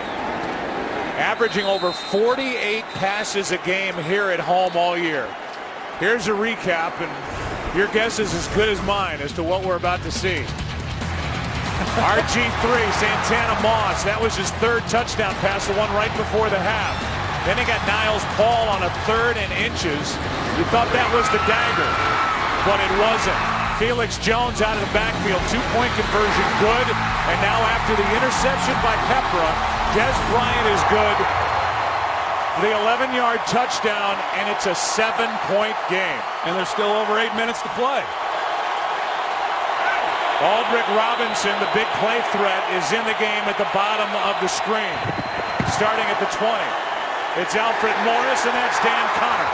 Averaging over 48 passes a game here at home all year. Here's a recap, and your guess is as good as mine as to what we're about to see. RG3, Santana Moss, that was his third touchdown pass, the one right before the half. Then he got Niles Paul on a 3rd and inches. You thought that was the dagger, but it wasn't. Felix Jones out of the backfield, 2-point conversion, good. And now after the interception by Pepra, Des Bryant is good. The 11-yard touchdown, and it's a 7-point game. And there's still over 8 minutes to play. Aldrick Robinson, the big play threat, is in the game at the bottom of the screen. Starting at the 20. It's Alfred Morris, and that's Dan Connor.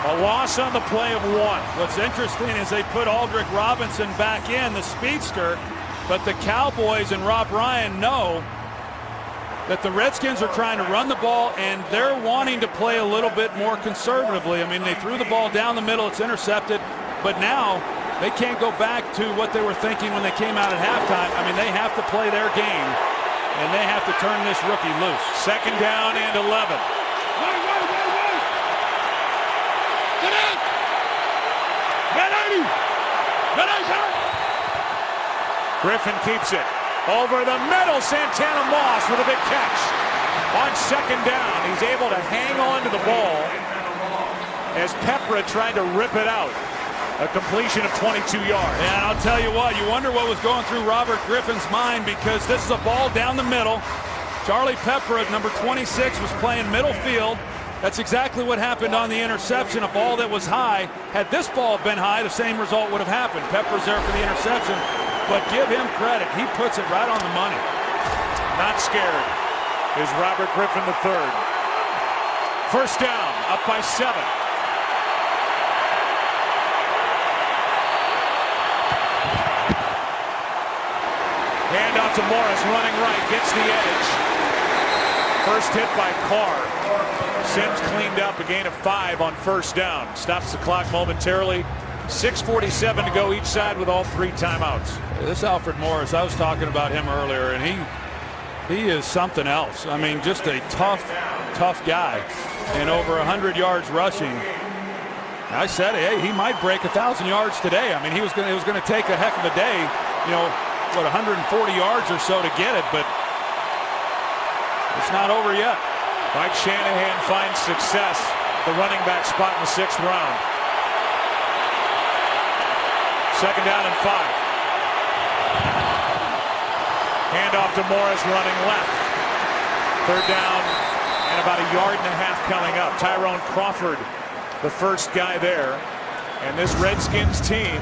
A loss on the play of 1. What's interesting is they put Aldrick Robinson back in, the speedster, but the Cowboys and Rob Ryan know that the Redskins are trying to run the ball, and they're wanting to play a little bit more conservatively. I mean, they threw the ball down the middle, it's intercepted, but now they can't go back to what they were thinking when they came out at halftime. I mean, they have to play their game, and they have to turn this rookie loose. 2nd down and 11. Griffin keeps it. Over the middle, Santana Moss with a big catch. On 2nd down, he's able to hang on to the ball as Pepra tried to rip it out. A completion of 22 yards. And I'll tell you what, you wonder what was going through Robert Griffin's mind, because this is a ball down the middle. Charlie Pepra, number 26, was playing middle field. That's exactly what happened on the interception, a ball that was high. Had this ball been high, the same result would have happened. Pepra's there for the interception, but give him credit. He puts it right on the money. Not scared is Robert Griffin III. 1st down, up by 7. Handoff to Morris, running right, gets the edge. First hit by Carr. Sims cleaned up, a gain of 5 on 1st down. Stops the clock momentarily. 6:47 to go each side with all 3 timeouts. This Alfred Morris, I was talking about him earlier, and he is something else. I mean, just a tough guy. And over 100 yards rushing. I said, hey, he might break 1,000 yards today. I mean, it was going to take a heck of a day, you know, what, 140 yards or so to get it, but it's not over yet. Mike Shanahan finds success at the running back spot in the 6th round. 2nd down and 5. Handoff to Morris, running left. 3rd down and about 1.5 yards coming up. Tyrone Crawford, the first guy there. And this Redskins team,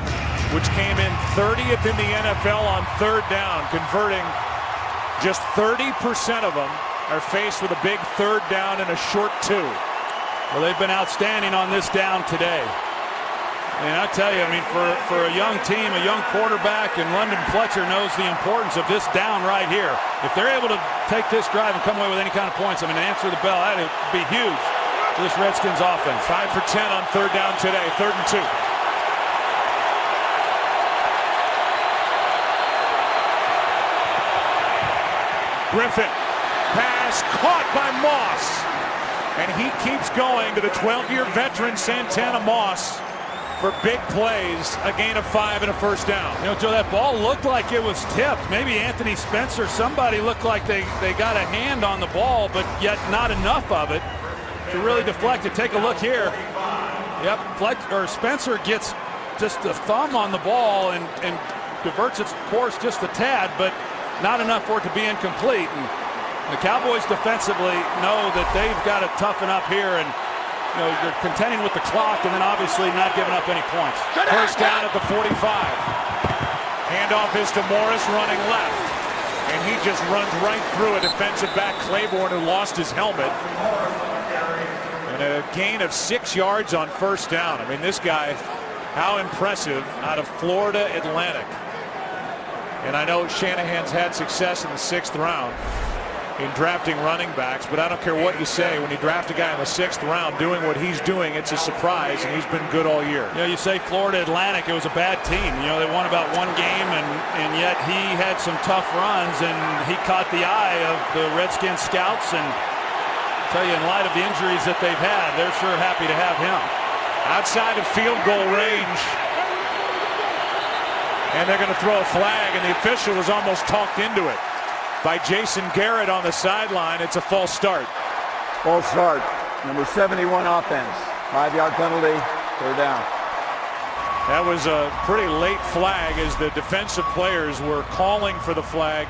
which came in 30th in the NFL on 3rd down, converting just 30% of them, are faced with a big 3rd down and a short 2. Well, they've been outstanding on this down today. And I tell you, I mean, for a young team, a young quarterback, and London Fletcher knows the importance of this down right here. If they're able to take this drive and come away with any kind of points, I mean, answer the bell, that would be huge for this Redskins offense. 5 for 10 on 3rd down today, 3rd and 2. Griffin. Pass caught by Moss. And he keeps going to the 12-year veteran Santana Moss for big plays, a gain of 5 and a first down. You know, Joe, that ball looked like it was tipped. Maybe Anthony Spencer, somebody looked like they got a hand on the ball, but yet not enough of it to really deflect it. Take a look here. Yep, Spencer gets just a thumb on the ball and diverts its course just a tad, but not enough for it to be incomplete. And the Cowboys defensively know that they've got to toughen up here, and you know, you're contending with the clock and then obviously not giving up any points. First down at the 45. Handoff is to Morris running left. And he just runs right through a defensive back, Claiborne, who lost his helmet. And a gain of 6 yards on first down. I mean, this guy, how impressive out of Florida Atlantic. And I know Shanahan's had success in the 6th round in drafting running backs, but I don't care what you say, when you draft a guy in the 6th round doing what he's doing, it's a surprise, and he's been good all year. You know, you say Florida Atlantic, it was a bad team. You know, they won about 1 game, and yet he had some tough runs, and he caught the eye of the Redskins scouts, and I tell you, in light of the injuries that they've had, they're sure happy to have him. Outside of field goal range, and they're going to throw a flag, and the official was almost talked into it by Jason Garrett on the sideline. It's a false start. False start. Number 71 offense. 5-yard penalty. Third down. That was a pretty late flag as the defensive players were calling for the flag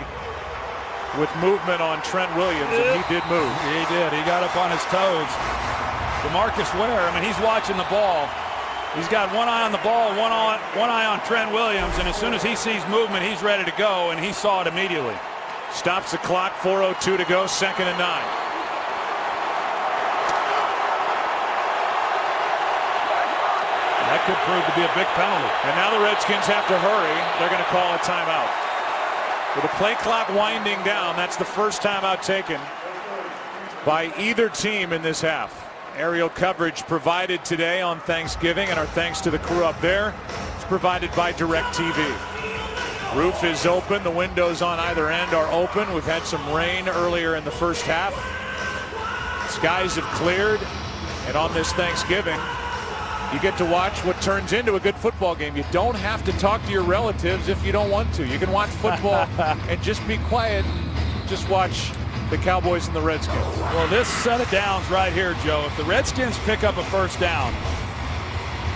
with movement on Trent Williams, and he did move. He did. He got up on his toes. DeMarcus Ware, I mean, he's watching the ball. He's got one eye on the ball, one eye on Trent Williams, and as soon as he sees movement, he's ready to go, and he saw it immediately. Stops the clock, 4:02 to go, 2nd and 9. That could prove to be a big penalty. And now the Redskins have to hurry. They're going to call a timeout. With the play clock winding down, that's the first timeout taken by either team in this half. Aerial coverage provided today on Thanksgiving, and our thanks to the crew up there. It's provided by DirecTV. Roof is open. The windows on either end are open. We've had some rain earlier in the first half. Skies have cleared. And on this Thanksgiving, you get to watch what turns into a good football game. You don't have to talk to your relatives if you don't want to. You can watch football and just be quiet. Just watch the Cowboys and the Redskins. Well, this set of downs right here, Joe, if the Redskins pick up a first down,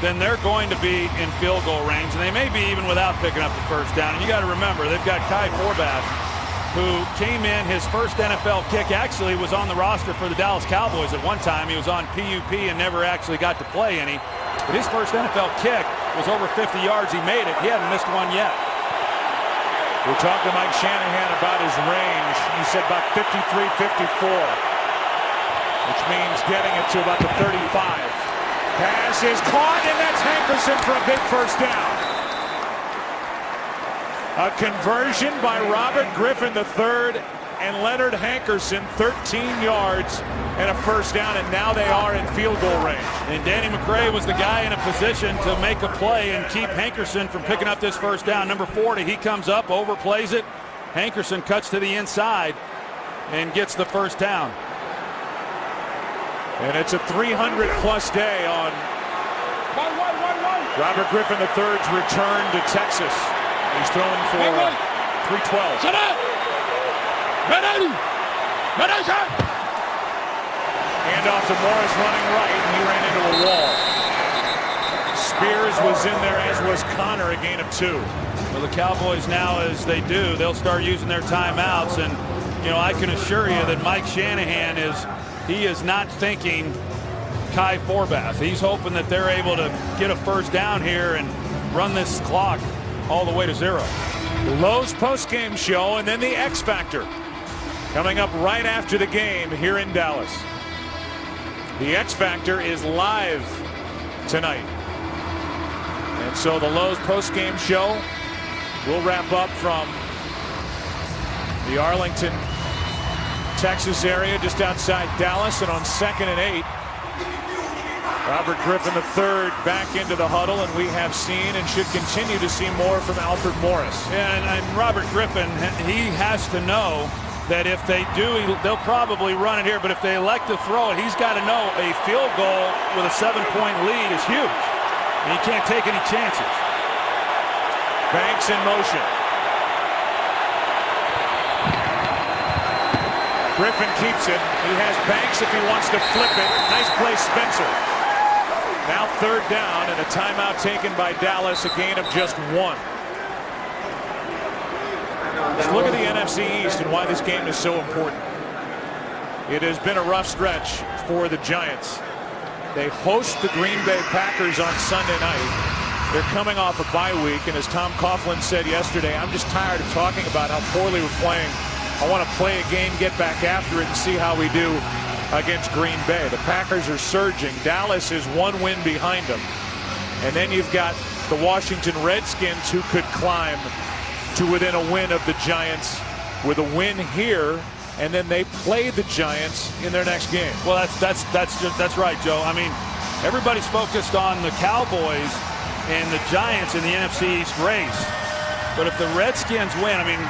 then they're going to be in field goal range, and they may be even without picking up the first down. And you got to remember, they've got Kai Forbath, who came in, his first NFL kick actually was on the roster for the Dallas Cowboys at one time. He was on PUP and never actually got to play any. But his first NFL kick was over 50 yards. He made it. He hadn't missed one yet. We talked to Mike Shanahan about his range. He said about 53, 54, which means getting it to about the 35. Pass is caught, and that's Hankerson for a big first down. A conversion by Robert Griffin III and Leonard Hankerson, 13 yards and a first down, and now they are in field goal range. And Danny McRae was the guy in a position to make a play and keep Hankerson from picking up this first down. Number 40, he comes up, overplays it. Hankerson cuts to the inside and gets the first down. And it's a 300-plus day on Robert Griffin III's return to Texas. He's throwing for 312. Handoff to Morris running right, and he ran into a wall. Spears was in there, as was Connor, a gain of 2. Well, the Cowboys now, as they do, they'll start using their timeouts, and you know, I can assure you that Mike Shanahan is not thinking Kai Forbath. He's hoping that they're able to get a first down here and run this clock all the way to 0. The Lowe's postgame show, and then the X Factor coming up right after the game here in Dallas. The X Factor is live tonight. And so the Lowe's postgame show will wrap up from the Arlington, Texas area, just outside Dallas, and on 2nd and 8. Robert Griffin III back into the huddle, and we have seen and should continue to see more from Alfred Morris. And Robert Griffin, he has to know that if they do, they'll probably run it here. But if they elect to throw it, he's got to know a field goal with a 7-point lead is huge. And he can't take any chances. Banks in motion. Griffin keeps it. He has Banks if he wants to flip it. Nice play, Spencer. Now 3rd down and a timeout taken by Dallas, a gain of just 1. Let's look at the NFC East and why this game is so important. It has been a rough stretch for the Giants. They host the Green Bay Packers on Sunday night. They're coming off a bye week, and as Tom Coughlin said yesterday, I'm just tired of talking about how poorly we're playing. I want to play a game, get back after it, and see how we do against Green Bay. The Packers are surging. Dallas is 1 win behind them. And then you've got the Washington Redskins, who could climb to within a win of the Giants with a win here, and then they play the Giants in their next game. Well, that's right, Joe. I mean, everybody's focused on the Cowboys and the Giants in the NFC East race. But if the Redskins win, I mean,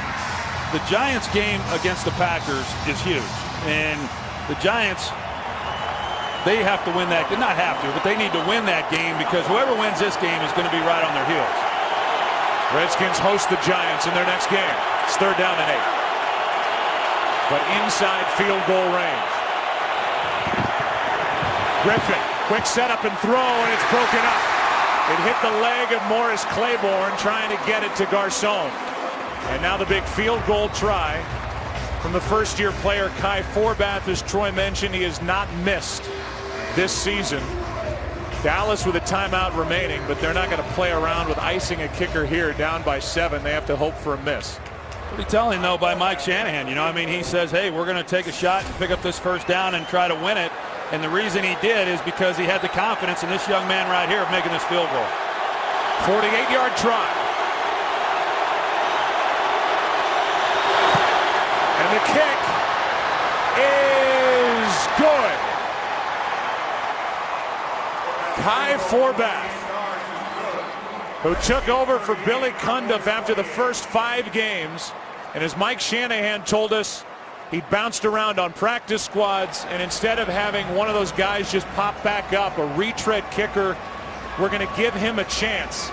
the Giants game against the Packers is huge. And the Giants, they have to win that. Not have to, but they need to win that game, because whoever wins this game is going to be right on their heels. Redskins host the Giants in their next game. It's 3rd down and 8. But inside field goal range. Griffin, quick setup and throw, and it's broken up. It hit the leg of Morris Claiborne trying to get it to Garcon. And now the big field goal try from the first-year player Kai Forbath. As Troy mentioned, he has not missed this season. Dallas with a timeout remaining, but they're not going to play around with icing a kicker here down by 7. They have to hope for a miss. Pretty telling, though, by Mike Shanahan. You know, I mean, he says, hey, we're going to take a shot and pick up this 1st down and try to win it. And the reason he did is because he had the confidence in this young man right here of making this field goal. 48-yard try. And the kick is good. Kai Forbath, who took over for Billy Cundiff after the first 5 games. And as Mike Shanahan told us, he bounced around on practice squads, and instead of having one of those guys just pop back up, a retread kicker, we're going to give him a chance.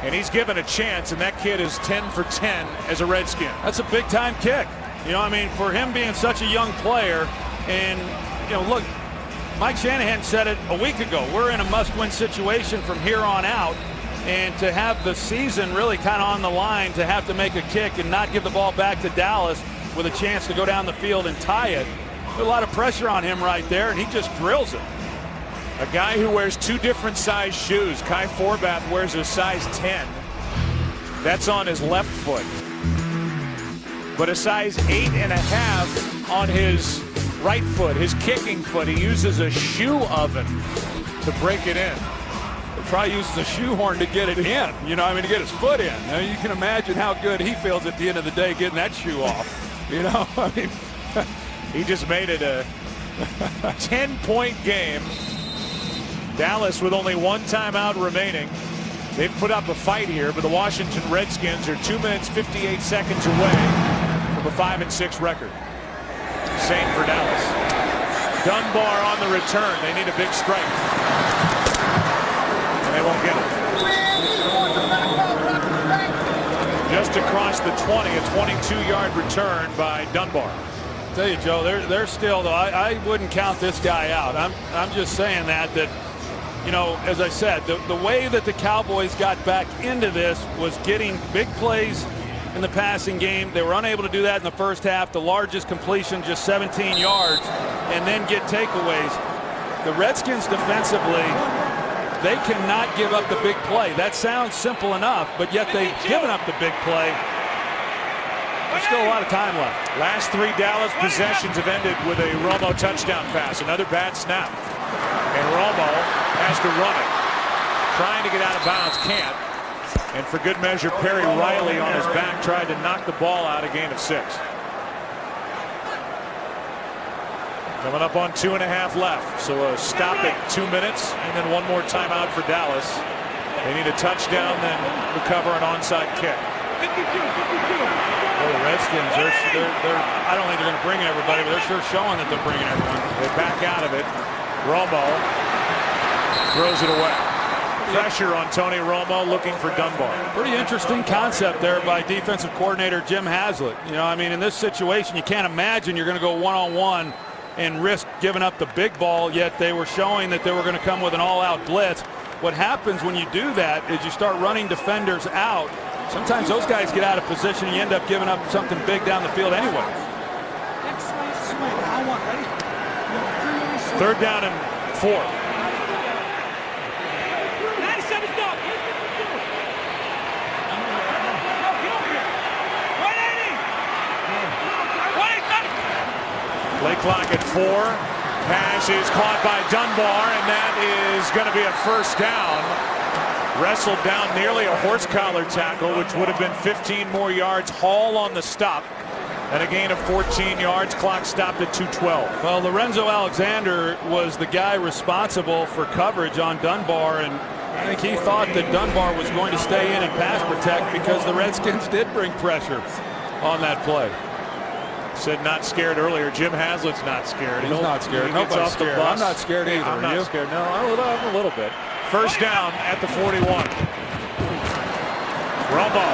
And he's given a chance, and that kid is 10 for 10 as a Redskin. That's a big-time kick. You know, I mean, for him being such a young player, and, you know, look, Mike Shanahan said it a week ago. We're in a must-win situation from here on out, and to have the season really kind of on the line, to have to make a kick and not give the ball back to Dallas with a chance to go down the field and tie it, there's a lot of pressure on him right there, and he just drills it. A guy who wears 2 different size shoes. Kai Forbath wears a size 10. That's on his left foot. But a size 8.5 on his right foot, his kicking foot. He uses a shoe oven to break it in. He probably uses a shoehorn to get it in, you know, I mean, to get his foot in. I mean, you can imagine how good he feels at the end of the day getting that shoe off. You know, I mean, he just made it a 10-point game. Dallas with only 1 timeout remaining. They've put up a fight here, but the Washington Redskins are 2 minutes 58 seconds away from a 5-6 record. Same for Dallas. Dunbar on the return. They need a big strike. And they won't get it. Just across the 20, a 22-yard return by Dunbar. I tell you, Joe, they're still, though, I wouldn't count this guy out. I'm just saying that, you know, as I said, the way that the Cowboys got back into this was getting big plays in the passing game. They were unable to do that in the first half. The largest completion, just 17 yards, and then get takeaways. The Redskins defensively, they cannot give up the big play. That sounds simple enough, but yet they've given up the big play. There's still a lot of time left. Last 3 Dallas possessions have ended with a Romo touchdown pass. Another bad snap. And Romo has to run it. Trying to get out of bounds, can't. And for good measure, Perry Riley on his back tried to knock the ball out, a gain of 6. Coming up on 2.5 left. So a stop at 2 minutes, and then 1 more timeout for Dallas. They need a touchdown, then recover an onside kick. Well, the Redskins, they're I don't think they're going to bring everybody, but they're sure showing that they're bringing everyone. They back out of it. Romo throws it away. Pressure on Tony Romo, looking for Dunbar. Pretty interesting concept there by defensive coordinator Jim Haslett. You know, I mean, in this situation, you can't imagine you're going to go one-on-one and risk giving up the big ball, yet they were showing that they were going to come with an all-out blitz. What happens when you do that is you start running defenders out. Sometimes those guys get out of position and you end up giving up something big down the field anyway. Third down and 4. Play clock at 4. Pass is caught by Dunbar, and that is going to be a first down. Wrestled down nearly a horse collar tackle, which would have been 15 more yards. Hall on the stop, and a gain of 14 yards. Clock stopped at 2:12. Well, Lorenzo Alexander was the guy responsible for coverage on Dunbar, and I think he thought that Dunbar was going to stay in and pass protect because the Redskins did bring pressure on that play. Said not scared earlier. Jim Haslett's not scared. He's not scared. Nobody's scared. I'm not scared either. I'm not scared. No, I'm a little bit. First down at the 41. Romo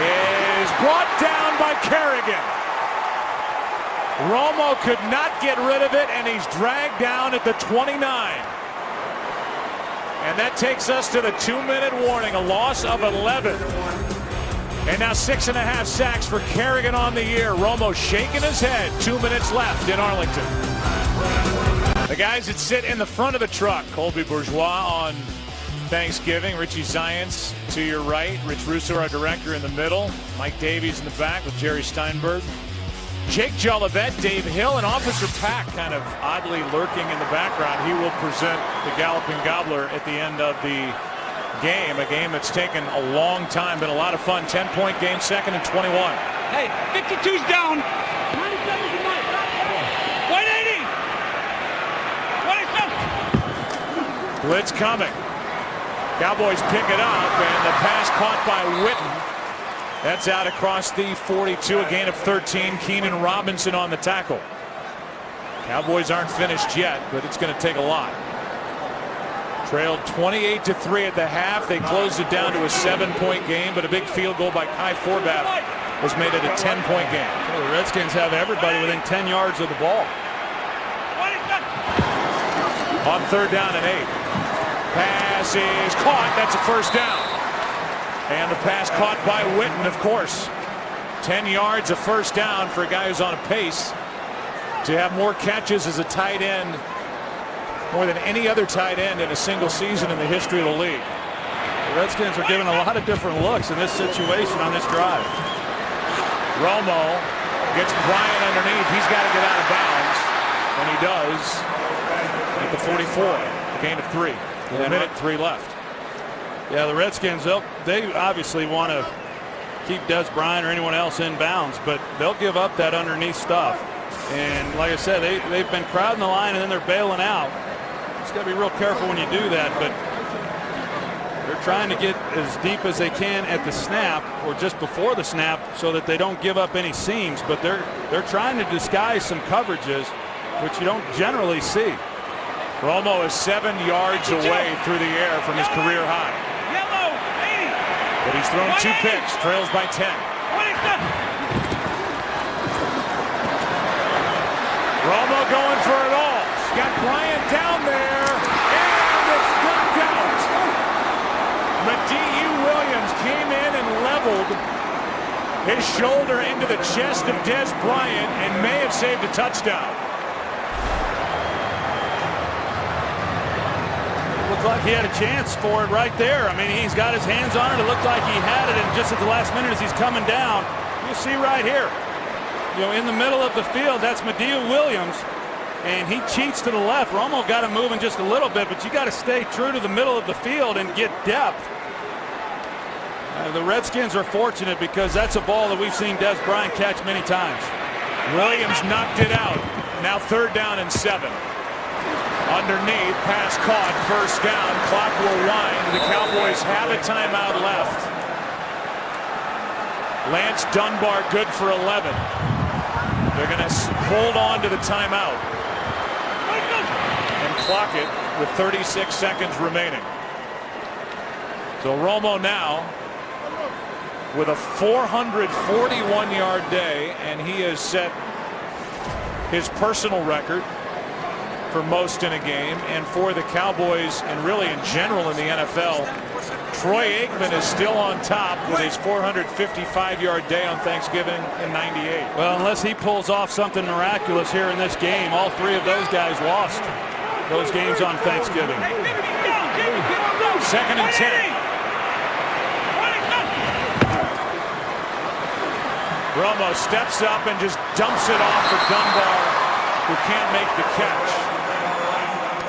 is brought down by Kerrigan. Romo could not get rid of it, and he's dragged down at the 29. And that takes us to the 2-minute warning. A loss of 11. And now 6.5 sacks for Kerrigan on the year. Romo shaking his head. 2 minutes left in Arlington. The guys that sit in the front of the truck. Colby Bourgeois on Thanksgiving. Richie Zients to your right. Rich Russo, our director, in the middle. Mike Davies in the back with Jerry Steinberg. Jake Jolivet, Dave Hill, and Officer Pack kind of oddly lurking in the background. He will present the Galloping Gobbler at the end of the game, a game that's taken a long time, been a lot of fun. 10-point game, 2nd and 21. Hey, 52's down. 97's the night. 180. 27. Blitz coming. Cowboys pick it up, and the pass caught by Witten. That's out across the 42, a gain of 13. Keenan Robinson on the tackle. Cowboys aren't finished yet, but it's going to take a lot. Trailed 28-3 at the half. They closed it down to a 7-point game, but a big field goal by Kai Forbath has made it a 10-point game. Well, the Redskins have everybody within 10 yards of the ball. On 3rd down and 8. Pass is caught. That's a first down. And the pass caught by Witten, of course. 10 yards, a first down for a guy who's on a pace to have more catches as a tight end, more than any other tight end in a single season in the history of the league. The Redskins are given a lot of different looks in this situation on this drive. Romo gets Bryant underneath. He's got to get out of bounds, and he does at the 44. A gain of 3. A minute 3 left. Yeah, the Redskins, they obviously want to keep Des Bryant or anyone else in bounds, but they'll give up that underneath stuff. And like I said, they've been crowding the line and then they're bailing out. It's got to be real careful when you do that, but they're trying to get as deep as they can at the snap or just before the snap so that they don't give up any seams, but they're trying to disguise some coverages, which you don't generally see. Romo is 7 yards away through the air from his career high. But he's thrown 2 picks, trails by 10. Romo going for it all. He's got Bryant down there, and it's knocked out. Mediu Williams came in and leveled his shoulder into the chest of Des Bryant and may have saved a touchdown. Looked like he had a chance for it right there. I mean, he's got his hands on it. It looked like he had it, and just at the last minute as he's coming down, you'll see right here, you know, in the middle of the field, that's Mediu Williams, and he cheats to the left. Romo got him moving just a little bit, but you got to stay true to the middle of the field and get depth. The Redskins are fortunate because that's a ball that we've seen Des Bryant catch many times. Williams knocked it out. Now 3rd down and 7. Underneath, pass caught, first down. Clock will wind. The Cowboys have a timeout left. Lance Dunbar good for 11. They're going to hold on to the timeout and clock it with 36 seconds remaining. So Romo now with a 441-yard day, and he has set his personal record for most in a game, and for the Cowboys and really in general in the NFL. Troy Aikman is still on top with his 455-yard day on Thanksgiving in '98. Well, unless he pulls off something miraculous here in this game, all three of those guys lost those games on Thanksgiving. 2nd and 10. Romo steps up and just dumps it off for Dunbar, who can't make the catch.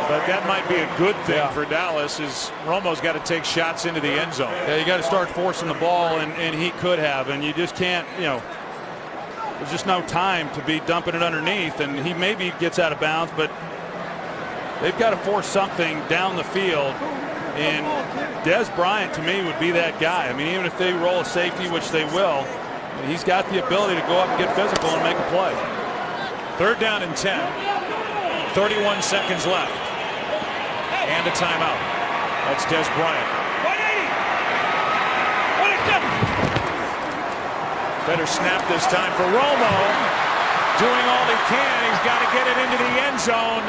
But that might be a good thing for Dallas, is Romo's got to take shots into the end zone. Yeah, you got to start forcing the ball, and he could have, and you just can't, there's just no time to be dumping it underneath, and he maybe gets out of bounds, but they've got to force something down the field, and Dez Bryant to me would be that guy. I mean, even if they roll a safety, which they will, he's got the ability to go up and get physical and make a play. 3rd down and 10. 31 seconds left. And a timeout. That's Dez Bryant. 180. Better snap this time for Romo. Doing all he can. He's got to get it into the end zone.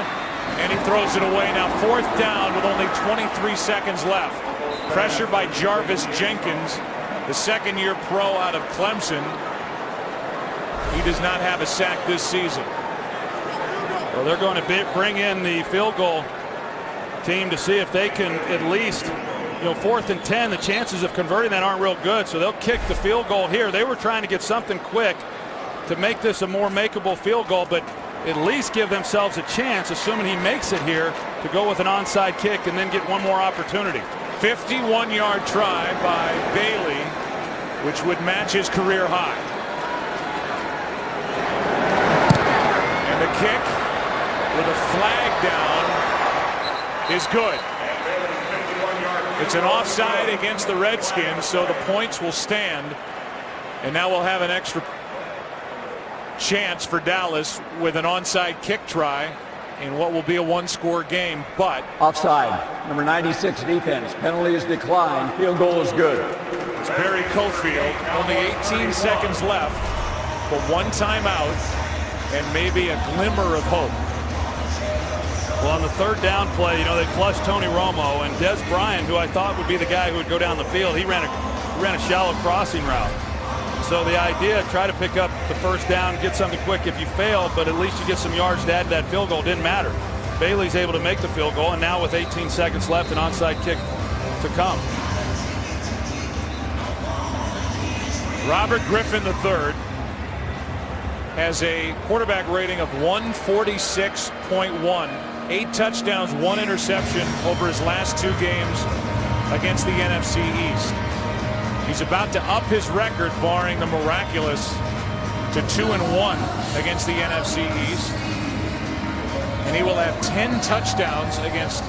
And he throws it away. Now 4th down with only 23 seconds left. Pressure by Jarvis Jenkins, the second-year pro out of Clemson. He does not have a sack this season. Well, they're going to bring in the field goal team to see if they can at least, 4th and 10, the chances of converting that aren't real good, so they'll kick the field goal here. They were trying to get something quick to make this a more makeable field goal, but at least give themselves a chance, assuming he makes it here, to go with an onside kick and then get one more opportunity. 51-yard try by Bailey, which would match his career high. And the kick with a flag down is good. It's an offside against the Redskins, so the points will stand. And now we'll have an extra chance for Dallas with an onside kick try in what will be a one-score game, but Offside. Number 96 defense. Penalty is declined. Field goal is good. it's Barry Cofield. Only 18 seconds left, but one timeout and maybe a glimmer of hope. Well, on the 3rd down play, they flushed Tony Romo, and Dez Bryant, who I thought would be the guy who would go down the field, he ran a shallow crossing route. So the idea, try to pick up the 1st down, get something quick if you fail, but at least you get some yards to add to that field goal. Didn't matter. Bailey's able to make the field goal, and now with 18 seconds left, an onside kick to come. Robert Griffin III has a quarterback rating of 146.1. 8 touchdowns, 1 interception over his last 2 games against the NFC East. He's about to up his record, barring the miraculous, to 2-1 against the NFC East. And he will have 10 touchdowns against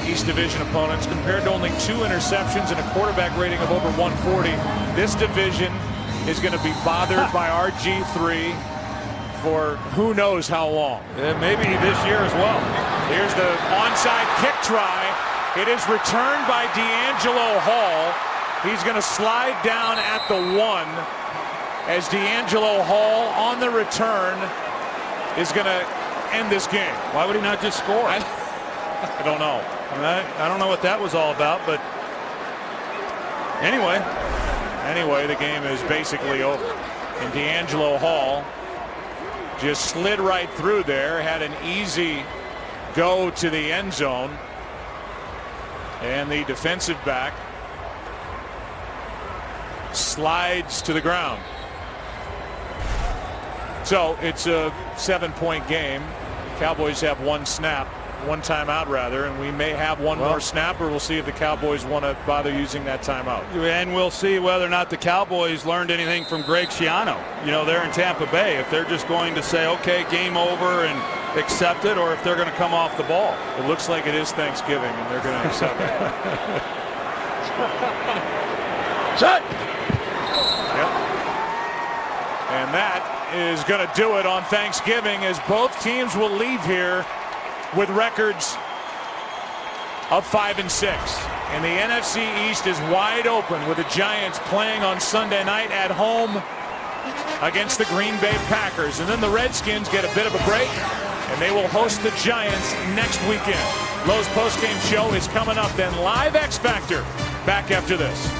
East Division opponents, compared to only 2 interceptions and a quarterback rating of over 140. This division is going to be bothered by RG3 for who knows how long. Maybe this year as well. Here's the onside kick try. It is returned by D'Angelo Hall. He's going to slide down at the 1 as D'Angelo Hall on the return is going to end this game. Why would he not just score? I don't know. I don't know what that was all about, but anyway, the game is basically over. And D'Angelo Hall just slid right through there, had an easy go to the end zone, and the defensive back slides to the ground. So it's a 7-point game. The Cowboys have one timeout rather, and we may have one more snap, or we'll see if the Cowboys want to bother using that timeout. And we'll see whether or not the Cowboys learned anything from Greg Schiano. They're in Tampa Bay. If they're just going to say, okay, game over and accept it, or if they're going to come off the ball. It looks like it is Thanksgiving, and they're going to accept it. Shut. Yep. And that is going to do it on Thanksgiving, as both teams will leave here with records of 5-6. And the NFC East is wide open, with the Giants playing on Sunday night at home against the Green Bay Packers. And then the Redskins get a bit of a break, and they will host the Giants next weekend. Lowe's postgame show is coming up, then live X Factor back after this.